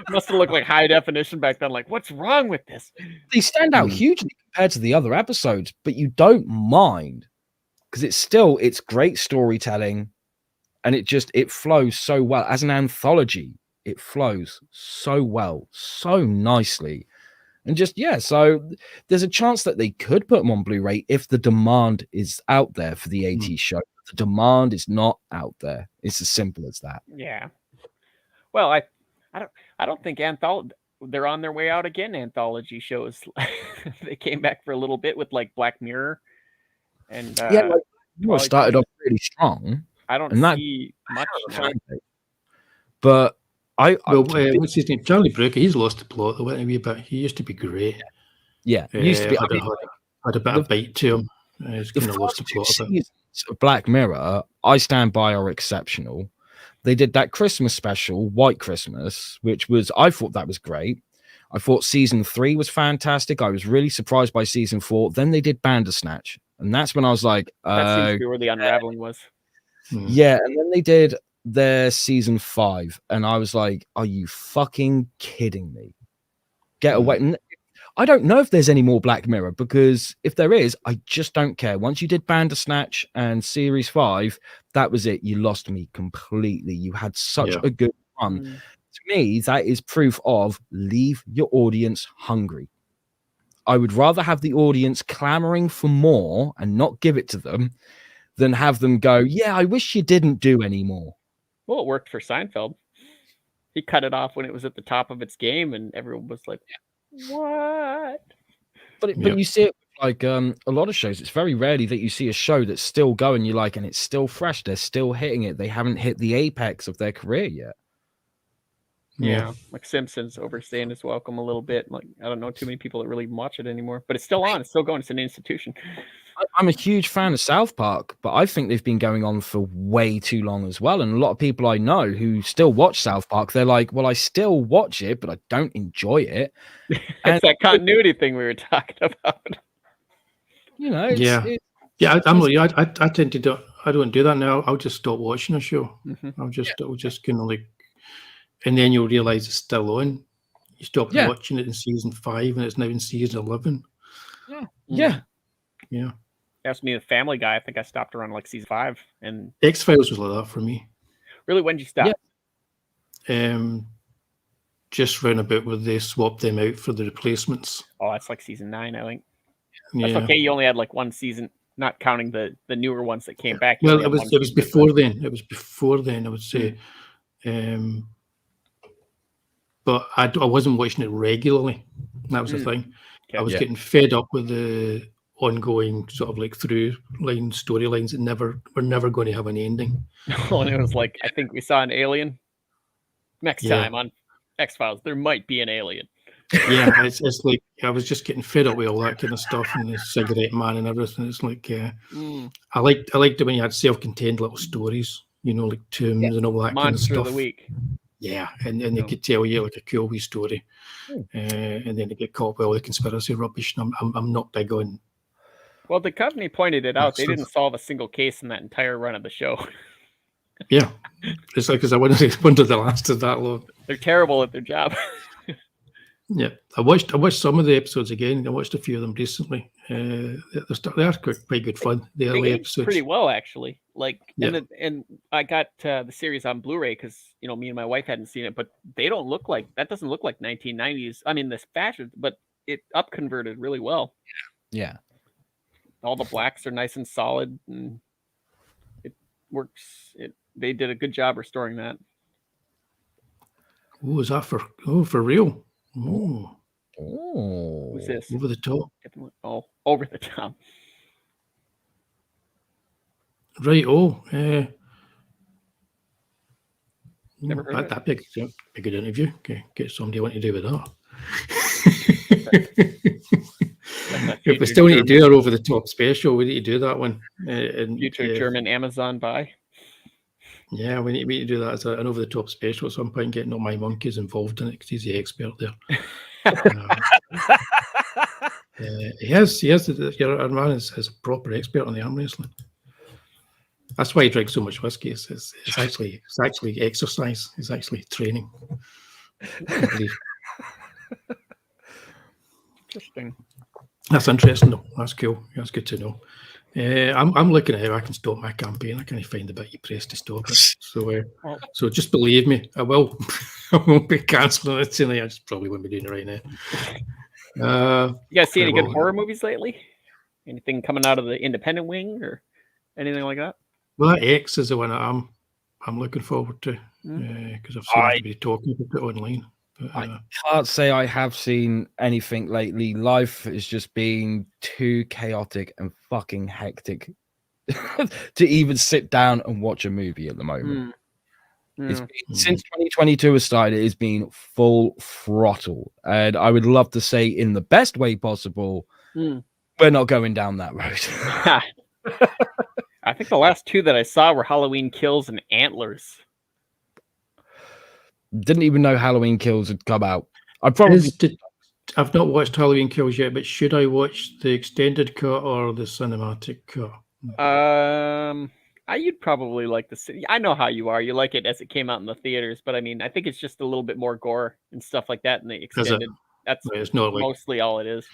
Must have looked like high definition back then. Like, what's wrong with this? They stand out hugely compared to the other episodes, but you don't mind. Because it's great storytelling, and it flows so well as an anthology. It flows so well, so nicely, and so there's a chance that they could put them on Blu-ray if the demand is out there for the 80s show. The demand is not out there. It's as simple as that. Yeah. Well, I don't think they're on their way out again. Anthology shows. They came back for a little bit with like Black Mirror. And started off really strong. I don't see much. But what's his name? Charlie Brooker. He's lost the plot a wee bit. He used to be great. Yeah, he used to be. Had a bit of bite to him. He's kind of lost the plot a bit. Black Mirror, I stand by, are exceptional. They did that Christmas special, White Christmas, I thought that was great. I thought season 3 was fantastic. I was really surprised by season 4. Then they did Bandersnatch. And that's when I was like, that seems to be where the unraveling was. Yeah, and then they did their season 5, and I was like, are you fucking kidding me? Get away. And I don't know if there's any more Black Mirror, because if there is, I just don't care. Once you did Bandersnatch and series 5, that was it. You lost me completely. You had such a good run. To me, that is proof of leave your audience hungry. I would rather have the audience clamoring for more and not give it to them than have them go, yeah, I wish you didn't do any more. Well, it worked for Seinfeld. He cut it off when it was at the top of its game, and everyone was like, what? But you see it like a lot of shows. It's very rarely that you see a show that's still going, you like, and it's still fresh. They're still hitting it. They haven't hit the apex of their career yet. Yeah, like Simpsons overstaying its welcome a little bit. Like, I don't know too many people that really watch it anymore, but it's still on. It's still going. It's an institution. I'm a huge fan of South Park, but I think they've been going on for way too long as well. And a lot of people I know who still watch South Park, they're like, well, I still watch it, but I don't enjoy it. It's that continuity thing we were talking about. You know, I tend to do. I don't do that now. I'll just stop watching a show. I'll just kind of like, and then you'll realize it's still on. You stop watching it in season 5, and it's now in season 11. Yeah. Asked me the Family Guy. I think I stopped around like season 5, and X-Files was like that for me. Really, when did you stop? Just round about where they swapped them out for the replacements. Oh, that's like season 9, I think. That's okay. You only had like one season not counting the newer ones that came back. Well, it was before then. It was before then, I would say. But I wasn't watching it regularly. That was the thing. Okay. I was getting fed up with the ongoing sort of like through line storylines that were never going to have an ending. And it was like, I think we saw an alien. Next time on X-Files, there might be an alien. Yeah, it's like I was just getting fed up with all that kind of stuff and the cigarette man and everything. It's like I liked it when you had self-contained little stories, like tombs and all that kind of stuff. Monster of the week. Yeah, and they could tell you like a cool wee story, and then they get caught with all the conspiracy rubbish. And I'm not big on. Well, the company pointed it out. They didn't solve a single case in that entire run of the show. Yeah, it's like because I wonder the last of that long. They're terrible at their job. Yeah, I watched some of the episodes again. I watched a few of them recently. They are quite good fun. The early episodes pretty well, actually. And I got the series on Blu-ray because me and my wife hadn't seen it, but they don't look like that. Doesn't look like 1990s. I mean, this fashion, but it upconverted really well. Yeah. All the blacks are nice and solid, and it works. They did a good job restoring that. Oh, is that for real? Oh. Who's this? Over the top. Oh, over the top. Right. Oh. Never heard that'd be a good interview. Okay, get somebody wanting to do with that. If we still need to do our over the top special, we need to do that one. Future German Amazon buy. Yeah, we need to do that as an over the top special at some point. Getting all my monkeys involved in it because he's the expert there. He has. Our man is a proper expert on the arm wrestling. That's why he drinks so much whiskey. It's actually exercise. It's actually training. I believe. Interesting. That's interesting, though. That's cool. That's good to know. I'm looking at how I can stop my campaign. I can't find the bit you press to stop it. So just believe me, I will. I won't be cancelling it tonight. I just probably won't be doing it right now. You guys see any good horror movies lately? Anything coming out of the independent wing or anything like that? Well, that X is the one that I'm looking forward to because I've seen everybody talking about it online. But, I can't say I have seen anything lately. Life has just been too chaotic and fucking hectic to even sit down and watch a movie at the moment. It's been, since 2022 has started, it's been full throttle, and I would love to say in the best way possible, we're not going down that road. I think the last two that I saw were Halloween Kills and Antlers. Didn't even know Halloween Kills had come out. I've not watched Halloween Kills yet, but should I watch the extended cut or the cinematic cut? You'd probably like the city. I know how you are. You like it as it came out in the theaters, but I mean, I think it's just a little bit more gore and stuff like that in the extended. That's mostly all it is.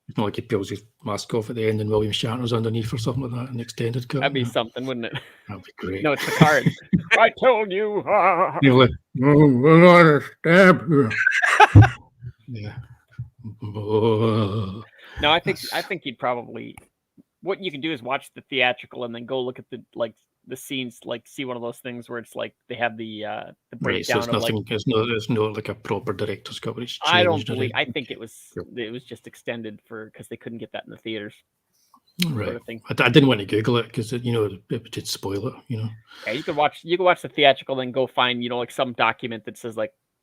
It's not like he peels his mask off at the end and William Shatner's underneath or something like that in the extended cut. That'd be something, wouldn't it? That'd be great. No, it's the card. I told you. You're like, we're not a stab. Yeah. No, I think you'd probably. What you can do is watch the theatrical and then go look at the scenes, see one of those things where it's like they have the breakdown. Right, so there's no like a proper director's cut. I don't believe. I think it was just extended because they couldn't get that in the theaters. Right. Sort of I didn't want to Google it because it did spoil it. Yeah, you could watch the theatrical, then go find some document that says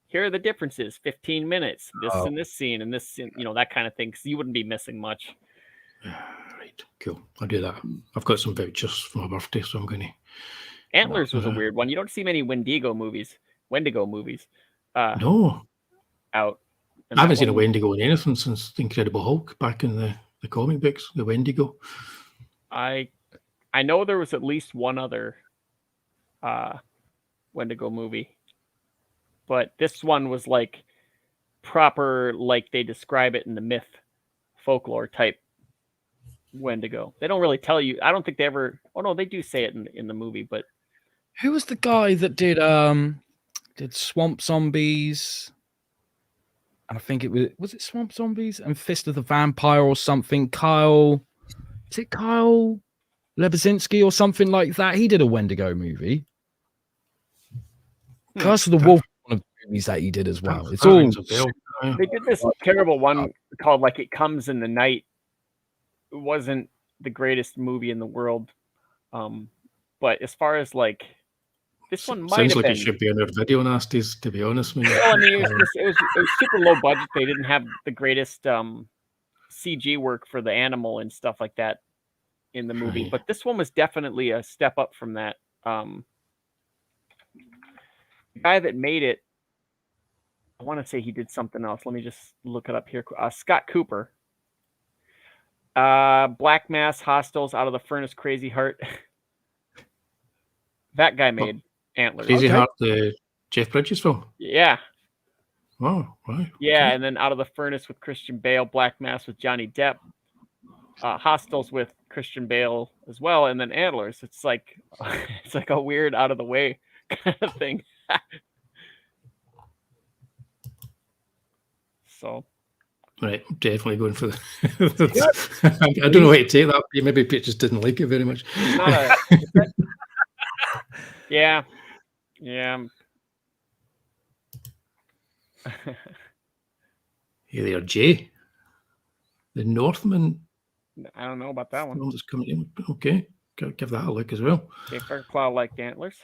here are the differences, 15 minutes, this and this scene and this scene, that kind of thing. Because you wouldn't be missing much. Right, cool. I'll do that. I've got some vouchers for my birthday, so I'm going to. Antlers was a weird one. You don't see many Wendigo movies. No. Out. I haven't seen a Wendigo in anything since the Incredible Hulk back in the comic books. The Wendigo. I know there was at least one other Wendigo movie, but this one was proper, they describe it in the myth, folklore type Wendigo. They don't really tell you. I don't think they ever. Oh no, they do say it in the movie. But who was the guy that did Swamp Zombies? And I think it was it Swamp Zombies and Fist of the Vampire or something. Kyle Is it Kyle Lebezinski or something like that? He did a Wendigo movie. Curse of the Wolf, one of the movies that he did as well. It's all. They did this terrible one called like It Comes in the Night. It wasn't the greatest movie in the world, but as far as like this one might sounds have like been, it should be on our video nasties, to be honest with you. well, I mean, it was super low budget. They didn't have the greatest CG work for the animal and stuff like that in the movie, but this one was definitely a step up from that. The guy that made it, I want to say he did something else. Let me just look it up here. Scott Cooper. Black Mass, Hostels, Out of the Furnace, Crazy Heart. That guy made Antlers. Crazy Heart, the Jeff Bridges film. Yeah. Oh, wow. Yeah, and then Out of the Furnace with Christian Bale, Black Mass with Johnny Depp, Hostels with Christian Bale as well, and then Antlers. It's like a weird out of the way kind of thing. So, right, definitely going for the. I don't know how to take that. Maybe Pete just didn't like it very much. Yeah. Hey there, Jay. The Northman. I don't know about that one. That's coming in. Okay, give that a look as well. Jay Fairclough liked Antlers,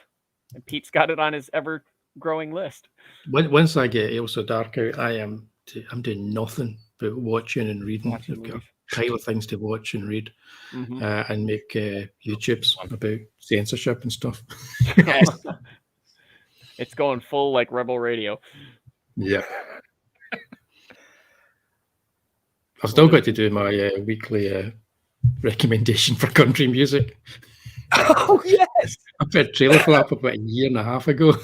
and Pete's got it on his ever-growing list. Once I get Ailsa Dark out, I'm doing nothing but watching and reading. I've got a pile of things to watch and read, and make YouTubes about censorship and stuff. It's going full like Rebel Radio. Yeah. I've still got to do my weekly recommendation for country music. Oh, yes. I put a trailer for that about a year and a half ago.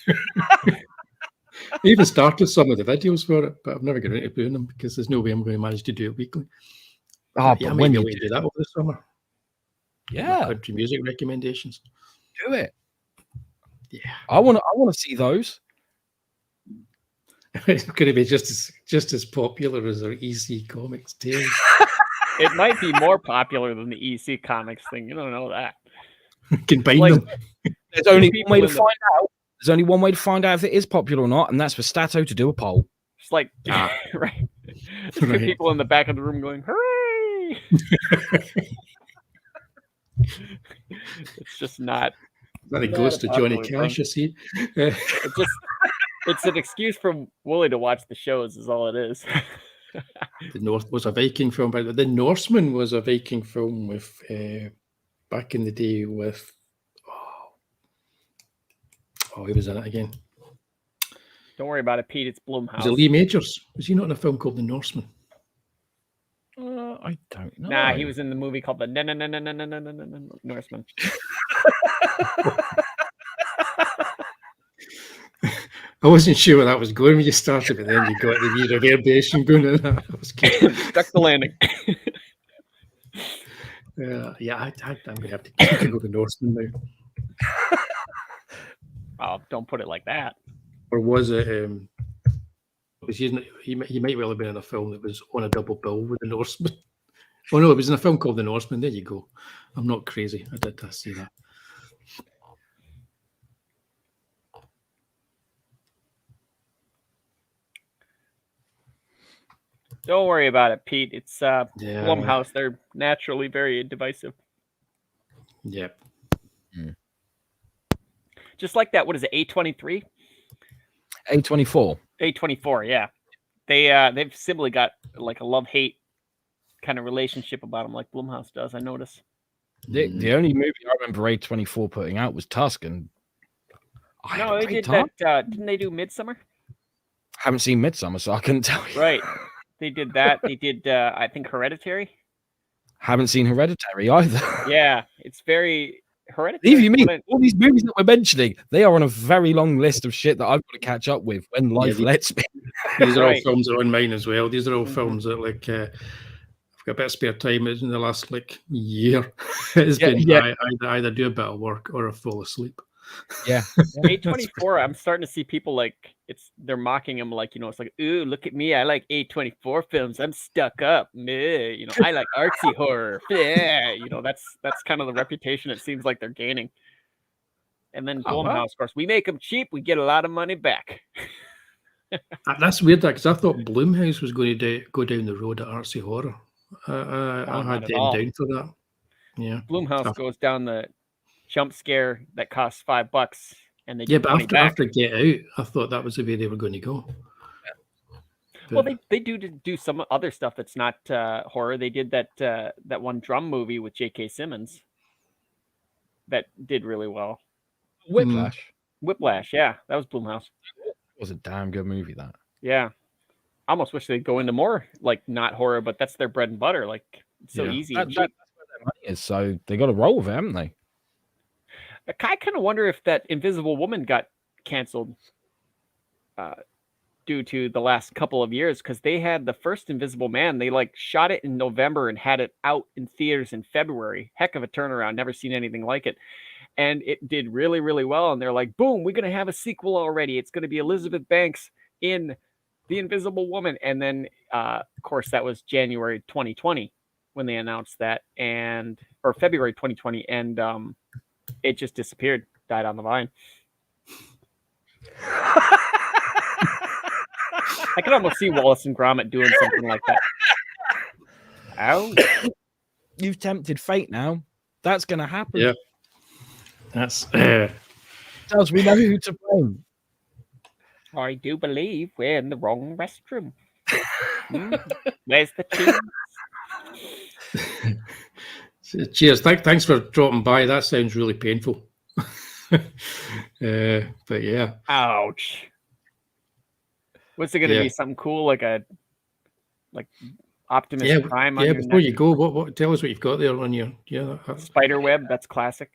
I even started some of the videos for it, but I've never got into doing them because there's no way I'm going to manage to do it weekly. But yeah, when maybe you I'll do that over the summer. Yeah. My country music recommendations. Do it. Yeah. I want to see those. It's going to be just as popular as our EC Comics tales. It might be more popular than the EC Comics thing. You don't know that. Combine them. There's only one way to find out. There's only one way to find out if it is popular or not, and that's for Stato to do a poll. It's like, right. There's people in the back of the room going, hooray! It's just not. That it goes to Johnny Cash, you see. It's an excuse for Wooly to watch the shows, is all it is. The North was a Viking film, but The Norseman was a Viking film with back in the day with he was in it again. Don't worry about it, Pete. It's Blumhouse. Was it Lee Majors? Was he not in a film called The Norseman? I don't know. Nah, he was in the movie called The Norseman. I wasn't sure where that was going when you started, but then you got the reverberation going in. That was good. Stuck the landing. I'm going to have to go to Norseman now. Oh, don't put it like that. Or was it? He might well have been in a film that was on a double bill with The Norseman. Oh no, it was in a film called The Norseman. There you go. I'm not crazy. I did see that. Don't worry about it, Pete. It's Blumhouse. They're naturally very divisive. Yep. Just like that. What is it? A23? A24. A24. Yeah. They've simply got like a love-hate kind of relationship about them, like Blumhouse does. I notice. The only movie I remember A24 putting out was Tusk, and no, they did that. Didn't they do Midsummer? Haven't seen Midsummer, so I couldn't tell you. Right. They did that. They did, I think, Hereditary. Haven't seen Hereditary either. Yeah, it's very Hereditary. Leave you me. All these movies that we're mentioning, they are on a very long list of shit that I've got to catch up with when life lets me. These are all films that are on mine as well. These are all films that I've got a bit of spare time in the last year. It's been I either do a bit of work or I fall asleep. Yeah. A24, I'm starting to see people like they're mocking him like, it's like, ooh, look at me, I like A24 films, I'm stuck up, meh. I like artsy horror, yeah. That's kind of the reputation it seems like they're gaining. And then Blumhouse, of course, we make them cheap, we get a lot of money back. That's weird, because I thought Blumhouse was going to go down the road of artsy horror. I had them down for that. Yeah, Blumhouse goes down the jump scare that costs $5, and they but after Get Out, I thought that was the way they were going to go. Well, they do some other stuff that's not horror. They did that one drum movie with J.K. Simmons that did really well. Whiplash, yeah, that was Blumhouse. It was a damn good movie, that. Yeah, I almost wish they'd go into more like not horror, but that's their bread and butter. Like, it's so easy. That's where their money is, so they got to roll with it, haven't they? I kind of wonder if that Invisible Woman got canceled due to the last couple of years, because they had the first Invisible Man. They like shot it in November and had it out in theaters in February. Heck of a turnaround. Never seen anything like it. And it did really, really well. And they're like, boom, we're going to have a sequel already. It's going to be Elizabeth Banks in The Invisible Woman. And then, of course, that was January 2020 when they announced that, or February 2020. And it just disappeared, died on the vine. I could almost see Wallace and Gromit doing something like that. Ow. You've tempted fate now. That's going to happen. Yeah. That's Tells we know who to blame. I do believe we're in the wrong restroom. Where's the cheese? Cheers. Thanks for dropping by. That sounds really painful. But yeah. Ouch. What's it going to be? Something cool like Optimus Prime? Yeah. Before you go, what? Tell us what you've got there on your spider web. That's classic.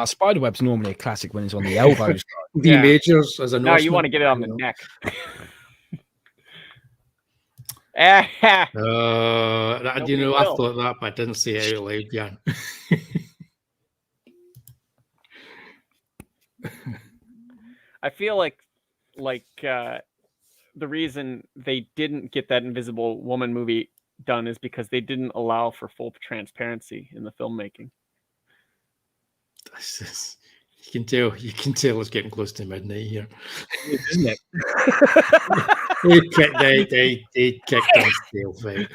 Spiderweb's normally a classic when it's on the elbows. The majors as a no, you want to get it on the neck. I thought that, but I didn't say it out loud, Jan. I feel like the reason they didn't get that Invisible Woman movie done is because they didn't allow for full transparency in the filmmaking. You can tell it's getting close to midnight here, isn't it? They kicked themselves out.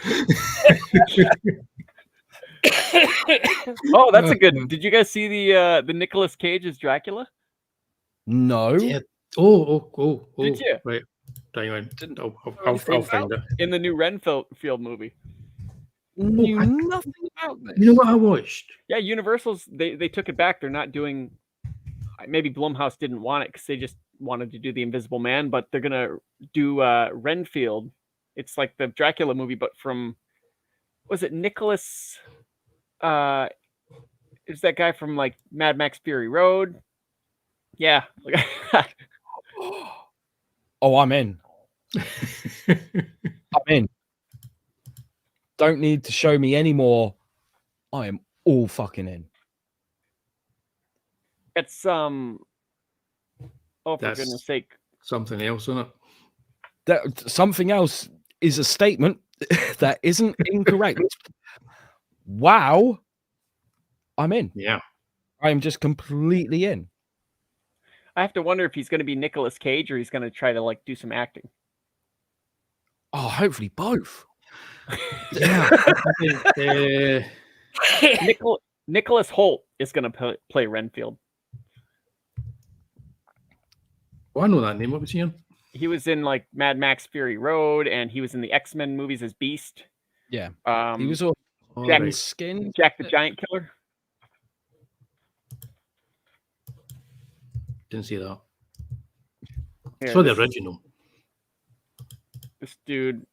Oh, that's a good. Did you guys see the Nicolas Cage's Dracula? No. Yeah. Oh. Did you? Right. Hang on. I'll find it. In the new Renfield movie. Knew nothing about this. You know what I watched? Yeah, Universal's they took it back. They're not doing. Maybe Blumhouse didn't want it because they just wanted to do the Invisible Man, but they're gonna do Renfield. It's like the Dracula movie, but from was it Nicholas? Is that guy from like Mad Max Fury Road? Yeah. Oh, I'm in. I'm in. Don't need to show me anymore. I am all fucking in. It's oh, for goodness sake, something else, isn't it? That something else is a statement that isn't incorrect. Wow. I'm in. Yeah. I am just completely in. I have to wonder if he's going to be Nicolas Cage or he's going to try to like do some acting. Oh, hopefully both. Yeah. Nicholas Hoult is going to play Renfield. Oh, I know that name. What was he in? He was in like Mad Max Fury Road, and he was in the X-Men movies as Beast. Yeah. He was all Jack, skin. Jack the Giant Killer. Didn't see that. Here, saw the original. This dude.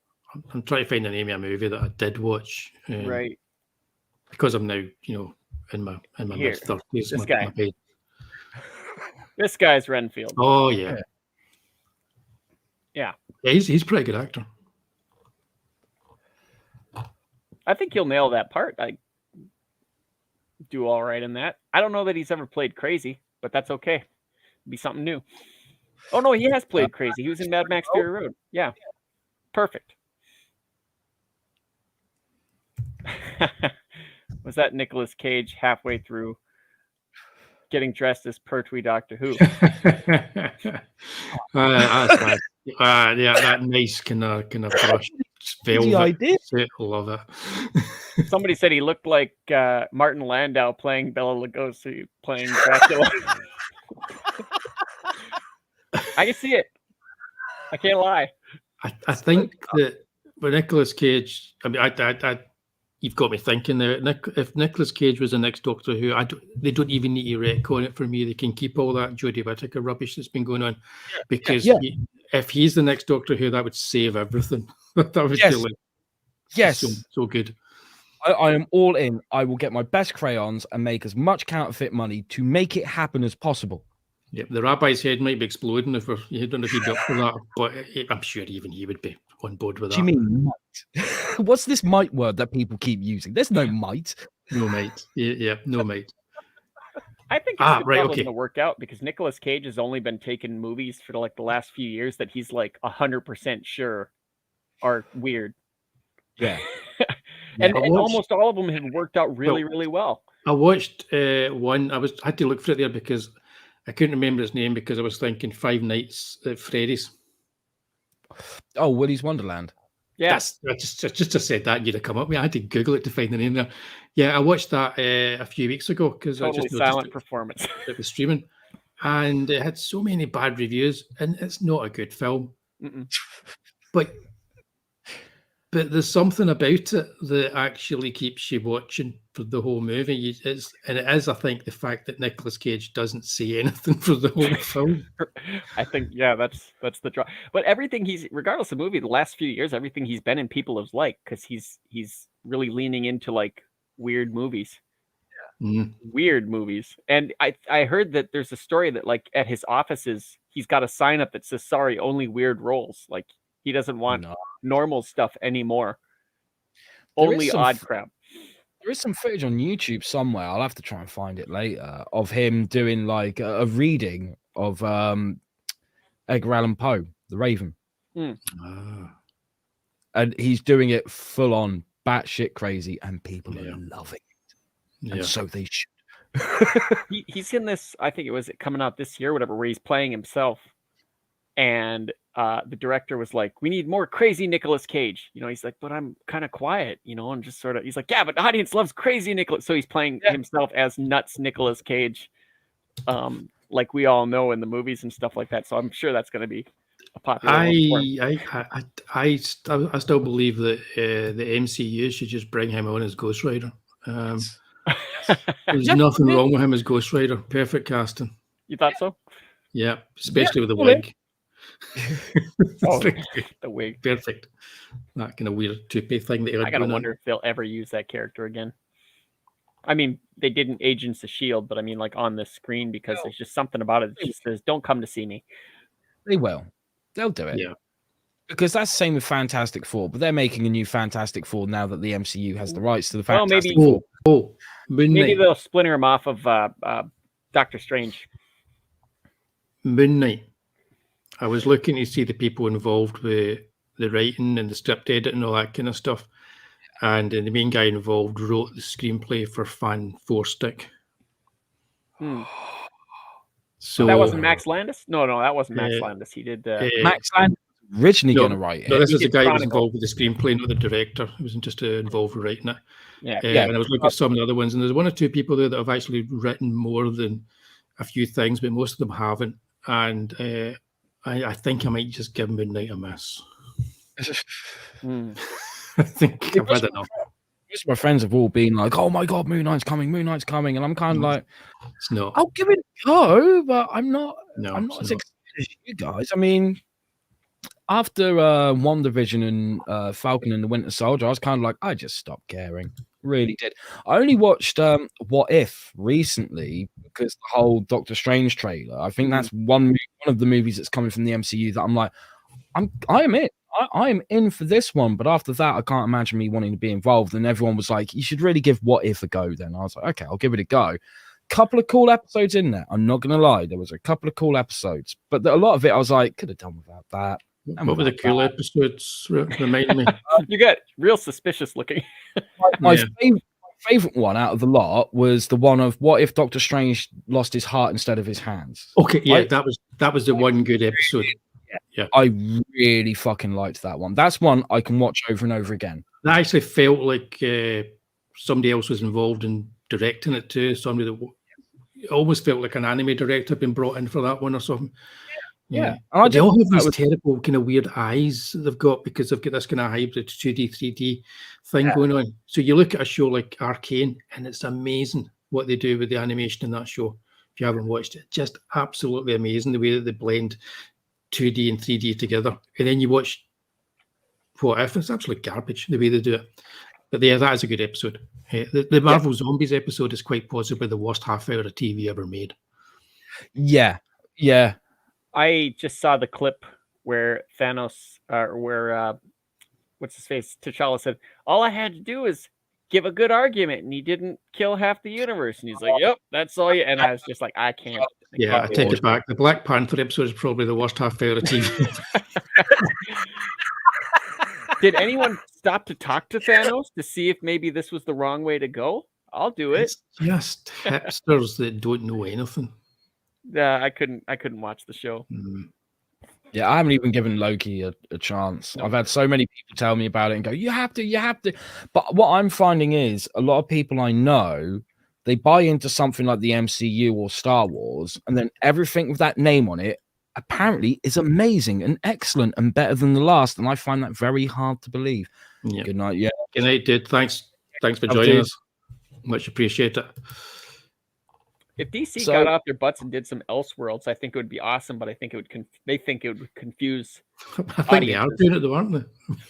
I'm trying to find the name of a movie that I did watch. Right. Because I'm now, in my mid-30s. This guy. This guy's Renfield. Oh, yeah. Yeah. Yeah, he's a pretty good actor. I think he'll nail that part. I do all right in that. I don't know that he's ever played crazy, but that's okay. It'll be something new. Oh no, he has played crazy. He was in Mad Max Fury Road. Yeah, perfect. Was that Nicolas Cage halfway through getting dressed as Pertwee Doctor Who? That's bad. Yeah, that nice kind of brush velvet. idea. Love it. Somebody said he looked like Martin Landau playing Bela Lugosi playing Dracula. I can see it. I can't lie. I think that with Nicolas Cage, I mean, you've got me thinking there. If Nicolas Cage was the next Doctor Who, they don't even need to retcon it for me. They can keep all that Jodie Whittaker rubbish that's been going on, because if he's the next Doctor Who, that would save everything. That would be so good. I am all in. I will get my best crayons and make as much counterfeit money to make it happen as possible. Yeah, the rabbi's head might be exploding if you don't know if he'd be up for that, but I'm sure even he would be on board with that. Do you mean might? What's this might word that people keep using? There's no might. No might. Yeah, no might. I think it's probably going to work out because Nicolas Cage has only been taking movies for like the last few years that he's like 100% sure are weird. Yeah. and almost all of them have worked out really well. I watched one. I had to look for it there because I couldn't remember his name because I was thinking Five Nights at Freddy's. Oh, Willy's Wonderland. Yeah, I just said that you'd have come up with. I had to Google it to find the name there. Yeah, I watched that a few weeks ago because I just silent performance. It was streaming, and it had so many bad reviews, and it's not a good film. But there's something about it that actually keeps you watching for the whole movie. It is, I think, the fact that Nicolas Cage doesn't say anything for the whole film. I think, that's the draw. But everything regardless of the movie, the last few years, everything he's been in, people have liked because he's really leaning into like weird movies. Weird movies. And I heard that there's a story that like at his offices, he's got a sign up that says, "Sorry, only weird roles." Like he doesn't want normal stuff anymore. Only odd crap. There is some footage on YouTube somewhere. I'll have to try and find it later of him doing like a reading of Edgar Allan Poe, The Raven. And he's doing it full on batshit crazy, and people are loving it. And so they should. He's in this, I think it was coming out this year, whatever, where he's playing himself. And the director was like, "We need more crazy Nicolas Cage." He's like, "But I'm kind of quiet, and just sort of." He's like, "Yeah, but the audience loves crazy Nicolas." So he's playing himself as nuts Nicolas Cage, like we all know in the movies and stuff like that. So I'm sure that's going to be a popular one. I still believe that the MCU should just bring him on as Ghost Rider. There's nothing wrong with him as Ghost Rider. Perfect casting. You thought so? Yeah, especially with the wig. The wig. Perfect. That kind of weird toupee thing that I gotta wonder if they'll ever use that character again. I mean, they didn't Agents of S.H.I.E.L.D., but I mean, like on the screen, because there's just something about it that just says, "Don't come to see me." They will. They'll do it. Yeah. Because that's the same with Fantastic Four, but they're making a new Fantastic Four now that the MCU has the rights to the Fantastic Four. Maybe they'll splinter him off of Doctor Strange. Moon Knight. I was looking to see the people involved with the writing and the script edit and all that kind of stuff. And the main guy involved wrote the screenplay for Fan 4 Stick. So that wasn't Max Landis? No, that wasn't Max Landis. He did... Max Landis was originally going to write it. No, this is the guy who was involved with the screenplay, not the director. He wasn't just involved with writing it. And I was looking at some of the other ones, and there's one or two people there that have actually written more than a few things, but most of them haven't. And I think I might just give Moon Knight a miss. I think I've had enough. My friends have all been like, "Oh my god, Moon Knight's coming," and I'm kind of like, "It's not." I'll give it a go, but I'm not as excited as you guys. I mean, after WandaVision and Falcon and the Winter Soldier, I was kind of like, I just stopped caring. Really did. I only watched What If recently because the whole Doctor Strange trailer. I think that's one of the movies that's coming from the MCU that I'm like, I am in. I am in for this one. But after that, I can't imagine me wanting to be involved. And everyone was like, "You should really give What If a go." Then I was like, "Okay, I'll give it a go." couple of cool episodes in there. I'm not gonna lie, there was a couple of cool episodes, but a lot of it I was like, could have done without that. What were the cool episodes? Remind me. You got real suspicious looking. My favorite one out of the lot was the one of what if Doctor Strange lost his heart instead of his hands. Okay, yeah, that was the one good episode. Yeah, I really fucking liked that one. That's one I can watch over and over again. That actually felt like somebody else was involved in directing it too. Somebody that it almost felt like an anime director had been brought in for that one or something. Yeah. They all have these terrible kind of weird eyes they've got because they've got this kind of hybrid 2D, 3D thing going on. So you look at a show like Arcane and it's amazing what they do with the animation in that show. If you haven't watched it, just absolutely amazing the way that they blend 2D and 3D together. And then you watch What If, it's absolute garbage the way they do it. But yeah, that is a good episode. The Marvel Zombies episode is quite possibly the worst half hour of TV ever made. Yeah. I just saw the clip where Thanos, what's his face, T'Challa said, all I had to do is give a good argument, and he didn't kill half the universe. And he's like, yep, that's all you. And I was just like, I can't. I take it back. The Black Panther episode is probably the worst half hour of TV. Did anyone stop to talk to Thanos to see if maybe this was the wrong way to go? I'll do it. It's just hipsters that don't know anything. I couldn't watch the show. Yeah, I haven't even given Loki a chance. No. I've had so many people tell me about it and go, you have to. But what I'm finding is a lot of people I know, they buy into something like the MCU or Star Wars, and then everything with that name on it apparently is amazing and excellent and better than the last. And I find that very hard to believe. Yeah. Good night. Yeah. Good night, dude. Thanks for joining us. Much appreciate it. If DC got off their butts and did some Elseworlds, I think it would be awesome. But I think it would. They think it would confuse. I think they are doing it, though, aren't they?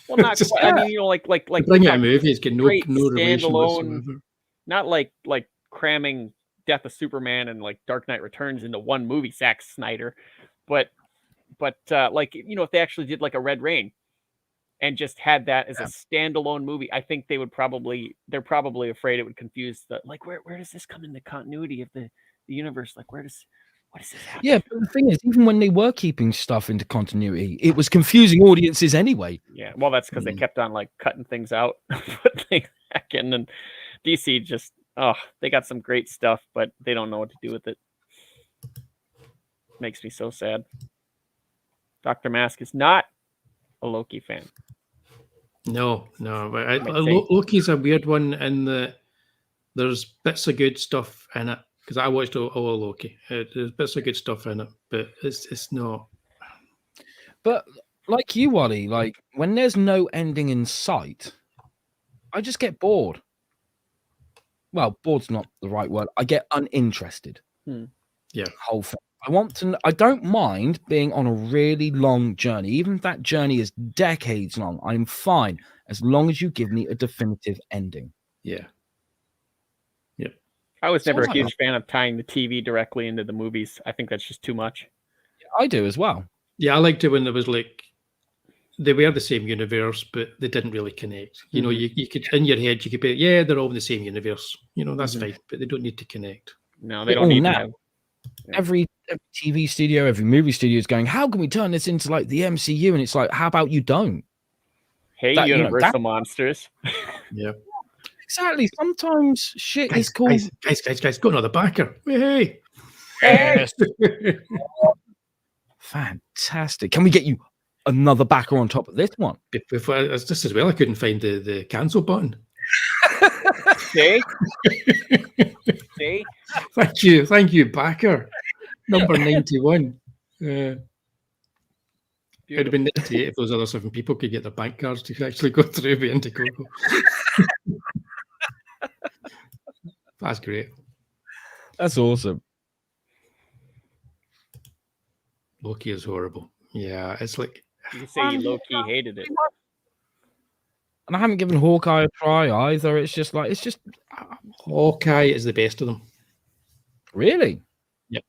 Well, not. Just, I mean, like bring out a movie. It's got no relation whatsoever. Not like cramming Death of Superman and like Dark Knight Returns into one movie, Zack Snyder. But like if they actually did like a Red Rain, and just had that as a standalone movie, I think they're probably afraid it would confuse where does this come in the continuity of the universe? Like what is this happen? Yeah, but the thing is, even when they were keeping stuff into continuity, it was confusing audiences anyway. Yeah, well, that's because they kept on like cutting things out, put things back in, and DC just they got some great stuff, but they don't know what to do with it. Makes me so sad. Dr. Mask is not a Loki fan. No, but Loki's a weird one in that there's bits of good stuff in it because I watched all of Loki. There's bits of good stuff in it, but it's not. But like you, Wally, like when there's no ending in sight, I just get bored. Well, bored's not the right word. I get uninterested. Yeah, whole thing. I don't mind being on a really long journey. Even if that journey is decades long, I'm fine as long as you give me a definitive ending. Yeah. I was never a huge fan of tying the TV directly into the movies. I think that's just too much. I do as well. Yeah, I liked it when there was like they were the same universe, but they didn't really connect. You know, you could in your head you could be they're all in the same universe. You know, that's fine, but they don't need to connect. No, they don't need to have. Every TV studio, every movie studio is going, how can we turn this into like the MCU? And it's like, how about you don't? Hey, Universal Monsters. Yeah. Exactly. Sometimes shit is cool. Guys, got another backer. Hey. Fantastic. Can we get you another backer on top of this one? Before, just as well, I couldn't find the cancel button. See? Thank you, backer. Number 91. It would have been nifty if those other 7 people could get their bank cards to actually go through the Indiegogo. That's great. That's awesome. Loki is horrible. Yeah, it's like you say Loki hated it. And I haven't given Hawkeye a try either. It's just Hawkeye is the best of them. Really? Yeah.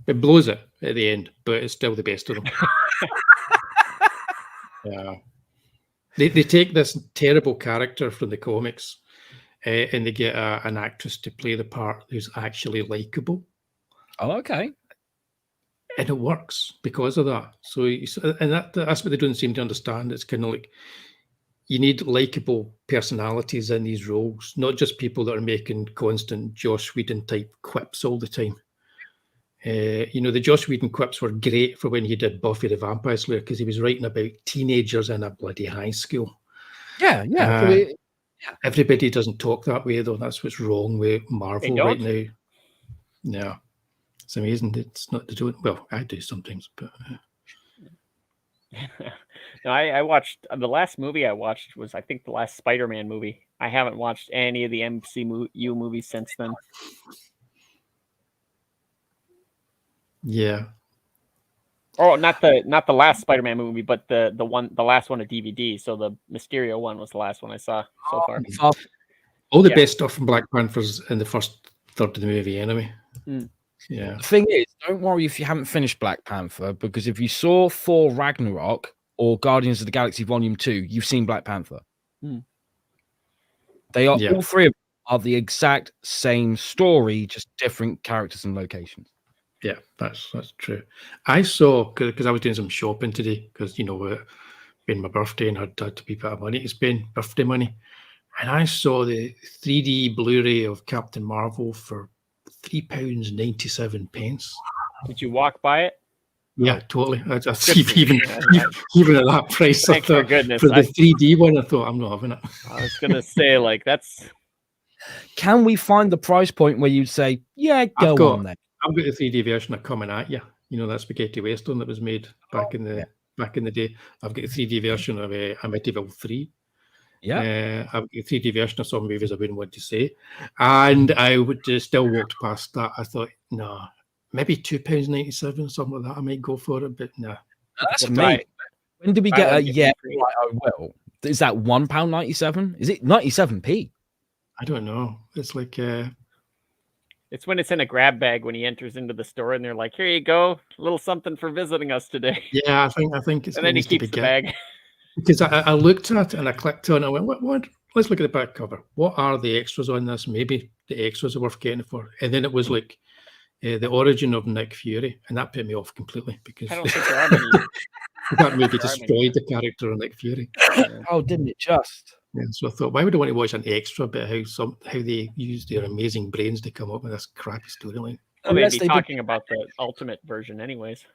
It blows it at the end, but it's still the best of them. Yeah. They take this terrible character from the comics and they get an actress to play the part who's actually likable. Oh, okay. And it works because of that. So, and that's what they don't seem to understand. It's kind of like you need likable personalities in these roles, not just people that are making constant Joss Whedon type quips all the time. The Joss Whedon quips were great for when he did Buffy the Vampire Slayer because he was writing about teenagers in a bloody high school. Yeah. Everybody doesn't talk that way, though. That's what's wrong with Marvel right now. Yeah. It's amazing. It's not to do. Well, I do sometimes, but No, I watched the last movie I watched was I think the last Spider-Man movie. I haven't watched any of the MCU movies since then. Yeah. Oh, not the last Spider-Man movie, but the last one of DVD. So the Mysterio one was the last one I saw so far. All the best stuff from Black Panther's in the first third of the movie, anyway. Yeah. The thing is, don't worry if you haven't finished Black Panther, because if you saw Thor Ragnarok or Guardians of the Galaxy Volume 2, you've seen Black Panther. They are all three of them are the exact same story, just different characters and locations. Yeah, that's true. I saw, because I was doing some shopping today, because being my birthday and had to be a bit of money to spend, birthday money, and I saw the 3D Blu-ray of Captain Marvel for £3.97. Did you walk by it? Yeah, totally. I see even at that price. Thanks for goodness. For the 3D one, I thought I'm not having it. I was gonna say, like, that's. Can we find the price point where you'd say, yeah, go on then? I've got the 3D version of Coming At You. That spaghetti western that was made back in the day. I've got the 3D version of Amityville 3. Yeah. I've got the 3D version of some movies I wouldn't want to say. And I would just still walked past that. I thought, no, maybe £2.97, something like that. I might go for it, but no. That's amazing. When did we get a right, I will? Is that £1.97? Is it 97p? I don't know. It's like it's when it's in a grab bag when he enters into the store and they're like, "Here you go, a little something for visiting us today." Yeah, I think it's. And then he keeps the bag. Because I looked at it and I clicked on it. I went, what? Let's look at the back cover. What are the extras on this? Maybe the extras are worth getting it for. And then it was like the origin of Nick Fury, and that put me off completely because I don't think there are many. that movie destroyed the character of Nick Fury. Oh, didn't it just? Yeah, so I thought, why would I want to watch an extra bit how they use their amazing brains to come up with this crappy storyline? Well, they'd be talking about the ultimate version anyways.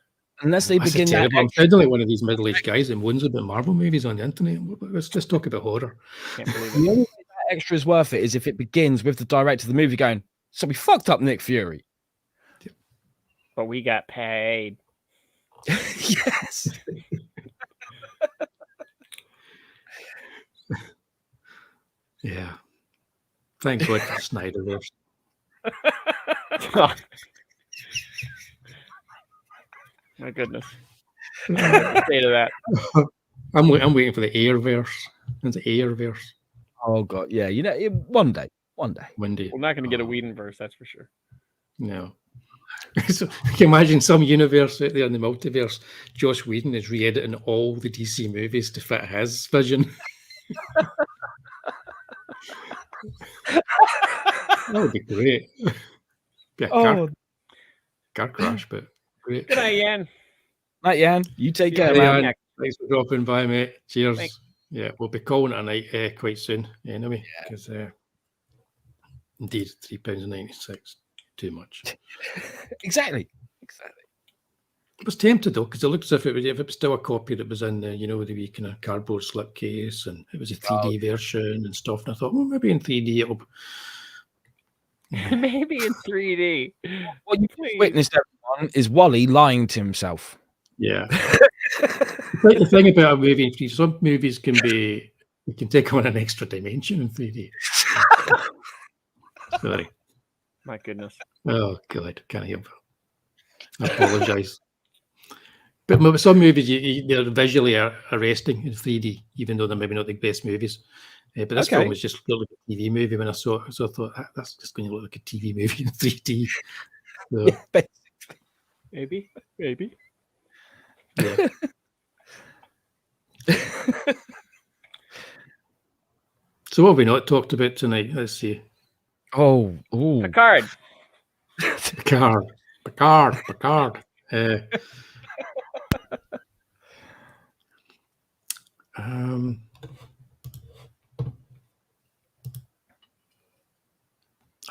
Unless they begin that. I'm sounding like one of these middle-aged guys that moans about Marvel movies on the internet. Let's just talk about horror. Can't believe it. The only thing that extra is worth it is if it begins with the director of the movie going, so we fucked up Nick Fury. But we got paid. Yes. Yeah. Thank God for Snyderverse. My goodness. Say to that. I'm waiting for the Airverse. It's the Airverse. Oh God, yeah. One day. One day. We're not going to get a Whedonverse, that's for sure. No. So you can imagine some universe out there in the multiverse. Joss Whedon is re-editing all the DC movies to fit his vision. That would be great. Yeah, car crash, but great. Good night, Yan. Night, Yan. You take care, man. Thanks for dropping by, mate. Cheers. Thanks. Yeah, we'll be calling it a night quite soon, anyway, because indeed, £3.96, too much. Exactly. I was tempted though, because it looked as if it was still a copy that was in the, the wee kind of cardboard slipcase, and it was a 3D version and stuff. And I thought, well, maybe in 3D it'll. Maybe in 3D. What you've witnessed, everyone, is Wally lying to himself. Yeah. The thing about a movie in 3D, some movies you can take on an extra dimension in 3D. Sorry. My goodness. Oh God, can't help it. I apologise. But some movies, they're visually arresting in 3D, even though they're maybe not the best movies. But this film was just like a TV movie when I saw it. So I thought, that's just going to look like a TV movie in 3D. So, yeah, basically. Maybe. So what have we not talked about tonight? Let's see. Oh, ooh. Picard. Picard. I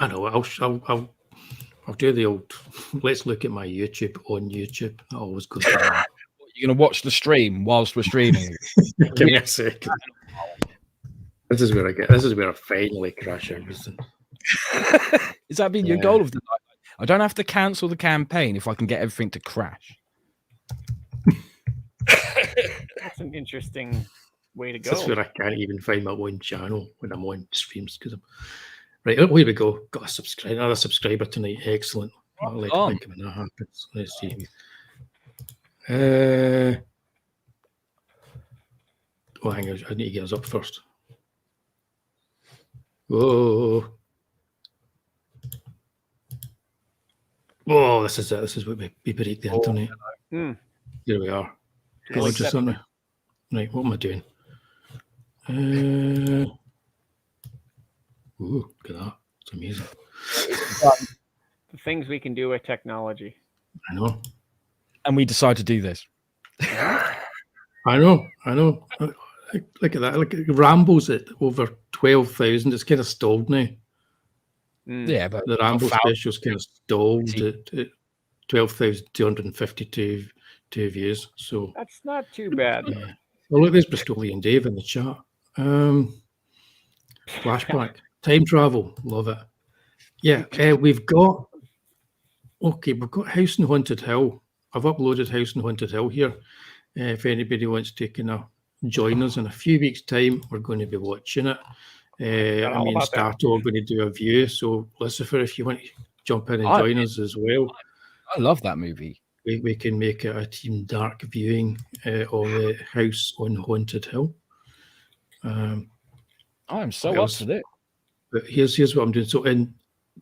know. I'll do the old. Let's look at my YouTube on YouTube. That always goes down. You're gonna watch the stream whilst we're streaming. Give me a second. This is where I finally crash everything. Is that been your goal of the night? I don't have to cancel the campaign if I can get everything to crash. That's an interesting way to go. That's where I can't even find my own channel when I'm on streams because I'm right. Oh, here we go. Got another subscriber tonight. Excellent. I'll let when that happens. Let's see. Oh, hang on. I need to get us up first. Whoa. Whoa, this is it. This is what we break the internet. Here we are. Gorgeous, aren't we? Right, what am I doing? Ooh, look at that. It's amazing. The things we can do with technology. I know. And we decide to do this. I know. Look at that. Look, it rambles at over 12,000. It's kind of stalled now. Yeah, but the Rambo special's kind of stalled at 12,252 views. So that's not too bad. Yeah. Well, look, there's Bristolian Dave in the chat. Flashback, time travel, love it. Yeah, we've got House on Haunted Hill. I've uploaded House on Haunted Hill here. If anybody wants to kind of join us in a few weeks' time, we're going to be watching it. Stato are going to do a view. So, Lucifer, if you want to jump in and join us as well. I love that movie. We can make it a Team Dark viewing of the House on Haunted Hill. I'm so up for it. But here's what I'm doing. So in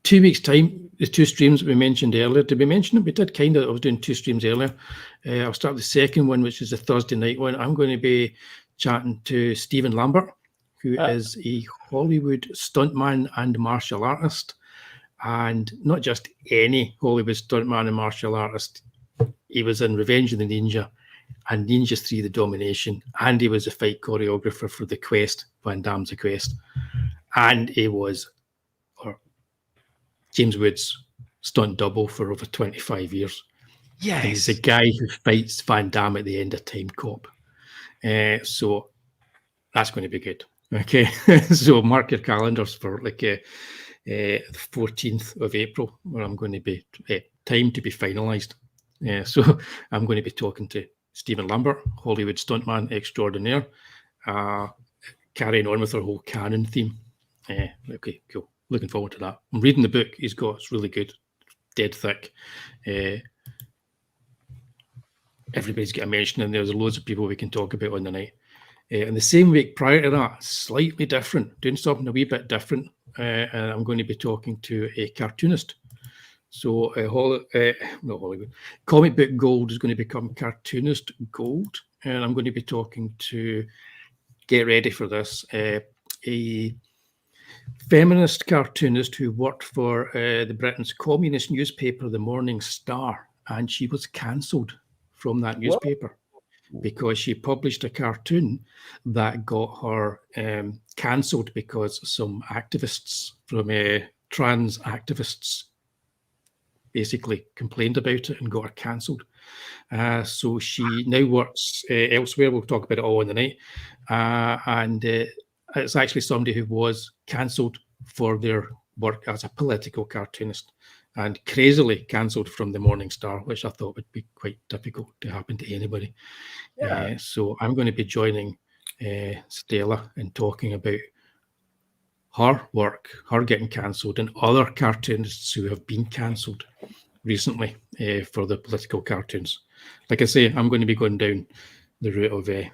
2 weeks' time, the two streams that we mentioned earlier, did we mention it? We did kind of. I was doing two streams earlier. I'll start the second one, which is the Thursday night one. I'm going to be chatting to Stephen Lambert, who is a Hollywood stuntman and martial artist. And not just any Hollywood stuntman and martial artist. He was in Revenge of the Ninja and Ninja 3 The Domination. And he was a fight choreographer for The Quest, Van Damme's The Quest. And he was James Wood's stunt double for over 25 years. Yes. And he's the guy who fights Van Damme at the end of Time Cop. So that's going to be good. Okay. So mark your calendars for the 14th of April, where I'm going to be time to be finalised. So I'm going to be talking to Stephen Lambert, Hollywood stuntman extraordinaire, carrying on with our whole canon theme. Okay, cool. Looking forward to that. I'm reading the book he's got. It's really good. Dead thick. Everybody's got a mention in there. There's loads of people we can talk about on the night. And the same week prior to that, slightly different, doing something a wee bit different. And I'm going to be talking to a cartoonist. So not Hollywood. Comic Book Gold is going to become Cartoonist Gold. And I'm going to be talking to, get ready for this, a feminist cartoonist who worked for the Britain's communist newspaper, the Morning Star. And she was cancelled from that newspaper because she published a cartoon that got her cancelled because some activists from trans activists basically complained about it and got her cancelled. So she now works elsewhere. We'll talk about it all in the night. And it's actually somebody who was cancelled for their work as a political cartoonist and crazily cancelled from the Morning Star, which I thought would be quite difficult to happen to anybody. Yeah. So I'm going to be joining Stella in talking about her work, her getting cancelled, and other cartoonists who have been cancelled recently for the political cartoons. Like I say, I'm going to be going down the route of a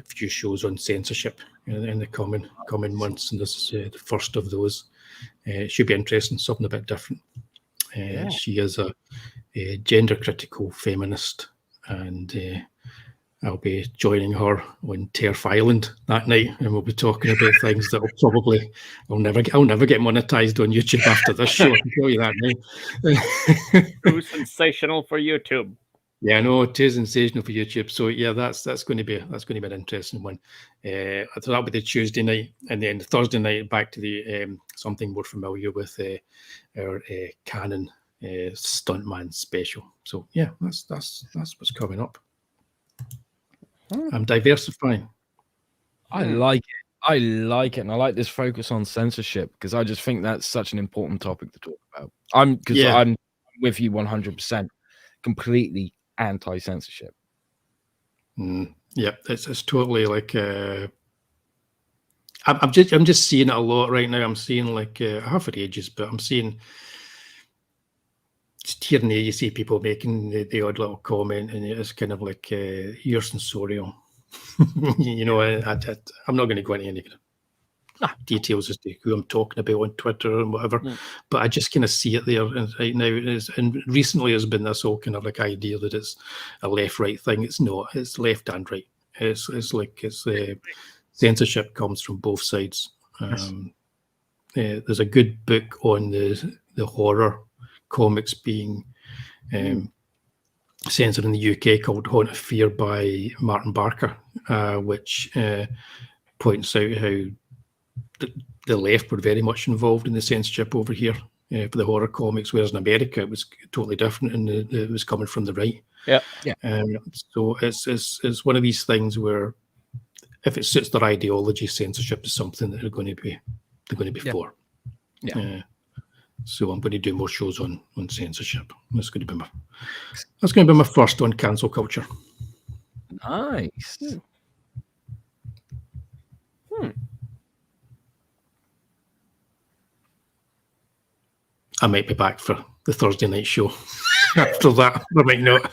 few shows on censorship in the coming months, and this is the first of those. It should be interesting, something a bit different. She is a gender critical feminist and I'll be joining her on Turf Island that night, and we'll be talking about things that I'll never get monetized on YouTube after this show. I can tell you that now. Too sensational for YouTube. Yeah, no, it is sensational for YouTube. So yeah, that's going to be an interesting one. So that'll be the Tuesday night, and then the Thursday night back to the something more familiar with our Canon Stuntman special. So yeah, that's what's coming up. I'm diversifying. I like it. I like it, and I like this focus on censorship because I just think that's such an important topic to talk about. I'm with you 100%, completely anti-censorship. Yeah, it's totally like I'm just seeing it a lot right now. I'm seeing like I have for ages, but I'm seeing just here and there you see people making the odd little comment, and it's kind of like you're sensorial. You know, I'm not going to go into any details as to who I'm talking about on Twitter and whatever, but I just kind of see it there right now. And recently there's been this whole kind of like idea that it's a left-right thing. It's not. It's left and right. It's censorship comes from both sides. There's a good book on the horror comics being censored in the UK called Haunt of Fear by Martin Barker, which points out how the left were very much involved in the censorship over here for the horror comics, whereas in America it was totally different, and it was coming from the right. Yeah. So it's one of these things where if it suits their ideology, censorship is something that they're going to be for. Yeah. So I'm going to do more shows on censorship. That's going to be my first on cancel culture. Nice. I might be back for the Thursday night show. After that, I might not.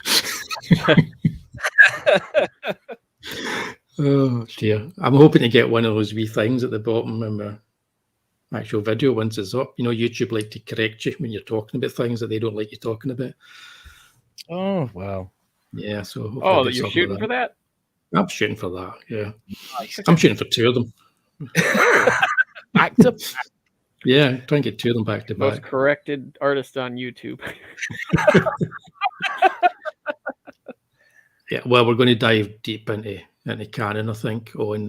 Oh dear! I'm hoping to get one of those wee things at the bottom in my actual video once it's up. You know, YouTube like to correct you when you're talking about things that they don't like you talking about. Oh well. Yeah. So. Oh, you're shooting for that? I'm shooting for that. Yeah. Nice. I'm shooting for 2 of them. Back to. Yeah, try and get 2 of them back to back. Most corrected artist on YouTube. Yeah, well, we're going to dive deep into canon, I think, on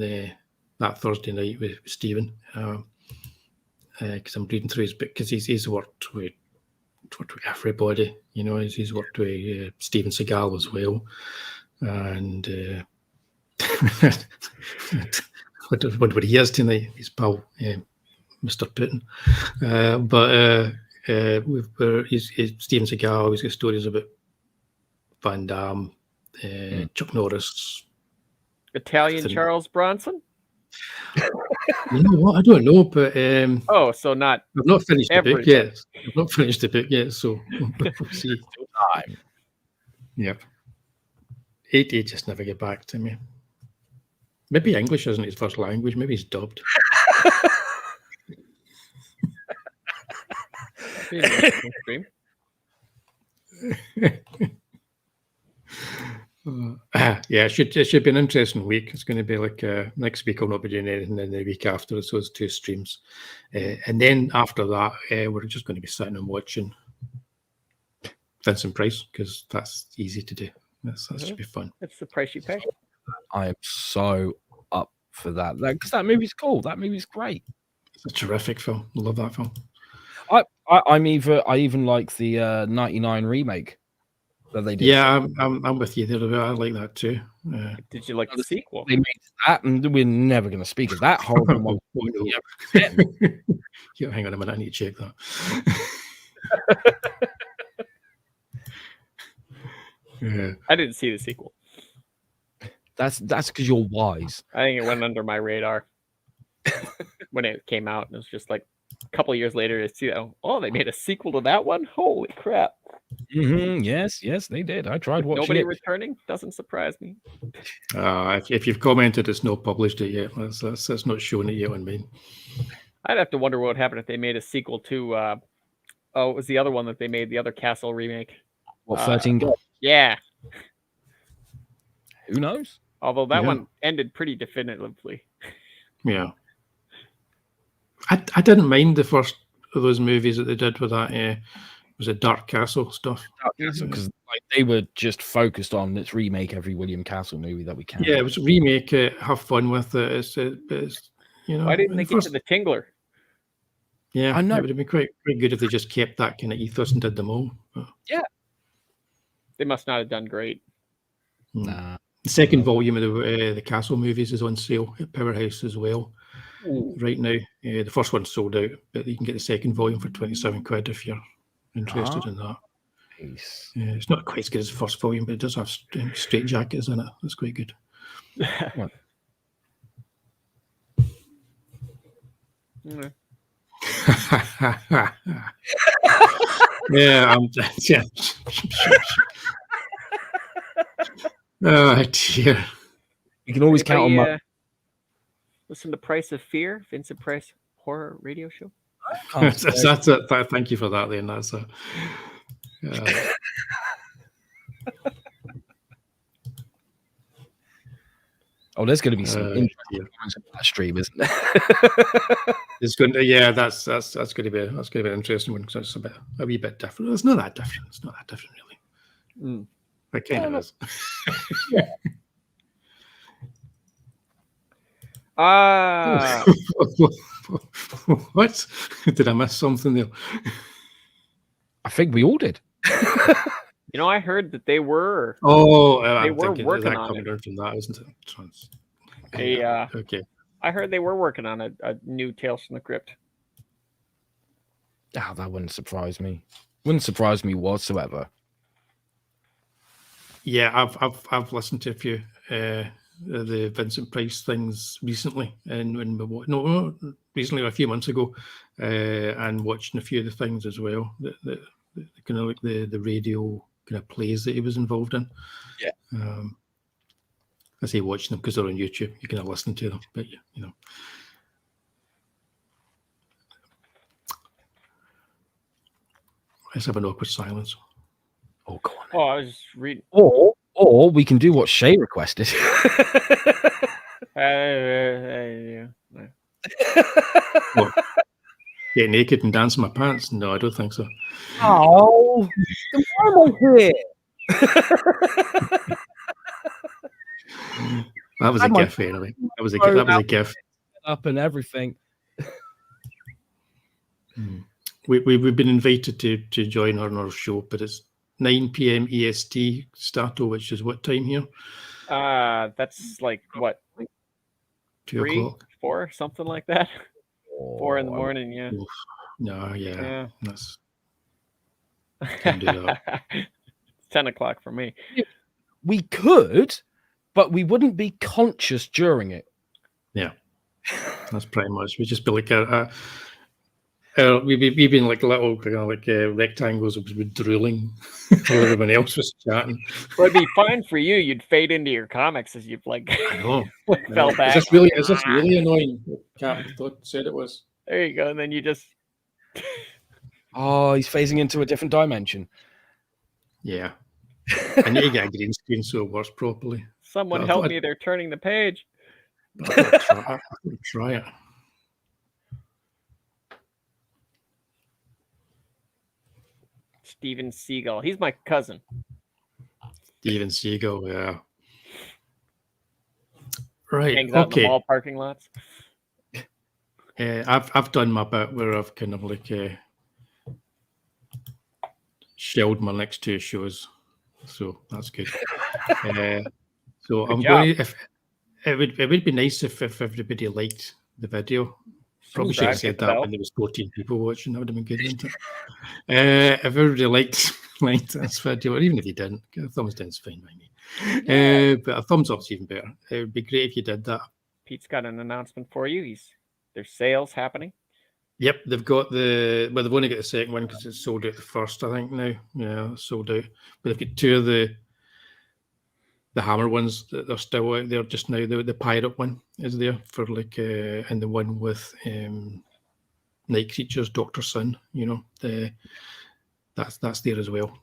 that Thursday night with Stephen, because I'm reading through his book, because he's worked with everybody, you know. He's worked with Steven Seagal as well, and what he is tonight, his pal, Mr. Putin, but he's Steven Seagal. He's got stories about Van Damme, Chuck Norris, Italian Charles Bronson. You know what? I don't know, but so not. I've not finished the book yet. I've not finished the book yet, so we'll see. Time. Yep. He just never get back to me. Maybe English isn't his first language. Maybe he's dubbed. Yeah, it should be an interesting week. It's going to be like next week I'll not be doing anything, and the week after so it's 2 streams, and then after that we're just going to be sitting and watching Vincent Price, because that's easy to do. That should be fun. It's the price you pay. I am so up for that because that movie's cool. That movie's great. It's a terrific film. I love that film. I even like the 99 remake that they did. Yeah, I'm with you there. I like that too. Did you like the sequel? They made that, and we're never going to speak of that horrible one. Yeah, hang on a minute. I need to check that. Yeah. I didn't see the sequel. That's because you're wise. I think it went under my radar when it came out, and it was just like a couple of years later to see, oh, they made a sequel to that one. Holy crap! Mm-hmm. Yes, they did. I tried watching Nobody it. returning doesn't surprise me. If you've commented, it's not published it yet. That's not showing it yet on me. I'd have to wonder what would happen if they made a sequel to. It was the other one that they made, the other Castle remake. What, 13 Gods? Yeah. Who knows? Although that one ended pretty definitively. Yeah. I didn't mind the first of those movies that they did with that. Was it Dark Castle stuff? Dark Castle, because like they were just focused on let's remake every William Castle movie that we can. Yeah, it was remake it, have fun with it. It's you know. Why didn't they get to the Tingler? Yeah, I know. It would have been quite good if they just kept that kind of ethos and did them all. But... Yeah. They must not have done great. Nah. The second volume of the Castle movies is on sale at Powerhouse as well. Right now. The first one's sold out, but you can get the second volume for £27 if you're interested in that. Nice. It's not quite as good as the first volume, but it does have straight jackets in it. That's quite good. Yeah, yeah. Oh dear. You can always count on my. Listen to Price of Fear, Vincent Price horror radio show. That's it. Thank you for that. Then that's a. Oh, there's going to be some interesting stream, isn't there? It's going to, yeah. That's going to be an interesting one because it's a wee bit different. It's not that different. It's not that different, really. It kind of is. What? Did I miss something there? I think we all did. You know, I heard that they were. They were working on it. From that, isn't it? Okay. I heard they were working on a new Tales from the Crypt. Oh, that wouldn't surprise me. Wouldn't surprise me whatsoever. Yeah, I've listened to a few the Vincent Price things recently, and recently a few months ago, and watching a few of the things as well. The kind of like the radio kind of plays that he was involved in. Yeah. I say watching them because they're on YouTube. You can listen to them, but you know. Let's have an awkward silence. Oh, go on. Oh, I was just reading. Or we can do what Shay requested. What? Get naked and dance in my pants? No, I don't think so. Oh, why am I here? That was a gif, anyway. That was a gif. Up and everything. We've been invited to join her on our show, but it's 9 p.m. EST starto, which is what time here? That's like what? 2 o'clock? 4, something like that. 4 in the morning, yeah. Oof. No, yeah. That's can't do that. It's 10 o'clock for me. We could, but we wouldn't be conscious during it. Yeah, that's pretty much. We'd just be like we've been like little kind of like rectangles with drooling while everyone else was chatting. Well, it'd be fine for you. You'd fade into your comics as you've like I know. fell back. Is this really annoying? Cat said it was. There you go. And then you just. Oh, he's phasing into a different dimension. Yeah. I need to get a green screen so it works properly. Someone help me. They're turning the page. I'll try it. Steven Seagal. He's my cousin. Steven Seagal, yeah. Right. Hangs out in the mall parking lots. I've done my bit where I've kind of like shelled my next 2 shows, so that's good. So I'm going. If it would be nice if everybody liked the video. Probably should have said that when there was 14 people watching. That would have been good, wouldn't it? If everybody liked this video, or even if you didn't, a thumbs down is fine by me. But a thumbs up's even better. It would be great if you did that. Pete's got an announcement for you. There's sales happening. Yep, they've got they've only got the second one because it's sold out the first, I think now. Yeah, it's sold out. But they've got 2 of the Hammer ones that are still out there just now. The pirate one is there for like, and the one with Night Creatures, Dr. Sun. You know, that's there as well.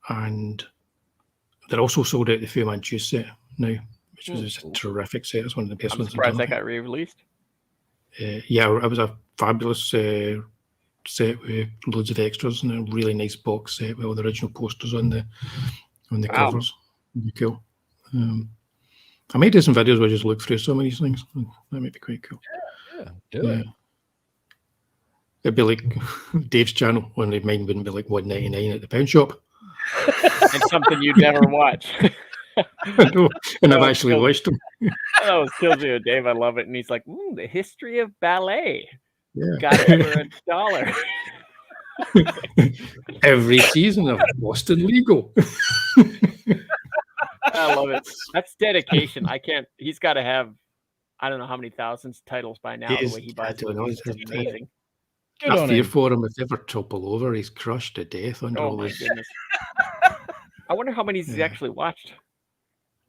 And they're also sold out the Fu Manchu set now, which was just a terrific set. It's one of the best I'm ones. surprised that got re-released. Yeah, it was a fabulous set with loads of extras and a really nice box set with all the original posters on the covers. Really cool. I might do some videos where I just look through some of these things. That might be quite cool. Yeah, do it. It'd be like Dave's channel, only mine wouldn't be like $1.99 at the pound shop. And something you'd never watch. I know, and I've actually watched them. Oh, kills me with Dave. I love it. And he's like, the history of ballet. Yeah. Got it for $1. Every season of Boston Legal. I love it. That's dedication. He's got to have, I don't know how many thousands titles by now. The way he buys them. It's amazing. I fear for him if they ever topple over. He's crushed to death under all this. Goodness. I wonder how many he's actually watched.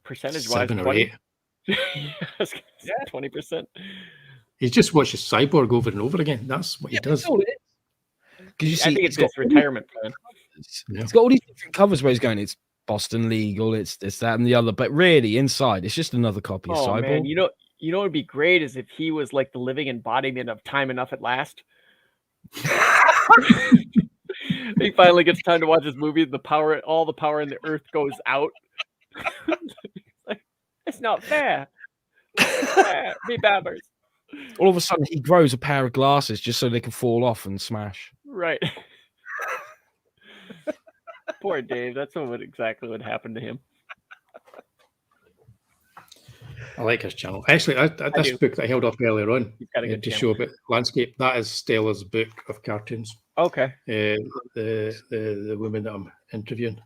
Percentage-wise, 7 or 8. 20%. He just watches Cyborg over and over again. That's what he does. Because you see, I think it's his retirement plan. It's got all these different covers where he's going. It's Boston Legal. It's this, that, and the other. But really, inside, it's just another copy of Cyborg. Man, you know what would be great is if he was like the living embodiment of Time Enough at Last. He finally gets time to watch his movie. All the power in the earth goes out. It's not fair. Be babbers. All of a sudden, he grows a pair of glasses just so they can fall off and smash. Right. Poor Dave. That's exactly what happened to him. I like his channel. Actually, this book that I held up earlier on to show a bit landscape, that is Stella's book of cartoons. Okay. The woman that I'm interviewing.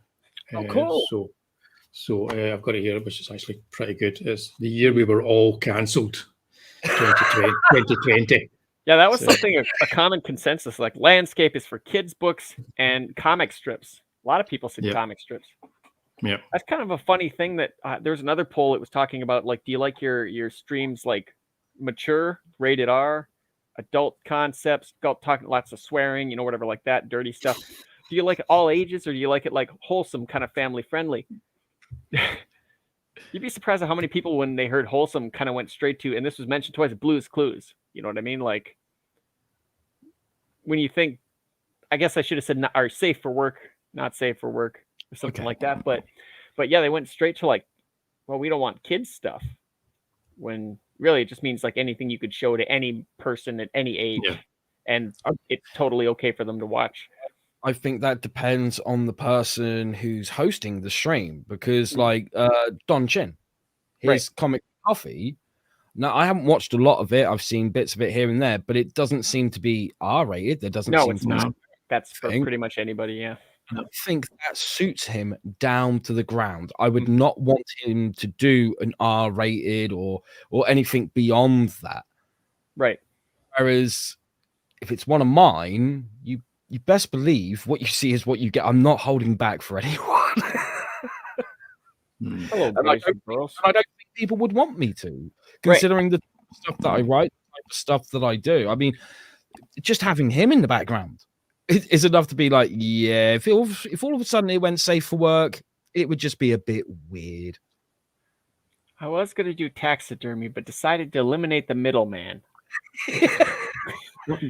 Oh, cool. So I've got it here, which is actually pretty good. It's the year we were all cancelled, 2020. Yeah, that was something, a common consensus. Like landscape is for kids' books and comic strips. A lot of people said comic strips. Yeah, that's kind of a funny thing that there's another poll that was talking about, like, do you like your streams like mature, rated R, adult concepts, talking lots of swearing, whatever like that, dirty stuff. Do you like it all ages, or do you like it like wholesome, kind of family friendly? You'd be surprised at how many people, when they heard wholesome, kind of went straight to, and this was mentioned twice, Blue's Clues. You know what I mean? Like, when you think, I guess I should have said are safe for work, not safe for work, or something like that. But yeah, they went straight to like, well, we don't want kids stuff, when really it just means like anything you could show to any person at any age, and it's totally okay for them to watch. I think that depends on the person who's hosting the stream, because like Don Chin, his Comic Coffee. Now, I haven't watched a lot of it. I've seen bits of it here and there, but it doesn't seem to be R-rated. There doesn't seem it's to not. Be that's for pretty much anybody, yeah. I think that suits him down to the ground. I would not want him to do an R-rated or anything beyond that. Right. Whereas if it's one of mine, you best believe what you see is what you get. I'm not holding back for anyone. Hello, guys and girls. I don't think people would want me to, considering the stuff that I write, the type of stuff that I do. I mean, just having him in the background is enough to be like, yeah, if all of a sudden it went safe for work, it would just be a bit weird. I was going to do taxidermy, but decided to eliminate the middleman.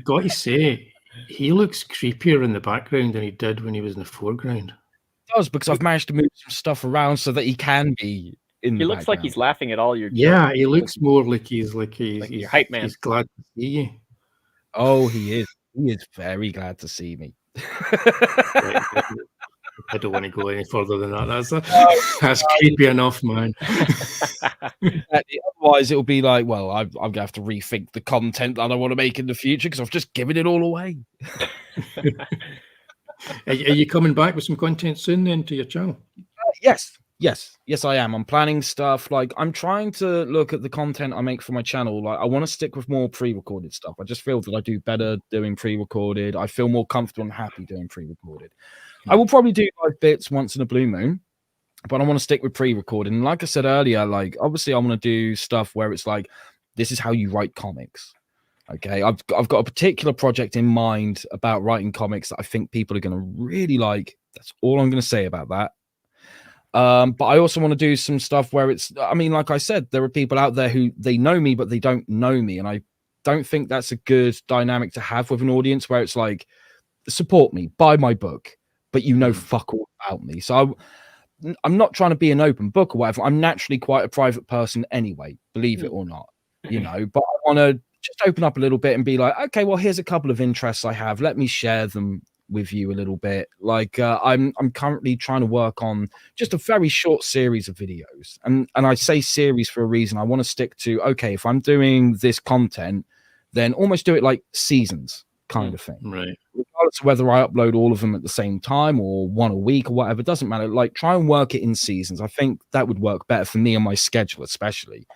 Got to say, he looks creepier in the background than he did when he was in the foreground. It does, because I've managed to move some stuff around so that he can be in the background. He looks like he's laughing at all your jokes. Yeah, he looks more like he's your hype man. He's glad to see you. Oh, he is. He is very glad to see me. I don't want to go any further than that. That's creepy enough, man. Otherwise, it'll be like, well, I'm going to have to rethink the content that I want to make in the future because I've just given it all away. Are you coming back with some content soon then to your channel? Yes, I am. I'm planning stuff. Like, I'm trying to look at the content I make for my channel. Like, I want to stick with more pre-recorded stuff. I just feel that I do better doing pre-recorded. I feel more comfortable and happy doing pre-recorded. I will probably do live bits once in a blue moon, but I want to stick with pre-recorded. And like I said earlier, like, obviously I want to do stuff where it's like, this is how you write comics. Okay, I've got a particular project in mind about writing comics that I think people are going to really like. That's all I'm going to say about that. But I also want to do some stuff where it's, I mean, like I said, there are people out there who they know me, but they don't know me. And I don't think that's a good dynamic to have with an audience where it's like, support me, buy my book, but you know fuck all about me. So I'm not trying to be an open book or whatever. I'm naturally quite a private person anyway, believe it or not, you know, but I want to just open up a little bit and be like, okay, well, here's a couple of interests I have. Let me share them with you a little bit. Like I'm currently trying to work on just a very short series of videos. And I say series for a reason. I want to stick to, okay, if I'm doing this content, then almost do it like seasons kind of thing. Right. Regardless of whether I upload all of them at the same time or one a week or whatever, doesn't matter. Like try and work it in seasons. I think that would work better for me and my schedule, especially.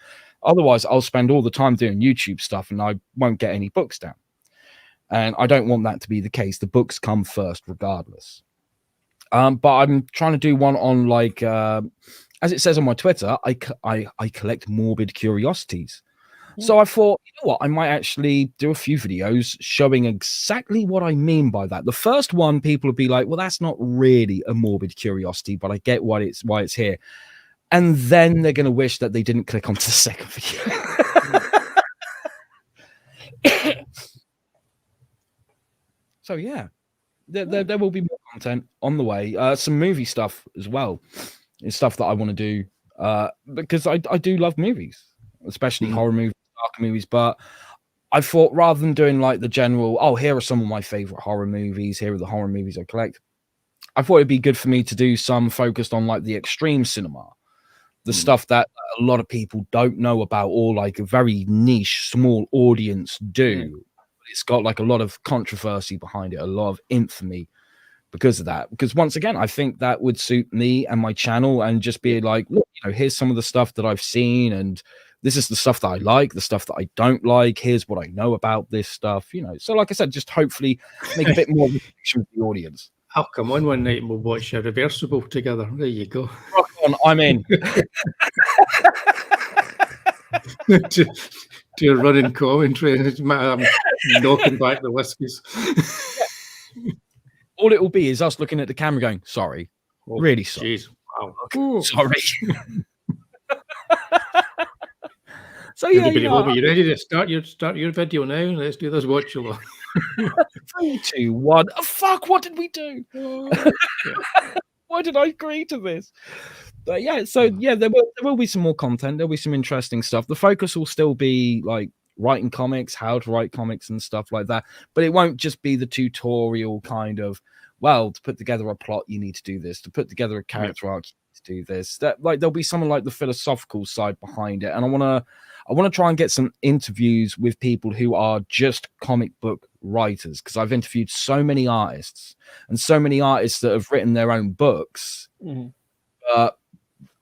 Otherwise, I'll spend all the time doing YouTube stuff and I won't get any books down. And I don't want that to be the case. The books come first regardless. But I'm trying to do one on like, as it says on my Twitter, I collect morbid curiosities. So I thought, you know what, I might actually do a few videos showing exactly what I mean by that. The first one, people will be like, well, that's not really a morbid curiosity, but I get why it's here. And then they're going to wish that they didn't click onto the second video. So yeah, there will be more content on the way. Some movie stuff as well is stuff that I want to do because I do love movies, especially horror movies, dark movies. But I thought rather than doing like the general, oh, here are some of my favorite horror movies, here are the horror movies I collect, I thought it'd be good for me to do some focused on like the extreme cinema, the stuff that a lot of people don't know about or like a very niche, small audience do. It's got like a lot of controversy behind it, a lot of infamy because of that. Because once again, I think that would suit me and my channel and just be like, look, you know, here's some of the stuff that I've seen and this is the stuff that I like, the stuff that I don't like. Here's what I know about this stuff, you know. So like I said, just hopefully make a bit more of a connection with the audience. I'll come on one night and we'll watch a reversible together. There you go. Rock on, I'm in. to a running commentary, and I'm knocking back the whiskies. All it will be is us looking at the camera going, sorry, really sorry. Geez. Wow. Okay. Sorry. So yeah, are you ready to start your video now? Let's do this watch along. 3, 2, 1. Oh, fuck! What did we do? Why did I agree to this? But yeah, so yeah, there will be some more content. There'll be some interesting stuff. The focus will still be like writing comics, how to write comics and stuff like that. But it won't just be the tutorial kind of, well, to put together a plot, you need to do this. To put together a character arc, you need to do this. That like there'll be something like the philosophical side behind it. And I want to try and get some interviews with people who are just comic book writers, because I've interviewed so many artists and so many artists that have written their own books.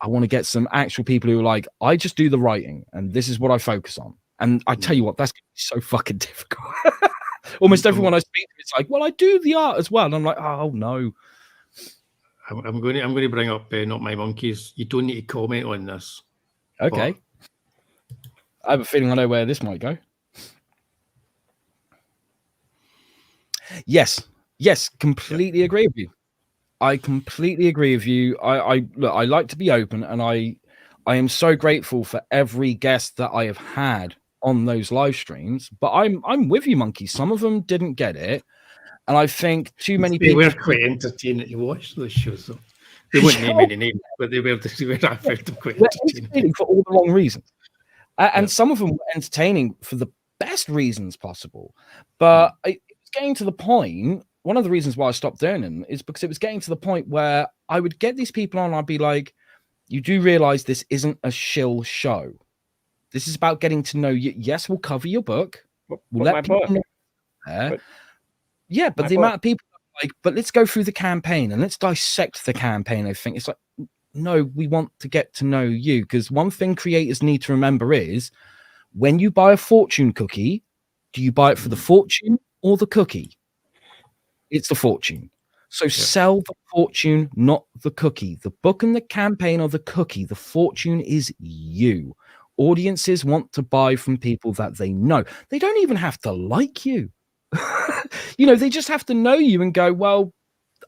I want to get some actual people who are like, I just do the writing and this is what I focus on. And I tell you what, that's so fucking difficult. Almost everyone I speak to, it's like, well, I do the art as well. And I'm like, oh no. I'm going to bring up Not My Monkeys. You don't need to comment on this. Okay. I have a feeling I know where this might go. Yes, completely agree with you. I completely agree with you. I like to be open, and I am so grateful for every guest that I have had on those live streams. But I'm with you, Monkey. Some of them didn't get it, and I think too many people were quite entertaining to watch those shows. So they wouldn't name any names, but they were. I found them quite entertaining for all the wrong reasons, and some of them were entertaining for the best reasons possible. But it's getting to the point. One of the reasons why I stopped doing them is because it was getting to the point where I would get these people on and I'd be like, you do realize this isn't a shill show. This is about getting to know you. Yes, we'll cover your book. We'll let people know there. But the amount of people are like, but let's go through the campaign and let's dissect the campaign. I think it's like, no, we want to get to know you. Because one thing creators need to remember is when you buy a fortune cookie, do you buy it for the fortune or the cookie? It's the fortune. So sell the fortune, not the cookie. The book and the campaign are the cookie. The fortune is you. Audiences want to buy from people that they know. They don't even have to like you. You know, they just have to know you and go, well,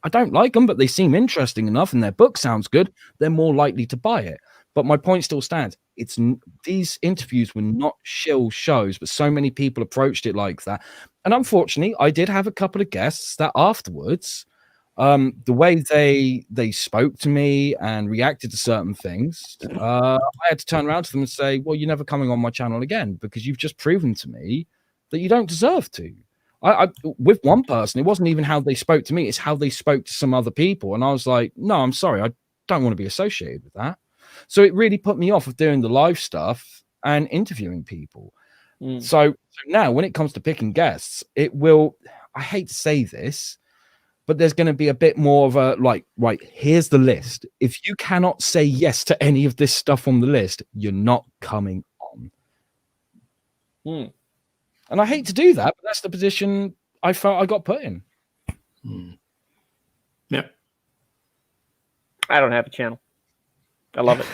I don't like them, but they seem interesting enough and their book sounds good, they're more likely to buy it. But my point still stands. These interviews were not shill shows, but so many people approached it like that. And unfortunately, I did have a couple of guests that afterwards, the way they spoke to me and reacted to certain things, I had to turn around to them and say, well, you're never coming on my channel again because you've just proven to me that you don't deserve to. I with one person, it wasn't even how they spoke to me, it's how they spoke to some other people. And I was like, no, I'm sorry, I don't want to be associated with that. So it really put me off of doing the live stuff and interviewing people. So now when it comes to picking guests, it will, I hate to say this, but there's going to be a bit more of a like, right, here's the list. If you cannot say yes to any of this stuff on the list, you're not coming on. And I hate to do that, but that's the position I felt I got put in. Yeah. I don't have a channel. I love it.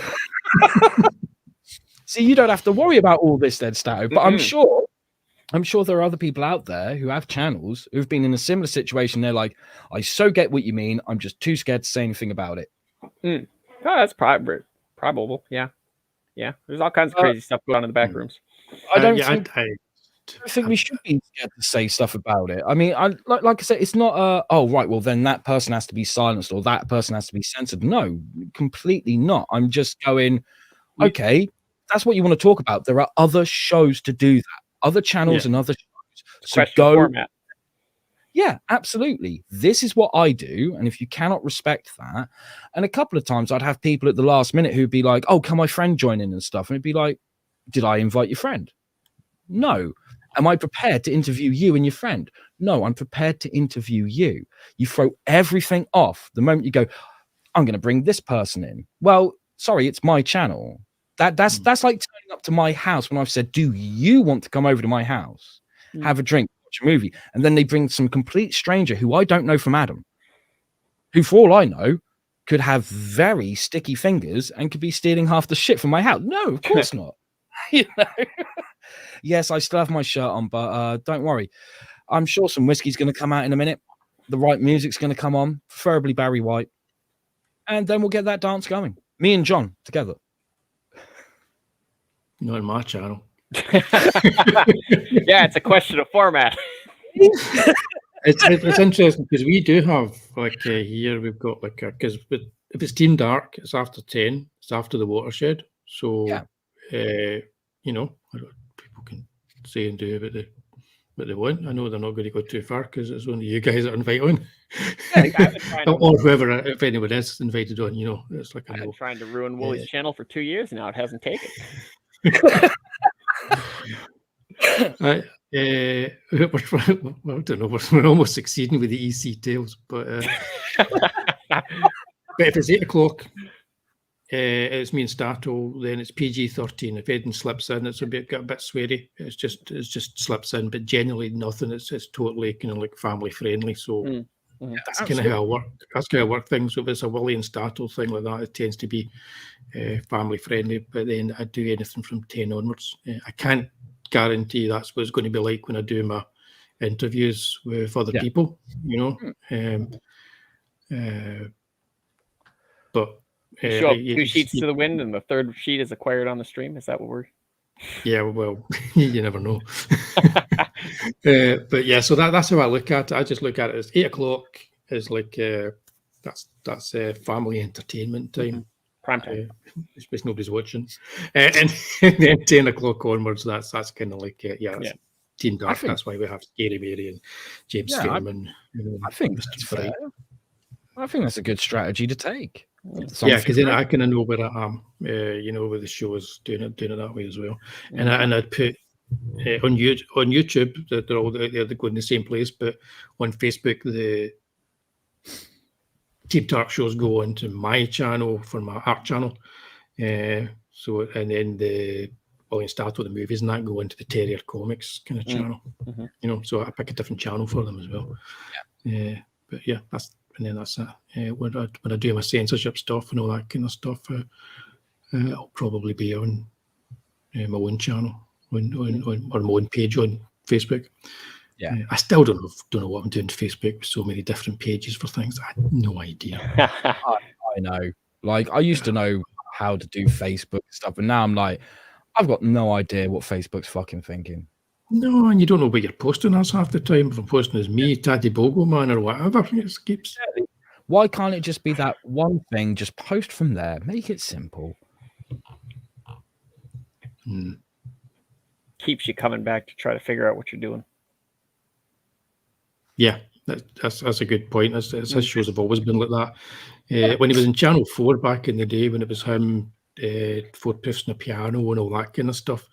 See, you don't have to worry about all this then, Stato, but I'm sure there are other people out there who have channels who've been in a similar situation. They're like, I so get what you mean. I'm just too scared to say anything about it. Oh, that's probable. Yeah. There's all kinds of crazy stuff going on in the back rooms. I don't think we should be scared to say stuff about it. I mean, like I said, it's not oh right, well then that person has to be silenced or that person has to be censored. No, completely not. I'm just going, okay, that's what you want to talk about. There are other shows to do that, other channels and other shows. So go format. Yeah, absolutely. This is what I do. And if you cannot respect that, and a couple of times I'd have people at the last minute who'd be like, oh, can my friend join in and stuff? And it'd be like, did I invite your friend? No. Am I prepared to interview you and your friend? No, I'm prepared to interview you. You throw everything off the moment you go, I'm going to bring this person in. Well, sorry, it's my channel. That's like turning up to my house when I've said, do you want to come over to my house, have a drink, watch a movie? And then they bring some complete stranger who I don't know from Adam, who for all I know could have very sticky fingers and could be stealing half the shit from my house. No, of course not. You know? Yes, I still have my shirt on, but don't worry. I'm sure some whiskey's going to come out in a minute. The right music's going to come on, preferably Barry White. And then we'll get that dance going. Me and John together. Not in my channel. Yeah, it's a question of format. It's interesting because we do have like here we've got like because if it's Team Dark, it's after 10, it's after the watershed. So you know, people can say and do what they want. I know they're not going to go too far because it's only you guys that invite on, or whoever, if anyone is invited on. You know, it's like I've been trying to ruin Woolie's channel for 2 years now. It hasn't taken. I don't know. We're almost succeeding with the EC tales, but if it's 8 o'clock, it's me and Stato. Then it's PG-13. If Eden slips in, it's got a bit sweary. It's just slips in, but generally nothing. It's totally kind of like family friendly. So that's kind of how I work. That's how I work things. So if it's a Willie and Stato thing like that, it tends to be family friendly. But then I do anything from 10 onwards. I can't guarantee that's what it's going to be like when I do my interviews with other people, you know. But show up 2 sheets to the wind and the third sheet is acquired on the stream. Is that what we're? Yeah, well, you never know. But yeah, so that's how I look at it. I just look at it as 8 o'clock is like that's family entertainment time. Prime time. Which nobody's watching, and then 10 o'clock onwards. That's kind of like Team Dark. That's why we have Scary Mary and James Skinnaman. I think that's fair. I think that's a good strategy to take. Because then I kind of know where I am. You know, where the show is doing it that way as well. And I'd put on YouTube that they're all they're going the same place, but on Facebook the Team Dark shows go into my channel for my art channel. So and then the Willie and Stato, the movies and that go into the Terrier Comics kind of channel. You know, so I pick a different channel for them as well. But yeah, that's it. When I do my censorship stuff and all that kind of stuff, I'll probably be on my own channel or my own page on Facebook. Yeah. I still don't know what I'm doing to Facebook with so many different pages for things. I had no idea. I know. Like, I used to know how to do Facebook stuff, and now I'm like, I've got no idea what Facebook's fucking thinking. No, and you don't know what you're posting as half the time. If I'm posting as me, Taddy Bogo Man, or whatever, it just keeps. Why can't it just be that one thing? Just post from there. Make it simple. Keeps you coming back to try to figure out what you're doing. Yeah, that's a good point. His shows have always been like that. When he was in Channel 4 back in the day, when it was him, 4 Piffs and a piano and all that kind of stuff,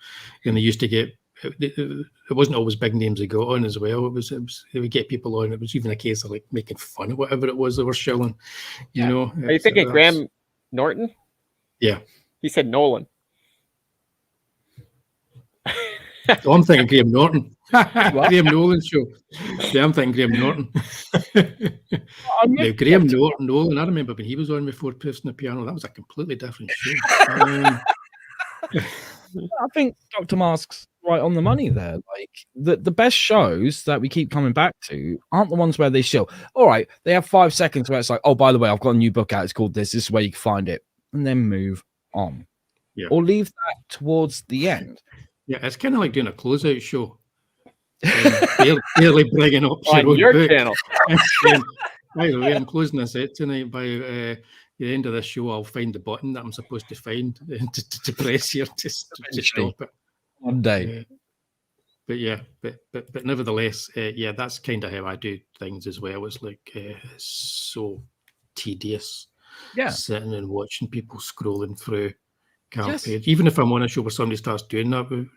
and they used to get. It wasn't always big names they got on as well. It was they would get people on. It was even a case of like making fun of whatever it was they were shilling. You know. Are you thinking Graham Norton? Yeah. He said Nolan. Oh, I'm thinking Graham Norton. Graham Nolan show. Yeah, I'm thinking Graham Norton. Graham Nolan, I remember when he was on before Piffs and the Piano, that was a completely different show. I think Dr. Mask's right on the money there. Like the best shows that we keep coming back to aren't the ones where they show, all right, they have 5 seconds where it's like, oh, by the way, I've got a new book out. It's called this. This is where you can find it. And then move on. Yeah. Or leave that towards the end. Yeah, it's kind of like doing a closeout show. Barely bringing up on your book. channel. By the way, I'm closing this out tonight. By the end of this show, I'll find the button that I'm supposed to find to press here to stop it. One day. But yeah, but nevertheless, yeah, that's kind of how I do things as well. It's like it's so tedious. Yeah, sitting and watching people scrolling through campaigns. Yes. Even if I'm on a show where somebody starts doing that with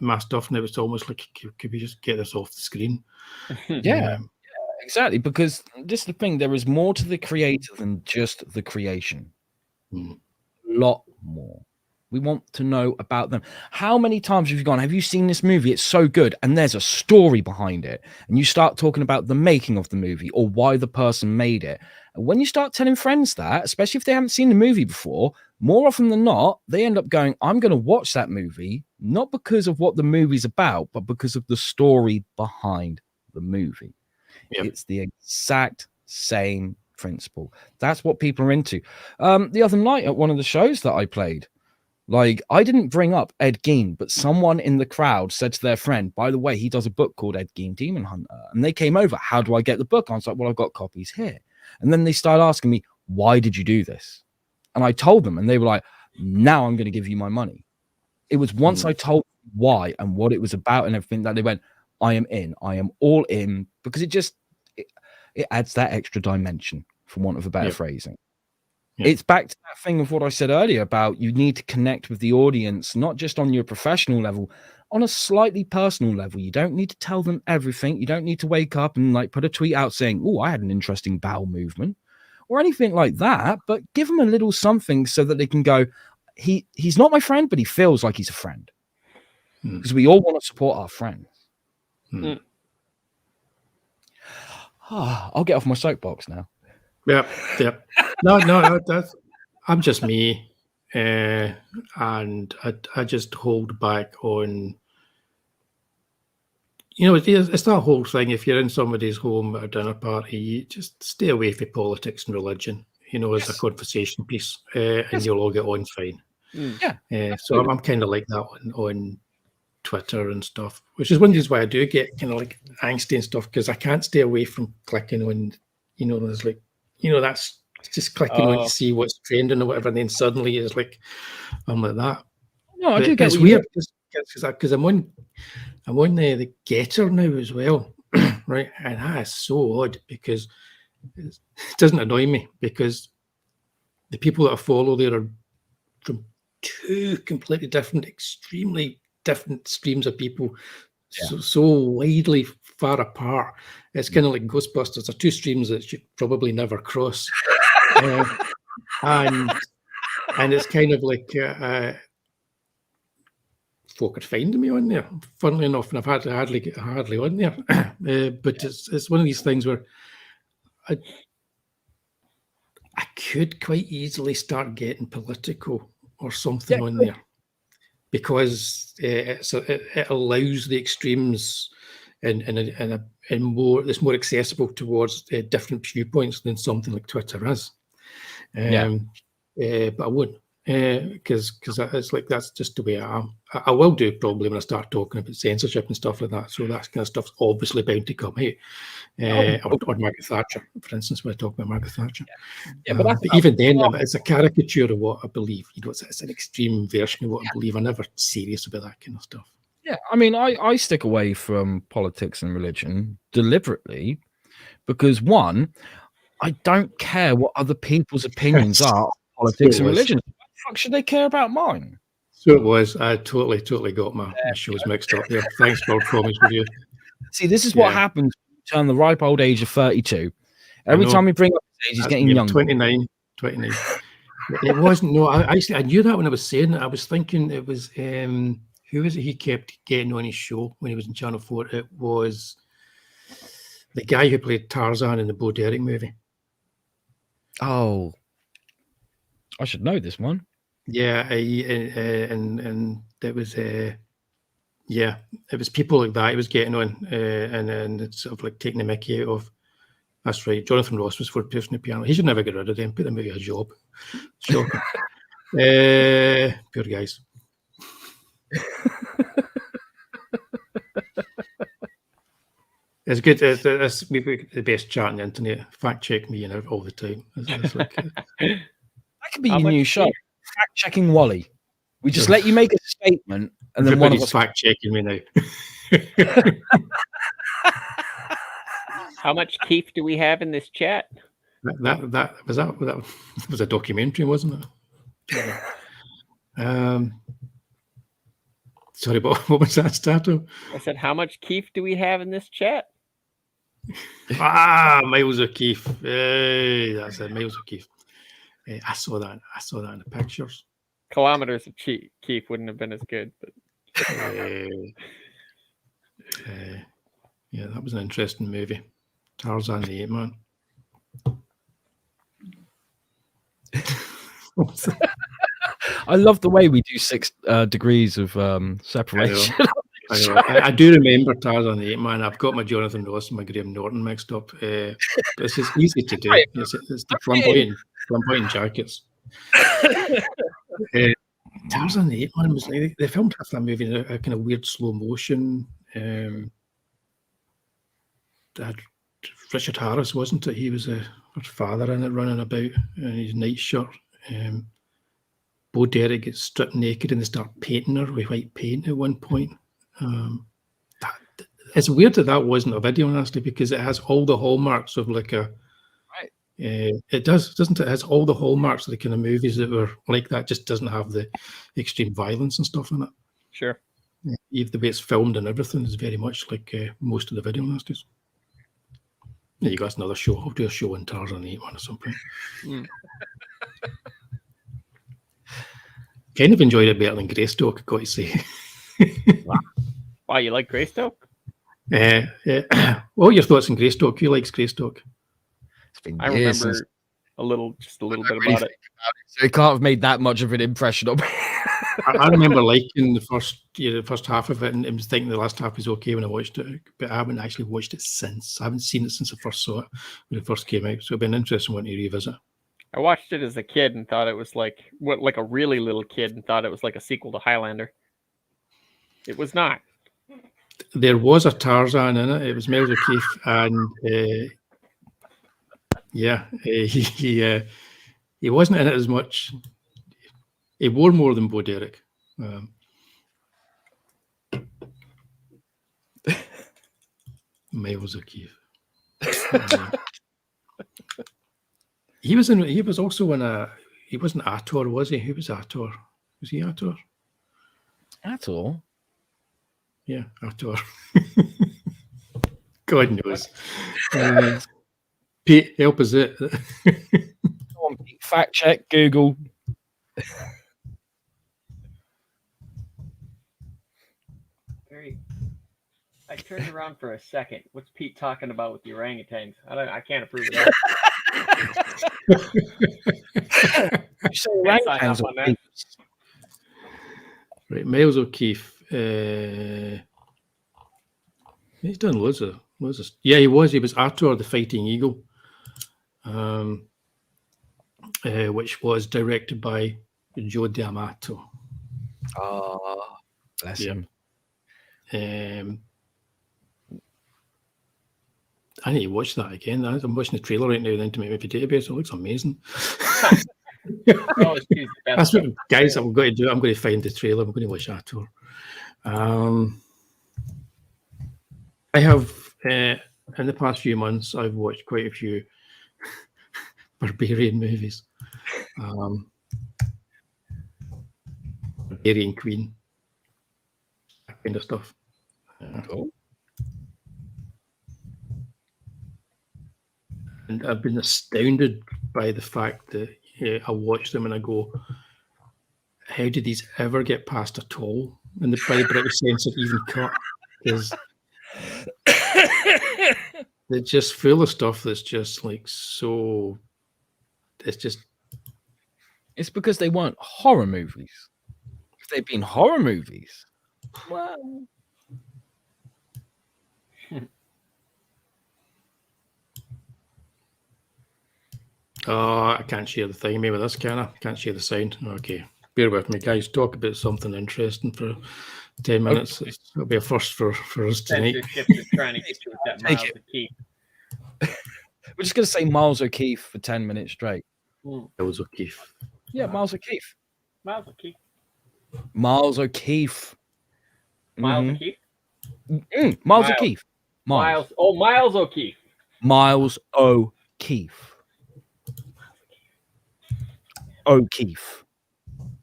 my stuff now, it's almost like, could we just get this off the screen? Yeah, exactly. Because this is the thing, there is more to the creator than just the creation. A lot more. We want to know about them. How many times have you gone, have you seen this movie? It's so good. And there's a story behind it. And you start talking about the making of the movie or why the person made it. And when you start telling friends that, especially if they haven't seen the movie before, more often than not, they end up going, I'm going to watch that movie, not because of what the movie's about, but because of the story behind the movie. Yep. It's the exact same principle. That's what people are into. The other night at one of the shows that I played, like, I didn't bring up Ed Gein, but someone in the crowd said to their friend, by the way, he does a book called Ed Gein Demon Hunter. And they came over, how do I get the book? I was like, well, I've got copies here. And then they started asking me, why did you do this? And I told them, and they were like, now I'm going to give you my money. It was once I told them why and what it was about and everything that they went, I am in. I am all in, because it adds that extra dimension, for want of a better phrasing. It's back to that thing of what I said earlier about you need to connect with the audience, not just on your professional level, on a slightly personal level. You don't need to tell them everything. You don't need to wake up and like put a tweet out saying, oh, I had an interesting bowel movement or anything like that, but give them a little something so that they can go, he's not my friend, but he feels like he's a friend. Because we all want to support our friends. I'll get off my soapbox now. Yeah. No, I'm just me, and I just hold back on. You know, it's that whole thing. If you're in somebody's home at a dinner party, you just stay away from politics and religion. You know, as a conversation piece, and you'll all get on fine. So I'm kind of like that on Twitter and stuff, which is one of the reasons why I do get kind of like angsty and stuff, because I can't stay away from clicking on. You know, there's like, you know, that's just clicking on to see what's trending or whatever, and then suddenly it's like, I'm like that. No, I do get it's weird because I'm on the Getter now as well, right? And that is so odd because it doesn't annoy me, because the people that I follow there are from two completely different, extremely different streams of people, so widely far apart. It's kind of like Ghostbusters. There are two streams that should probably never cross, and it's kind of like folk are finding me on there. Funnily enough, and I've hardly on there, but it's one of these things where I could quite easily start getting political or something on there, because it allows the extremes and more it's more accessible towards different viewpoints than something like Twitter is. But I wouldn't, because it's like that's just the way I am. I will do probably when I start talking about censorship and stuff like that. So that kind of stuff's obviously bound to come out. Or Margaret Thatcher, for instance, when I talk about Margaret Thatcher. But even then, it's a caricature of what I believe. It's an extreme version of what I believe. I'm never serious about that kind of stuff. Yeah, I mean, I stick away from politics and religion deliberately because, one, I don't care what other people's opinions are on politics and religion. What the fuck should they care about mine? So it was. I totally got my shows mixed up there. Thanks, Bob, for this review. See, this is what happens when you turn the ripe old age of 32. Every time you bring up his age, he's getting younger. 29. It wasn't. No, I knew that when I was saying it. I was thinking it was. Who was it he kept getting on his show when he was in Channel 4? It was the guy who played Tarzan in the Bo Derek movie. Oh, I should know this one. Yeah, and it was it was people like that he was getting on, and it's sort of like taking the mickey out of. That's right. Jonathan Ross was for pushing the piano. He should never get rid of them. Put them out of a job. Shocking. Poor guys. It's good. It's the best chat on the internet. Fact check me all the time. It's like, that could be your new show. Fact checking Wally. We just let you make a statement, and then one of us fact checking me now. How much Keith do we have in this chat? That was a documentary, wasn't it? Sorry, what was that, Stato? I said, how much Keith do we have in this chat? Miles O'Keefe. Hey, that's it, Miles O'Keefe. I saw that in the pictures. Kilometers of Keith wouldn't have been as good, but yeah, that was an interesting movie. Tarzan the Ape Man. I love the way we do 6 degrees of separation. I do remember Tarzan the Ape Man. I've got my Jonathan Ross and my Graham Norton mixed up. But it's just easy to do. It's the flamboyant jackets. Tarzan the Ape Man was like they filmed half that movie in a kind of weird slow motion. Richard Harris, wasn't it? He was her father in it, running about in his nightshirt. Bo Derek gets stripped naked and they start painting her with white paint at one point. It's weird that wasn't a video, honestly, because it has all the hallmarks of like a. Right. It does, doesn't it? It has all the hallmarks of the kind of movies that were like that. Just doesn't have the extreme violence and stuff in it. Sure. Even the way it's filmed and everything is very much like most of the video nasties. Yeah, you got another show. I'll do a show on Tarzan the Ape Man or something. Kind of enjoyed it better than Greystoke, I've got to say. Wow, you like Greystoke? What are your thoughts on Greystoke? Who likes Greystoke? I remember a little bit about it. So it can't have made that much of an impression on me. I remember liking the first half of it, and I was thinking the last half was okay when I watched it, but I haven't actually watched it since. I haven't seen it since I first saw it when it first came out, so it'd be an interesting one to revisit. I watched it as a kid and thought it was like a really little kid and thought it was like a sequel to Highlander. It was not. There was a Tarzan in it. It was Miles O'Keefe, and he wasn't in it as much. He wore more than Bo Derek. Miles O'Keefe. He was also in a. He wasn't Ator, was he? Who was Ator? Was he Ator? Ator? Yeah, Ator. God knows. Pete, help us out. Come on, Pete, fact check, Google. I turned around for a second. What's Pete talking about with the orangutans? I can't approve of that. You say orangutans on that. Right, Miles O'Keefe. He's done loads of. Yeah, he was Arthur the Fighting Eagle, which was directed by Joe D'Amato. Oh, bless him. I need to watch that again. I'm watching the trailer right now. The Intimate Movie Database. It looks amazing. That's what, guys, I'm going to do. I'm going to find the trailer. I'm going to watch that tour. I have, in the past few months, I've watched quite a few Barbarian movies. Barbarian Queen, that kind of stuff. Cool. And I've been astounded by the fact that I watch them and I go, how did these ever get past at all? And by the British censor even cut, because they're just full of stuff that's just like so. It's because they weren't horror movies. If they'd been horror movies, well. Oh, I can't share the thing. Maybe this can I? Can't share the sound. Okay. Bear with me, guys. Talk about something interesting for 10 minutes. Okay. It'll be a first for us tonight. Trying to get you with that Miles O'Keefe. We're just going to say Miles O'Keefe for 10 minutes straight. Miles O'Keefe. Yeah, Miles O'Keefe. Miles O'Keefe. Miles O'Keefe. Miles O'Keefe? Miles O'Keefe. Miles. Oh, Miles O'Keefe. Miles O'Keefe. O'Keefe.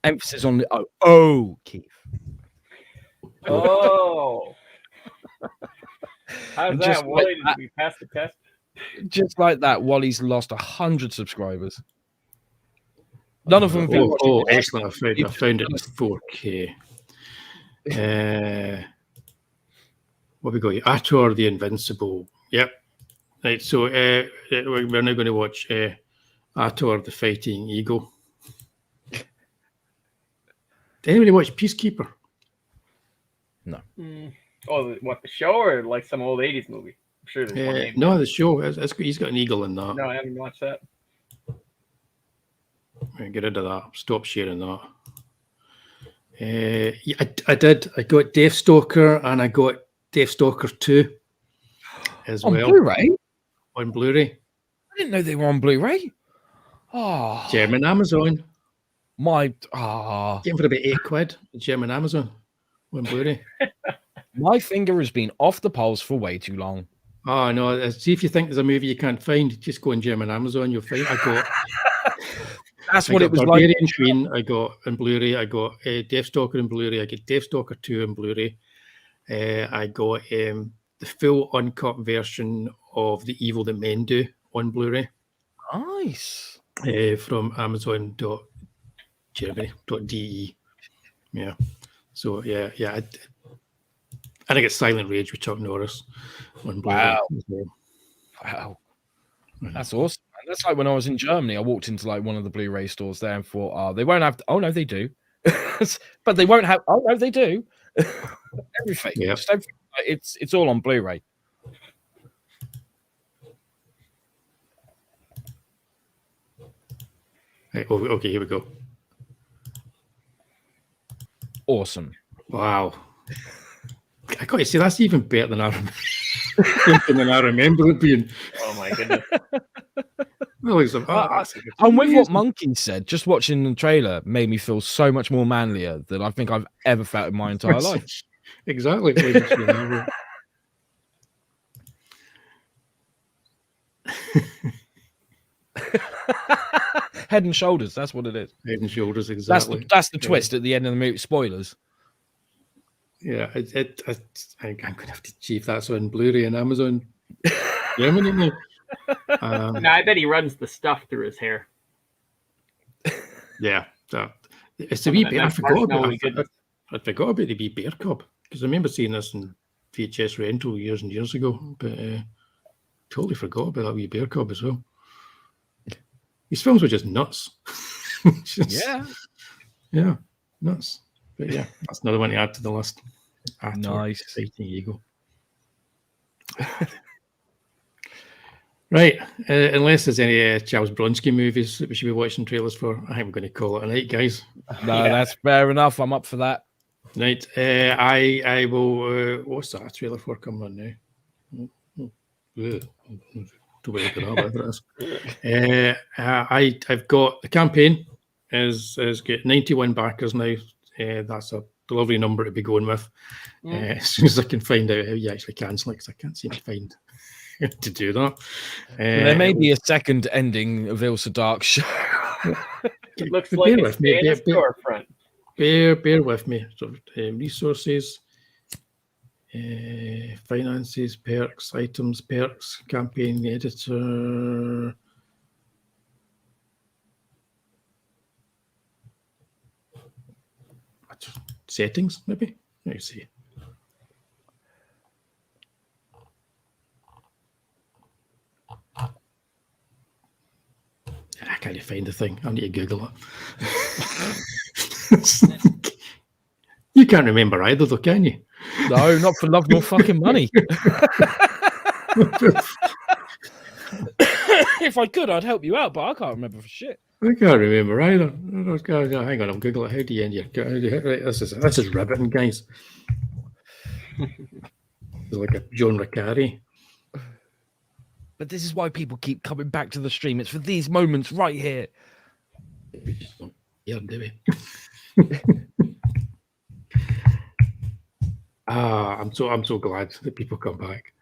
Emphasis on the O. O'Keefe. Oh. How's that, Wally? Did we pass the test? Just like that, Wally's lost 100 subscribers. None of them. Oh, excellent! I found it in 4K. What we got here? Ator the Invincible. Yep. Right. So we're now going to watch Ator the Fighting Eagle. Did anybody watch Peacekeeper? No. Oh, what, the show or like some old 80s movie? I'm sure there's one name. No, the show. He's got an eagle in that. No, I haven't watched that. Right, get rid of that. Stop sharing that. Yeah, I did. I got Deathstalker and I got Deathstalker 2 as well. On Blu-ray? On Blu-ray. I didn't know they were on Blu-ray. Oh. German Amazon. My Getting for about £8. German Amazon on Blu-ray. My finger has been off the pulse for way too long. Oh no! See if you think there's a movie you can't find, just go on German Amazon. You'll find. I got. That's what it was Barbarian like. Queen. I got on Blu-ray. I got Deathstalker on Blu-ray. I get Deathstalker 2 on Blu-ray. I got the full uncut version of The Evil That Men Do on Blu-ray. Nice. From Amazon.germany.de. Yeah. So yeah. And I get Silent Rage with Chuck Norris on Blu-ray. Wow. That's awesome. That's like when I was in Germany, I walked into like one of the Blu-ray stores there and thought, oh, they won't have, oh no, they do. But they won't have, oh no, they do. Everything. Yeah. Just everything. It's all on Blu-ray. Okay, here we go. Awesome. Wow. I got to say, that's even better than I remember it being. Oh my goodness. And with what Monkey said, just watching the trailer made me feel so much more manlier than I think I've ever felt in my entire life. Exactly. Head and Shoulders, that's what it is. Head and Shoulders, exactly. That's the twist at the end of the movie. Spoilers. Yeah, I'm going to have to achieve that on Blu-ray and Amazon. Germany. No, I bet he runs the stuff through his hair. Yeah, it's a wee bear. I forgot about the wee bear cub because I remember seeing this in VHS rental years and years ago, but totally forgot about that wee bear cub as well. These films were just nuts. Yeah, nuts. But yeah, that's another one to add to the list. Nice. Fighting Eagle. Right. Unless there's any Charles Bronski movies that we should be watching trailers for, I think we're going to call it a night, guys. No, that's fair enough. I'm up for that. Right. I will. What's that trailer for coming on now? I've got the campaign is got 91 backers now. That's a lovely number to be going with. As soon as I can find out how you actually cancel it, because I can't seem to find how to do that. There may be a second ending of Ailsa Dark show. It looks like it's in a storefront. Bear with me. So, resources, finances, perks, items, perks, campaign editor. Settings, maybe. Let me see. I can't find the thing. I need to Google it. You can't remember either, though, can you? No, not for love nor fucking money. If I could, I'd help you out, but I can't remember for shit. I can't remember either. Hang on, I'm Googling. How do you end your? Right, this is riveting, guys. It's like a John Ricciardi. But this is why people keep coming back to the stream. It's for these moments right here. We just don't hear, do we? I'm so glad that people come back.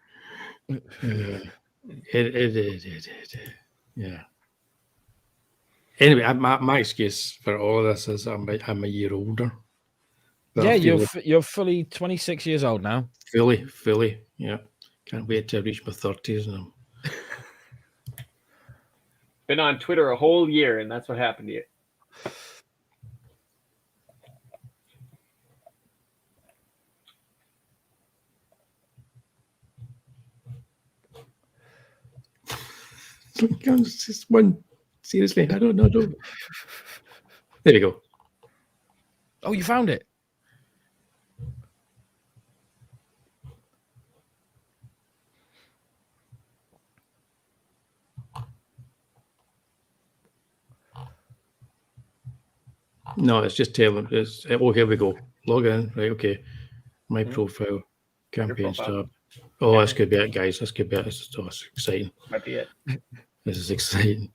Yeah. Anyway, my excuse for all of this is I'm a year older. Yeah, you're fully 26 years old now. Fully, yeah. Can't wait to reach my 30s. And Been on Twitter a whole year, and that's what happened to you. Just one. Seriously, I don't know. There we go. Oh, you found it. No, it's just telling. Oh, here we go. Log in. Right. Okay. My profile. Campaigns tab. Oh, this could be it, guys. This could be it. This is exciting. Might be it. This is exciting.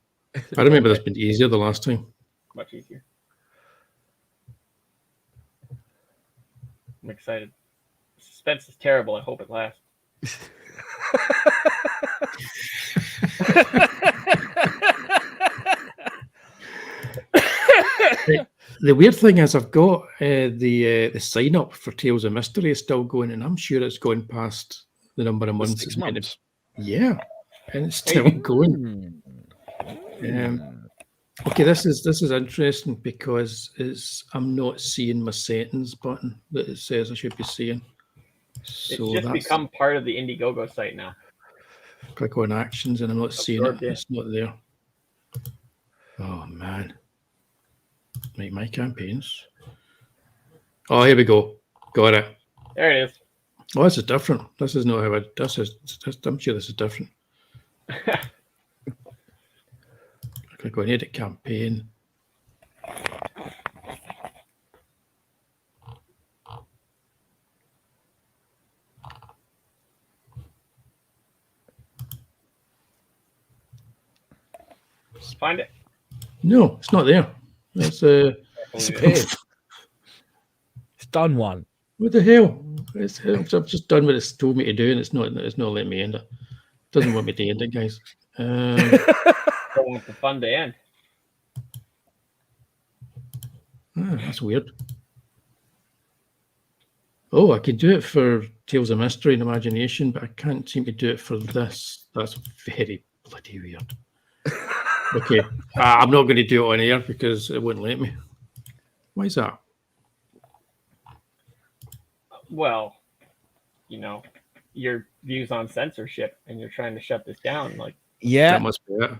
I remember this being easier the last time. Much easier. I'm excited. Suspense is terrible. I hope it lasts. The weird thing is, I've got the sign up for Tales of Mystery is still going, and I'm sure it's going past the number of months. 6 months. Yeah, and it's still going. Okay, this is interesting because I'm not seeing my settings button that it says I should be seeing. So it's just become part of the Indiegogo site now. Click on actions, and I'm not seeing it. It's not there. Oh man. Right, my campaigns. Oh, here we go. Got it. There it is. Oh, this is different. This is not how I'm sure this is different. Click on edit campaign. Find it. No, it's not there. It's disappeared. It's done one. What the hell? I've just done what it's told me to do, and it's not letting me end it. It doesn't want me to end it, guys. Don't want the fun to end. That's weird. Oh, I can do it for Tales of Mystery and Imagination, but I can't seem to do it for this. That's very bloody weird. Okay, I'm not going to do it on air because it wouldn't let me. Why is that? Well, your views on censorship, and you're trying to shut this down. Like, yeah, that must be it.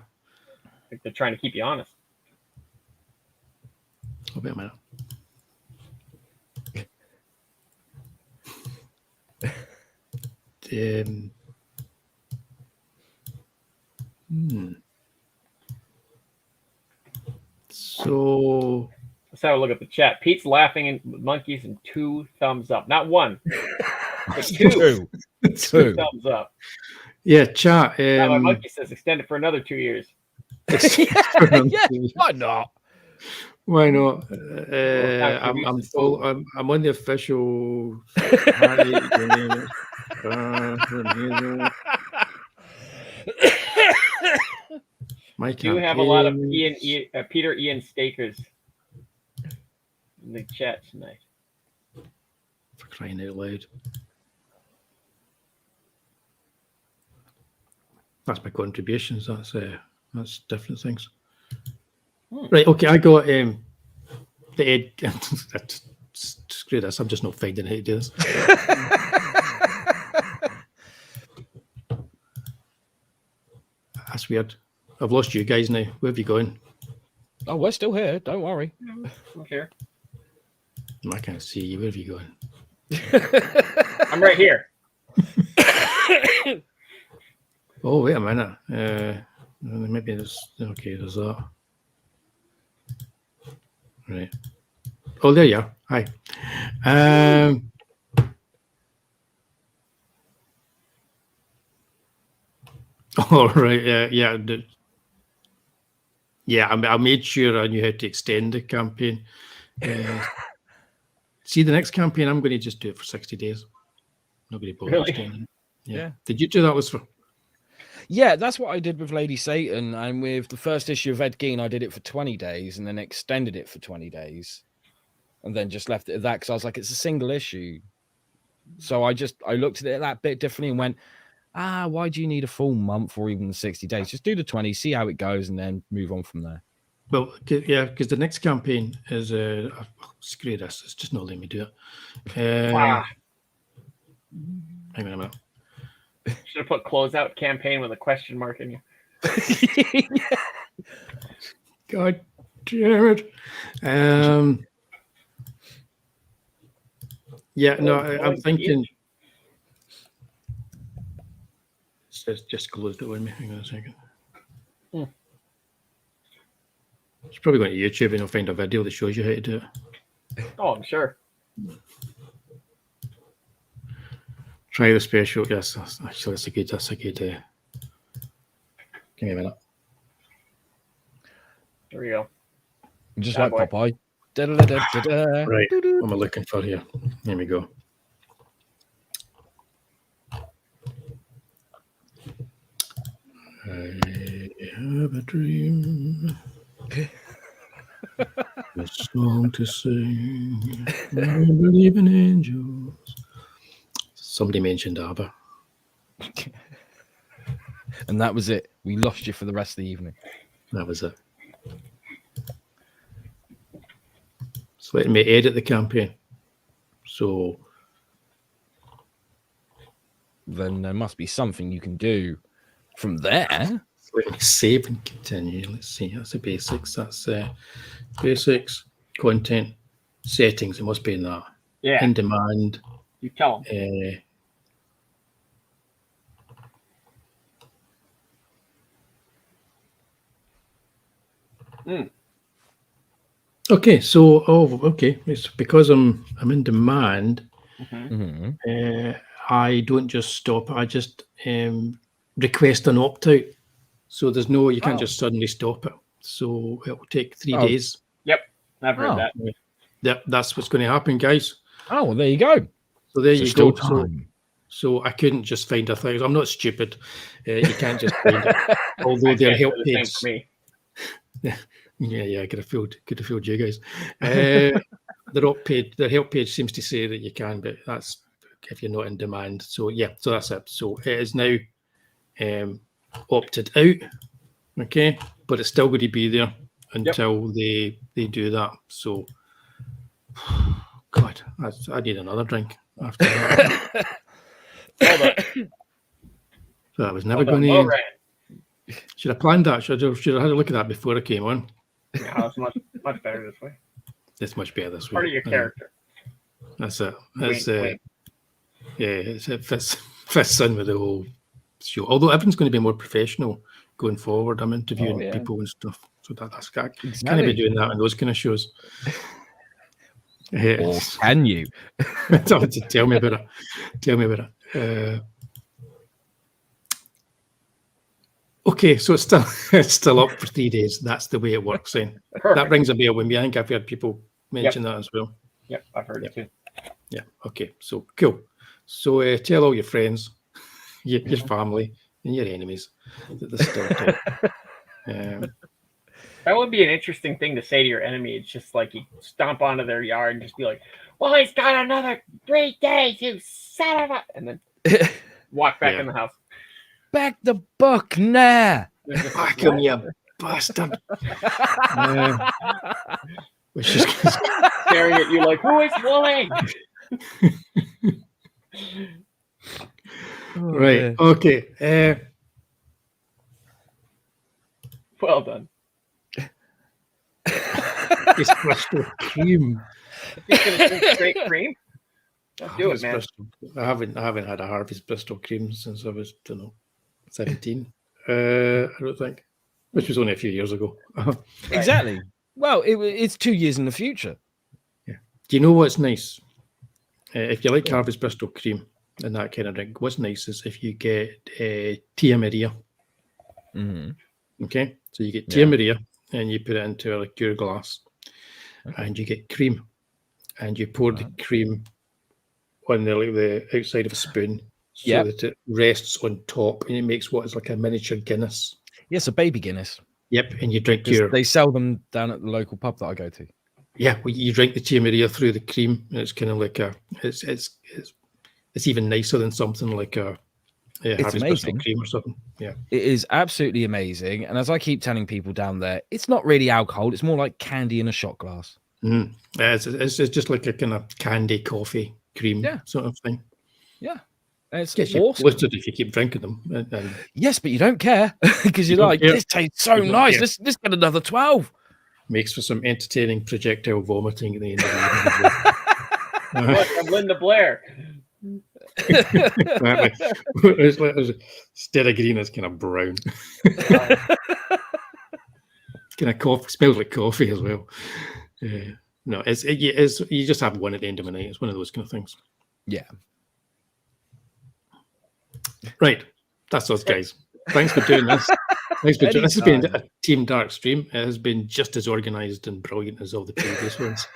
Like they're trying to keep you honest. I'll bet a minute. So let's have a look at the chat. Pete's laughing and monkeys and 2 thumbs up. Not 1, but 2. 2 thumbs up. Yeah, chat. Now my monkey says extend it for another 2 years. Yeah, why not? Why not? I'm on the official. My do have a lot of Peter Ian Stakers in the chat tonight. For crying out loud. That's my contributions. That's different things. Right. Okay. I got the Ed. Screw this. I'm just not finding how to do this. That's weird. I've lost you guys now. Where have you gone? Oh, we're still here. Don't worry. I'm here. I can't see you. Where have you gone? I'm right here. Oh, wait a minute. Maybe there's there's that. Right. Oh, there you are. Hi. All right. Yeah. I made sure I knew how to extend the campaign. See, the next campaign, I'm going to just do it for 60 days. Nobody bought extending. Yeah. Did you do that, Lucifer? Yeah, that's what I did with Lady Satan, and with the first issue of Ed Gein, I did it for 20 days, and then extended it for 20 days, and then just left it at that because I was like, it's a single issue. So I looked at it that bit differently and went, why do you need a full month or even 60 days? Just do the 20, see how it goes, and then move on from there. Well, yeah, because the next campaign is screw this. It's just not letting me do it. Hang on a minute. Should have put closeout campaign with a question mark in you. God damn it. Yeah, no, I'm thinking. It's just closed it with me. Hang on a second. It's probably going to YouTube and I'll find a video that shows you how to do it. Oh, I'm sure. Try the special. Yes, actually, that's a good. Give me a minute. There we go. Just like Popeye. Right. What am I looking for here? Here we go. I have a dream. A song to sing. I believe in angels. Somebody mentioned ABBA. And that was it. We lost you for the rest of the evening. That was it. It's letting me edit the campaign. So then there must be something you can do from there. Let me save and continue. Let's see. That's the basics. That's basics, content, settings. It must be in that. Yeah. In demand. You tell them. Okay, so it's because I'm in demand. I don't just stop. I just request an opt-out. So there's no, you can't just suddenly stop it. So it will take 3 days. Yep, I've heard that. Yep, that's what's going to happen, guys. Oh, well, there you go. So there you go. So I couldn't just find a thing. I'm not stupid. You can't just find it. Although their help page. Yeah, I could have fooled you guys. Their help page seems to say that you can, but that's if you're not in demand. So yeah, so that's it. So it is now opted out. Okay, but it's still going to be there until they do that. So God, I need another drink after that. So I was never going to. Should I planned that? Should I had a look at that before I came on? Yeah, it's much better this way. It's much better this way. Part of your character. That's it. That's yeah. It fits in with the whole show. Although everyone's going to be more professional going forward. I'm interviewing yeah. people and stuff, so that's can't be Exactly. doing that on those kind of shows. Or can you? Tell me about it. Tell me about it. Okay, so it's still up for 3 days. That's the way it works. Then that rings a bell with me. I think I've heard people mention that as well. Yep, I've heard it too. Yeah. Okay. So cool. So tell all your friends, your family, and your enemies that this started. That would be an interesting thing to say to your enemy. It's just like you stomp onto their yard and just be like, "Well, he's got another 3 days, you son of a," and then walk back in the house. Back the book now. Back him, you bastard. Which is staring at you like, "Who is Wooly?" Right. Okay. Well done. Espresso cream. You're gonna drink straight cream? Don't do it, man. I haven't had a Harvey's Bristol cream since I was, 17. I don't think, which was only a few years ago. Exactly. Well, it's 2 years in the future. Yeah. Do you know what's nice? If you like Harvey's Bristol cream and that kind of drink, what's nice is if you get Tia Maria. Mm-hmm. Okay, so you get Tia Maria and you put it into a liqueur glass, and you get cream, and you pour the cream on the outside of a spoon, so that it rests on top, and it makes what is like a miniature Guinness. Yes, a baby Guinness. Yep, and you drink They sell them down at the local pub that I go to. Yeah, well, you drink the Tia Maria through the cream, and it's kind of like it's even nicer than something like a Harvey's Bristol cream or something. Yeah, it is absolutely amazing. And as I keep telling people down there, it's not really alcohol; it's more like candy in a shot glass. It's just like a kind of candy coffee cream sort of thing. Yeah. It's awesome. Blistered if you keep drinking them. Yes, but you don't care because you're like, this tastes so nice. Let's get another 12. Makes for some entertaining projectile vomiting at the end of the Look, I'm Linda Blair. Exactly. Instead of green, it's kind of brown. Kind of coffee, smells like coffee as well. No, it's you just have one at the end of the night. It's one of those kind of things. Yeah. Right, that's us, guys. Thanks for doing this. Thanks for doing this. Has been a Team Dark stream. It has been just as organised and brilliant as all the previous ones.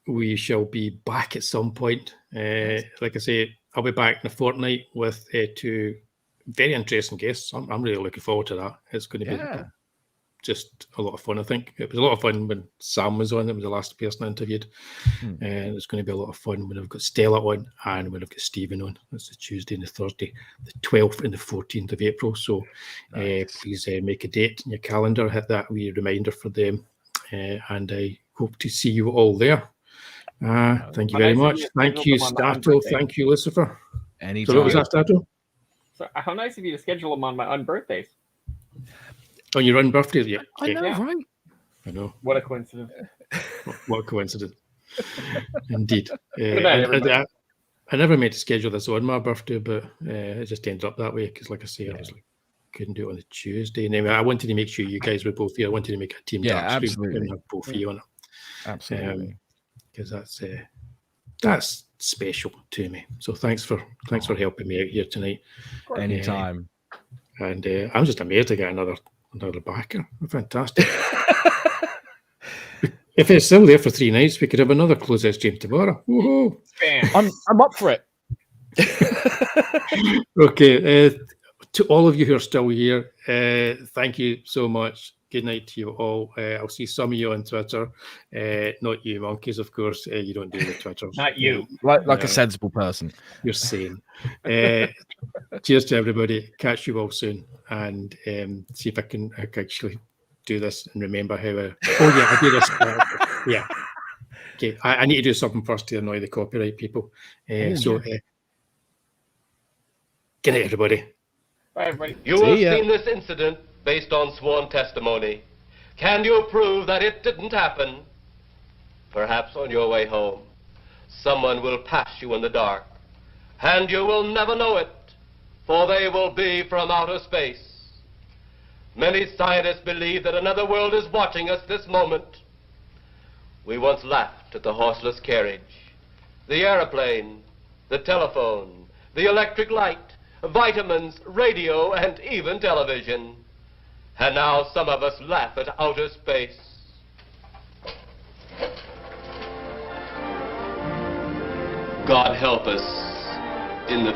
We shall be back at some point. Like I say, I'll be back in a fortnight with 2 very interesting guests. I'm really looking forward to that. It's going to be just a lot of fun, I think. It was a lot of fun when Sam was on. It was the last person I interviewed. And it's going to be a lot of fun when I've got Stella on and when I've got Stephen on. That's the Tuesday and the Thursday, the 12th and the 14th of April. So please make a date in your calendar. Hit that wee reminder for them. And I hope to see you all there. Thank you very much. Thank you, Stato. Thank you, Lucifer. Anytime. So what was that, Stato? So how nice of you to schedule them on my unbirthdays. On your own birthdays, yeah. I know, right? I know. What a coincidence. What a coincidence. Indeed. I never meant to schedule this on my birthday, but it just ended up that way because, like I say, I was like, couldn't do it on a Tuesday. And anyway, I wanted to make sure you guys were both here. I wanted to make a Team Dark stream and have both of you on it. Absolutely. Because that's special to me. So thanks for helping me out here tonight. Anytime. And I'm just amazed to get another backer. Fantastic. If it's still there for 3 nights, we could have another closeout stream tomorrow. Woohoo! I'm up for it. Okay. To all of you who are still here, thank you so much. Good night to you all. I'll see some of you on Twitter. Not you, monkeys, of course. You don't do the Twitter. Not you. Like a sensible person. You're sane. Cheers to everybody. Catch you all soon. And see if I can actually do this and remember how I do this. Yeah. Okay. I need to do something first to annoy the copyright people. Good night, everybody. Bye, everybody. You have seen this incident based on sworn testimony. Can you prove that it didn't happen? Perhaps on your way home, someone will pass you in the dark, and you will never know it. for they will be from outer space. Many scientists believe that another world is watching us this moment. We once laughed at the horseless carriage, the airplane, the telephone, the electric light, vitamins, radio, and even television. And now some of us laugh at outer space. God help us in the